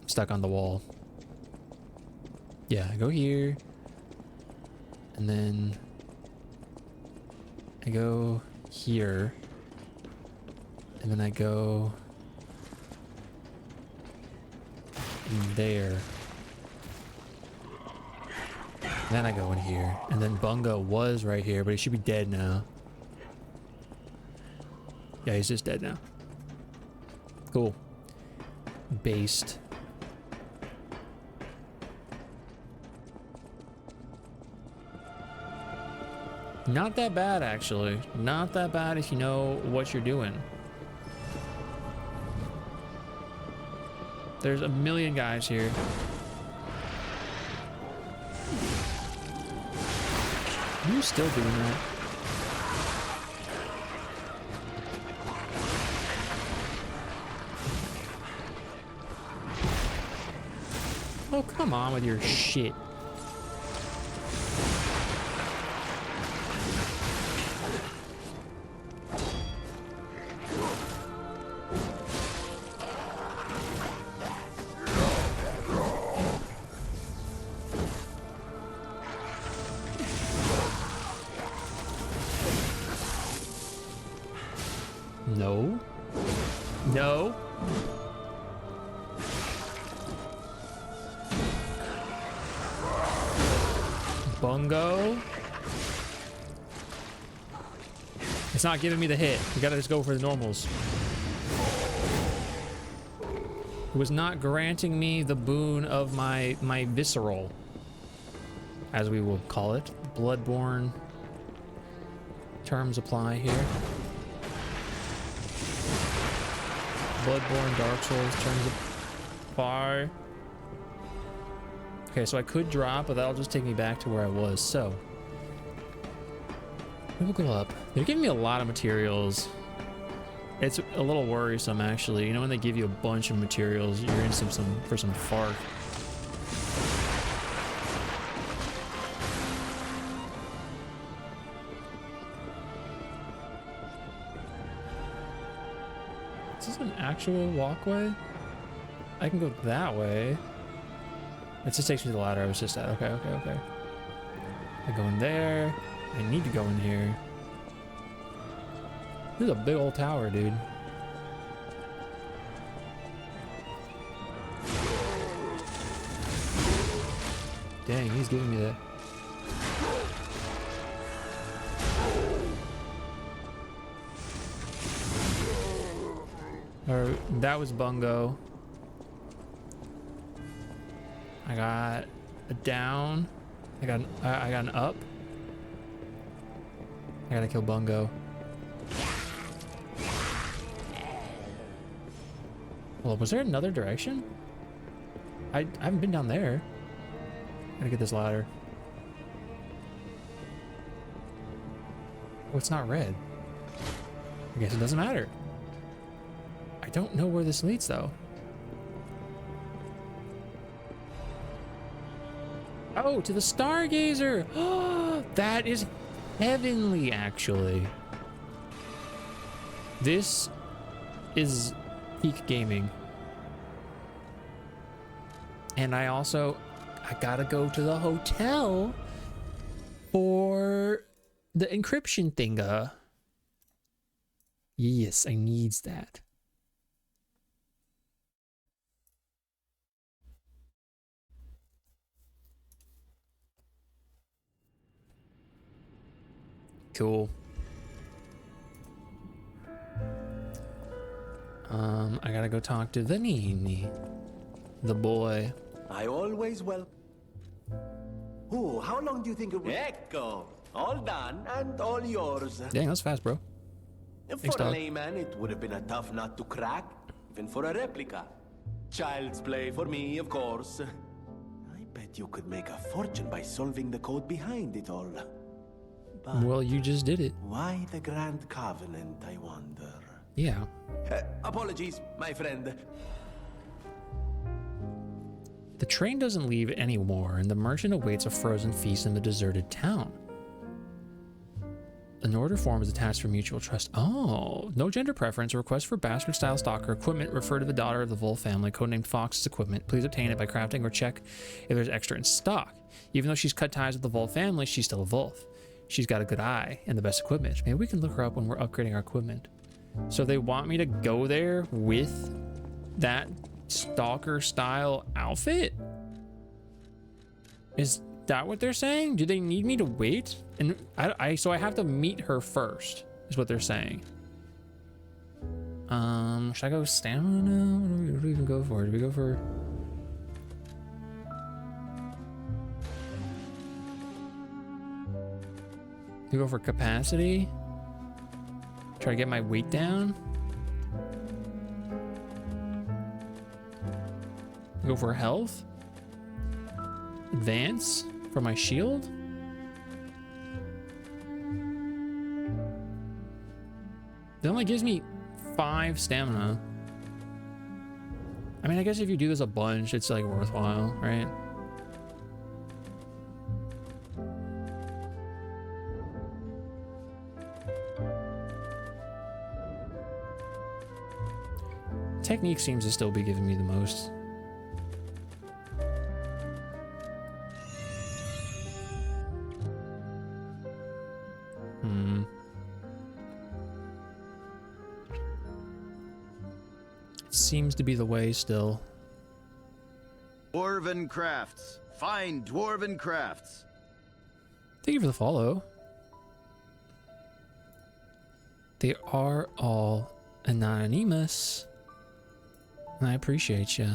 Stuck on the wall. Yeah, I go here. And then I go here. And then I go in there. And then I go in here. And then Bungo was right here, but he should be dead now. Yeah, he's just dead now. Cool. Based. Not that bad, actually. Not that bad if you know what you're doing. There's a million guys here. Are you still doing that? Oh, come on with your shit. No. No. Bungo. It's not giving me the hit. We gotta just go for the normals. It was not granting me the boon of my visceral, as we will call it. Bloodborne terms apply here. Bloodborne, Dark Souls terms apply. Okay, so I could drop, but that'll just take me back to where I was. So we will go up. They're giving me a lot of materials. It's a little worrisome, actually. You know, when they give you a bunch of materials, you're in for some fart. Is this an actual walkway? I can go that way. It just takes me to the ladder I was just at. Okay, okay, okay. I go in there. I need to go in here. This is a big old tower, dude. Dang, he's giving me that. Or that was Bungo. I got a down. I got an up. I gotta kill Bungo. Well, was there another direction? I haven't been down there. Gotta get this ladder. Oh, it's not red. I guess it doesn't matter. I don't know where this leads though. Oh, to the Stargazer! Oh, that is heavenly, actually. This is peak gaming. And I gotta go to the hotel for the encryption thinga. Yes, I needs that. Cool. I gotta go talk to the Nini, the boy. I always will. Oh, how long do you think it will? Echo. All done and all yours. Dang, that was fast, bro. For a layman, it would have been a tough nut to crack, even for a replica. Child's play for me, of course. I bet you could make a fortune by solving the code behind it all. But well, you just did it. Why the Grand Covenant, I wonder? Yeah. Apologies, my friend. The train doesn't leave anymore, and the merchant awaits a frozen feast in the deserted town. An order form is attached for mutual trust. Oh, no gender preference. A request for bastard-style stalker equipment. Refer to the daughter of the Wolf family, codenamed Fox's equipment. Please obtain it by crafting or check if there's extra in stock. Even though she's cut ties with the Wolf family, she's still a Wolf. She's got a good eye and the best equipment. Maybe we can look her up when we're upgrading our equipment. So they want me to go there with that stalker-style outfit? Is that what they're saying? Do they need me to wait? And so I have to meet her first, is what they're saying. Should I go stamina? What do we even go for? Do we go for... Do we go for capacity? Try to get my weight down? Go for health? Advance for my shield? It only gives me 5 stamina. I mean, I guess if you do this a bunch, it's like worthwhile, right? Technique seems to still be giving me the most. Seems to be the way still. Dwarven crafts. Fine dwarven crafts. Thank you for the follow. They are all anonymous. And I appreciate you.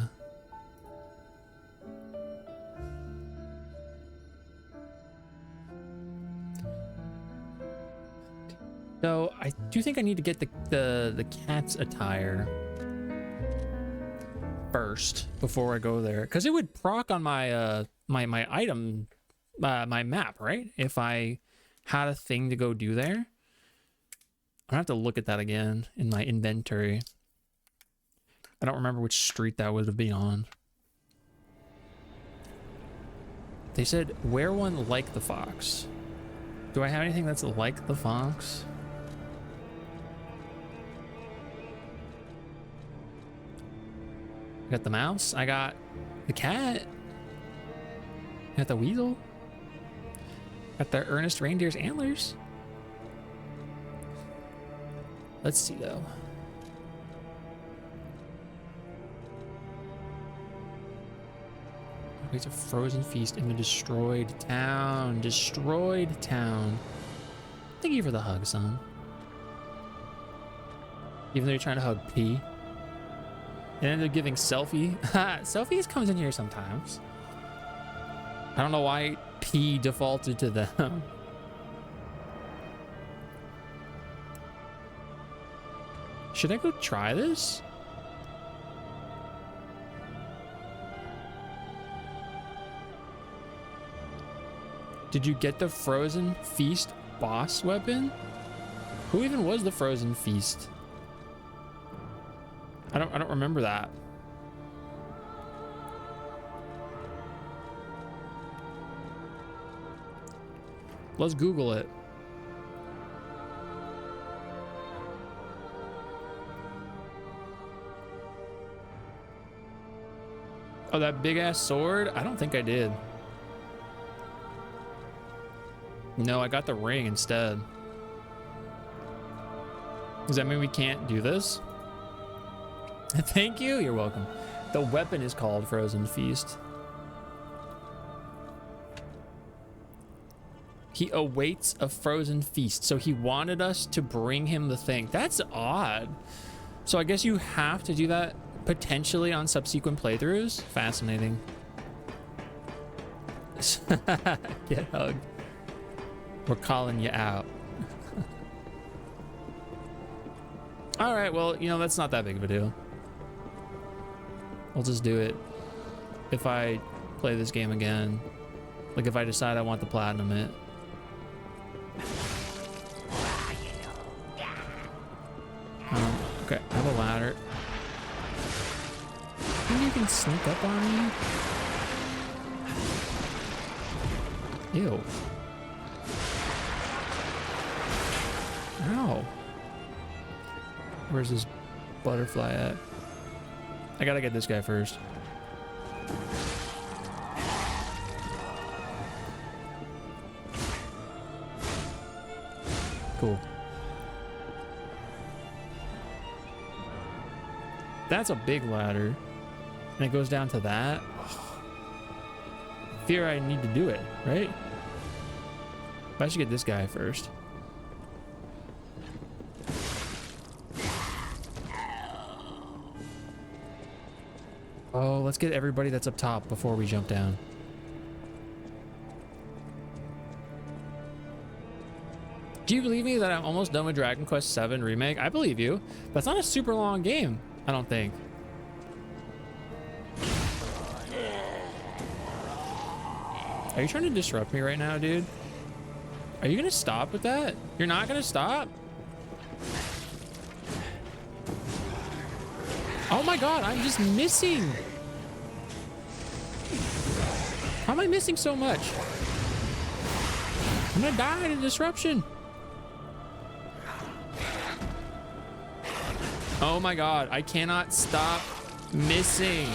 So I do think I need to get the cat's attire first before I go there, because it would proc on my my item, my map, right? If I had a thing to go do there. I have to look at that again in my inventory. I don't remember which street that would have been on. They said wear one like the fox. Do I have anything that's like the fox? I got the mouse. I got the cat. I got the weasel. Got the earnest reindeer's antlers. Let's see though. It's a frozen feast in the destroyed town. Destroyed town. Thank you for the hug, son. Even though you're trying to hug P. And then they're giving Selfie. Selfies comes in here sometimes. I don't know why P defaulted to them. Should I go try this? Did you get the Frozen Feast boss weapon? Who even was the Frozen Feast? I don't remember that. Let's Google it. Oh, that big ass sword? I don't think I did. No, I got the ring instead. Does that mean we can't do this? Thank you. You're welcome. The weapon is called Frozen Feast. He awaits a frozen feast. So he wanted us to bring him the thing. That's odd. So I guess you have to do that potentially on subsequent playthroughs. Fascinating. Get hugged. We're calling you out. All right, well, you know, that's not that big of a deal. I'll just do it if I play this game again. Like if I decide I want the platinum it. Okay, I have a ladder. Think you can sneak up on me? Ew. Ow. Where's this butterfly at? I gotta get this guy first. Cool. That's a big ladder. And it goes down to that. Fear I need to do it, right? But I should get this guy first. Oh, let's get everybody that's up top before we jump down. Do you believe me that I'm almost done with Dragon Quest VII Remake? I believe you. But it's not a super long game, I don't think. Are you trying to disrupt me right now, dude? Are you gonna stop with that? You're not gonna stop? Oh my god, I'm just missing. How am I missing so much? I'm gonna die to disruption. Oh my god, I cannot stop missing.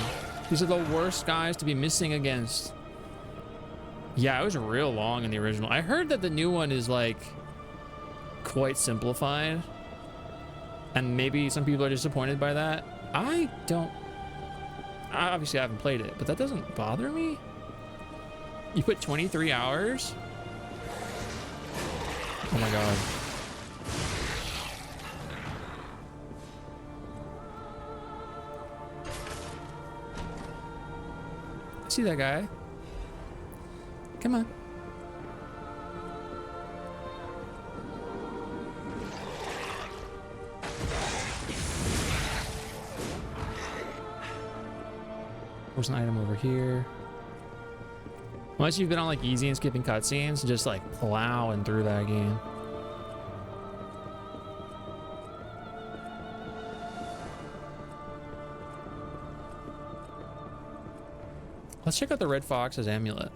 These are the worst guys to be missing against. Yeah, it was real long in the original. I heard that the new one is like quite simplified. And maybe some people are disappointed by that. Obviously I haven't played it, but that doesn't bother me. You put 23 hours? Oh my god. I see that guy. Come on. There's an item over here. Unless you've been on like easy and skipping cutscenes, just like plowing through that game. Let's check out the Red Fox's amulet.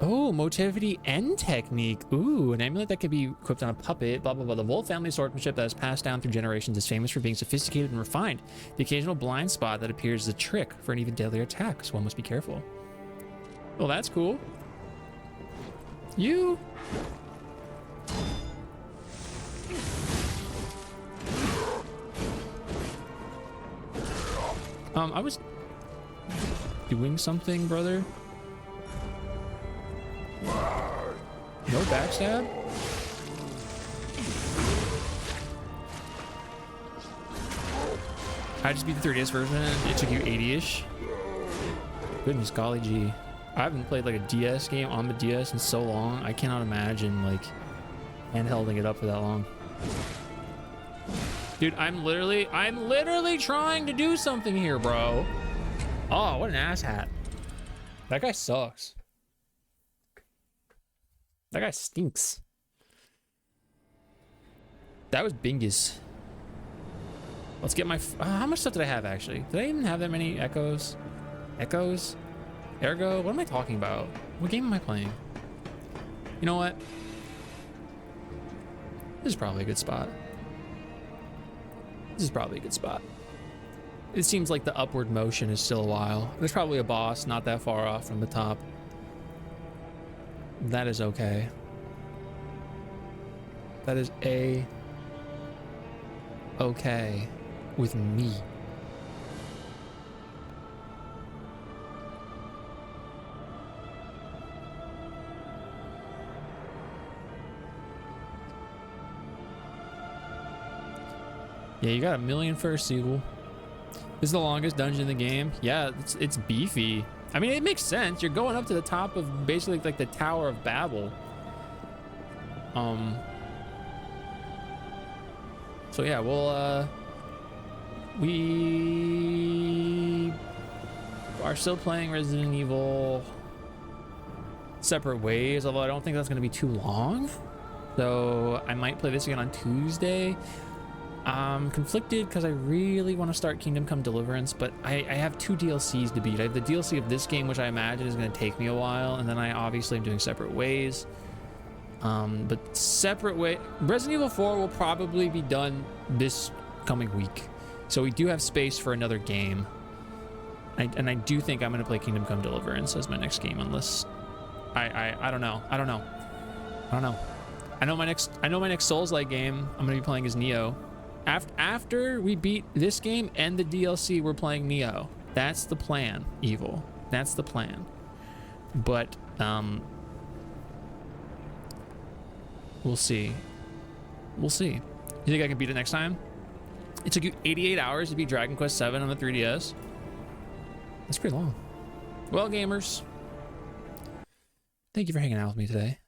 Oh, motivity and technique. Ooh, an amulet that can be equipped on a puppet, blah, blah, blah. The Wolf family swordsmanship that is passed down through generations is famous for being sophisticated and refined. The occasional blind spot that appears as a trick for an even deadlier attack, so one must be careful. Well, that's cool. You. I was doing something, brother. No backstab? I just beat the 3DS version. It took you 80-ish. Goodness golly gee. I haven't played like a DS game on the DS in so long. I cannot imagine like handhelding it up for that long. Dude, I'm literally trying to do something here, bro. Oh, what an asshat. That guy sucks. That guy stinks. That was Bingus. Let's get my... how much stuff did I have, actually? Did I even have that many echoes? Echoes? Ergo? What am I talking about? What game am I playing? You know what? This is probably a good spot. This is probably a good spot. It seems like the upward motion is still a while. There's probably a boss not that far off from the top. That is okay. That is okay with me. Yeah, you got 1 million first, Evil. This is the longest dungeon in the game. Yeah, it's beefy. I mean, it makes sense. You're going up to the top of basically like the Tower of Babel. So yeah, we are still playing Resident Evil Separate Ways, although I don't think that's going to be too long. So I might play this again on Tuesday. I'm conflicted because I really want to start Kingdom Come Deliverance, but I have 2 DLCs to beat. I have the DLC of this game, which I imagine is going to take me a while, and then I obviously am doing Separate Ways. But Resident Evil 4 will probably be done this coming week, so we do have space for another game. And I do think I'm going to play Kingdom Come Deliverance as my next game, unless I don't know. I know my next Souls-like game I'm going to be playing is Neo. After we beat this game and the DLC, we're playing Neo. That's the plan, Evil. That's the plan. But we'll see. We'll see. You think I can beat it next time? It took you 88 hours to beat Dragon Quest 7 on the 3DS. That's pretty long. Well, gamers, thank you for hanging out with me today.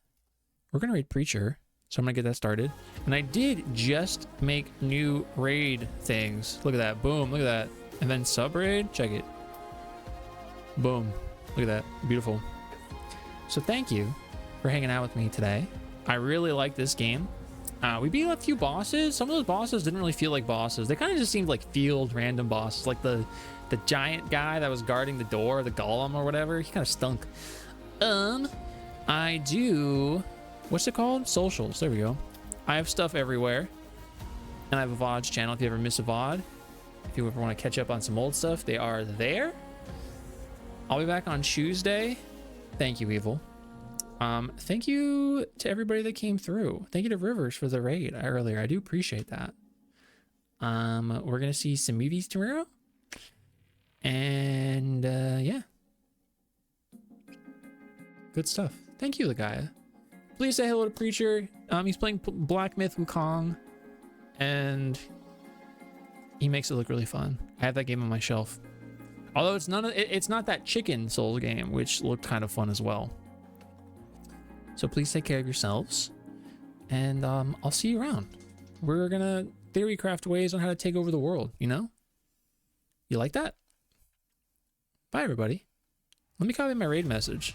We're gonna raid Preacher, so I'm gonna get that started. And I did just make new raid things. Look at that. Boom. Look at that. And then sub raid. Check it. Boom. Look at that. Beautiful. So thank you for hanging out with me today. I really like this game. We beat a few bosses. Some of those bosses didn't really feel like bosses. They kind of just seemed like field random bosses, like the giant guy that was guarding the door, the golem or whatever. He kind of stunk. I do, what's it called? Socials. There we go. I have stuff everywhere, and I have a VODs channel. If you ever miss a VOD, if you ever want to catch up on some old stuff, they are there. I'll be back on Tuesday. Thank you, Evil. Thank you to everybody that came through. Thank you to Rivers for the raid earlier. I do appreciate that. We're gonna see some movies tomorrow, and yeah, good stuff. Thank you, Ligaya. Please say hello to Preacher. He's playing Black Myth Wukong, and he makes it look really fun. I have that game on my shelf, although it's not that Chicken Souls game, which looked kind of fun as well. So please take care of yourselves, and I'll see you around. We're gonna theory craft ways on how to take over the world, you know? You like that? Bye, everybody. Let me copy my raid message.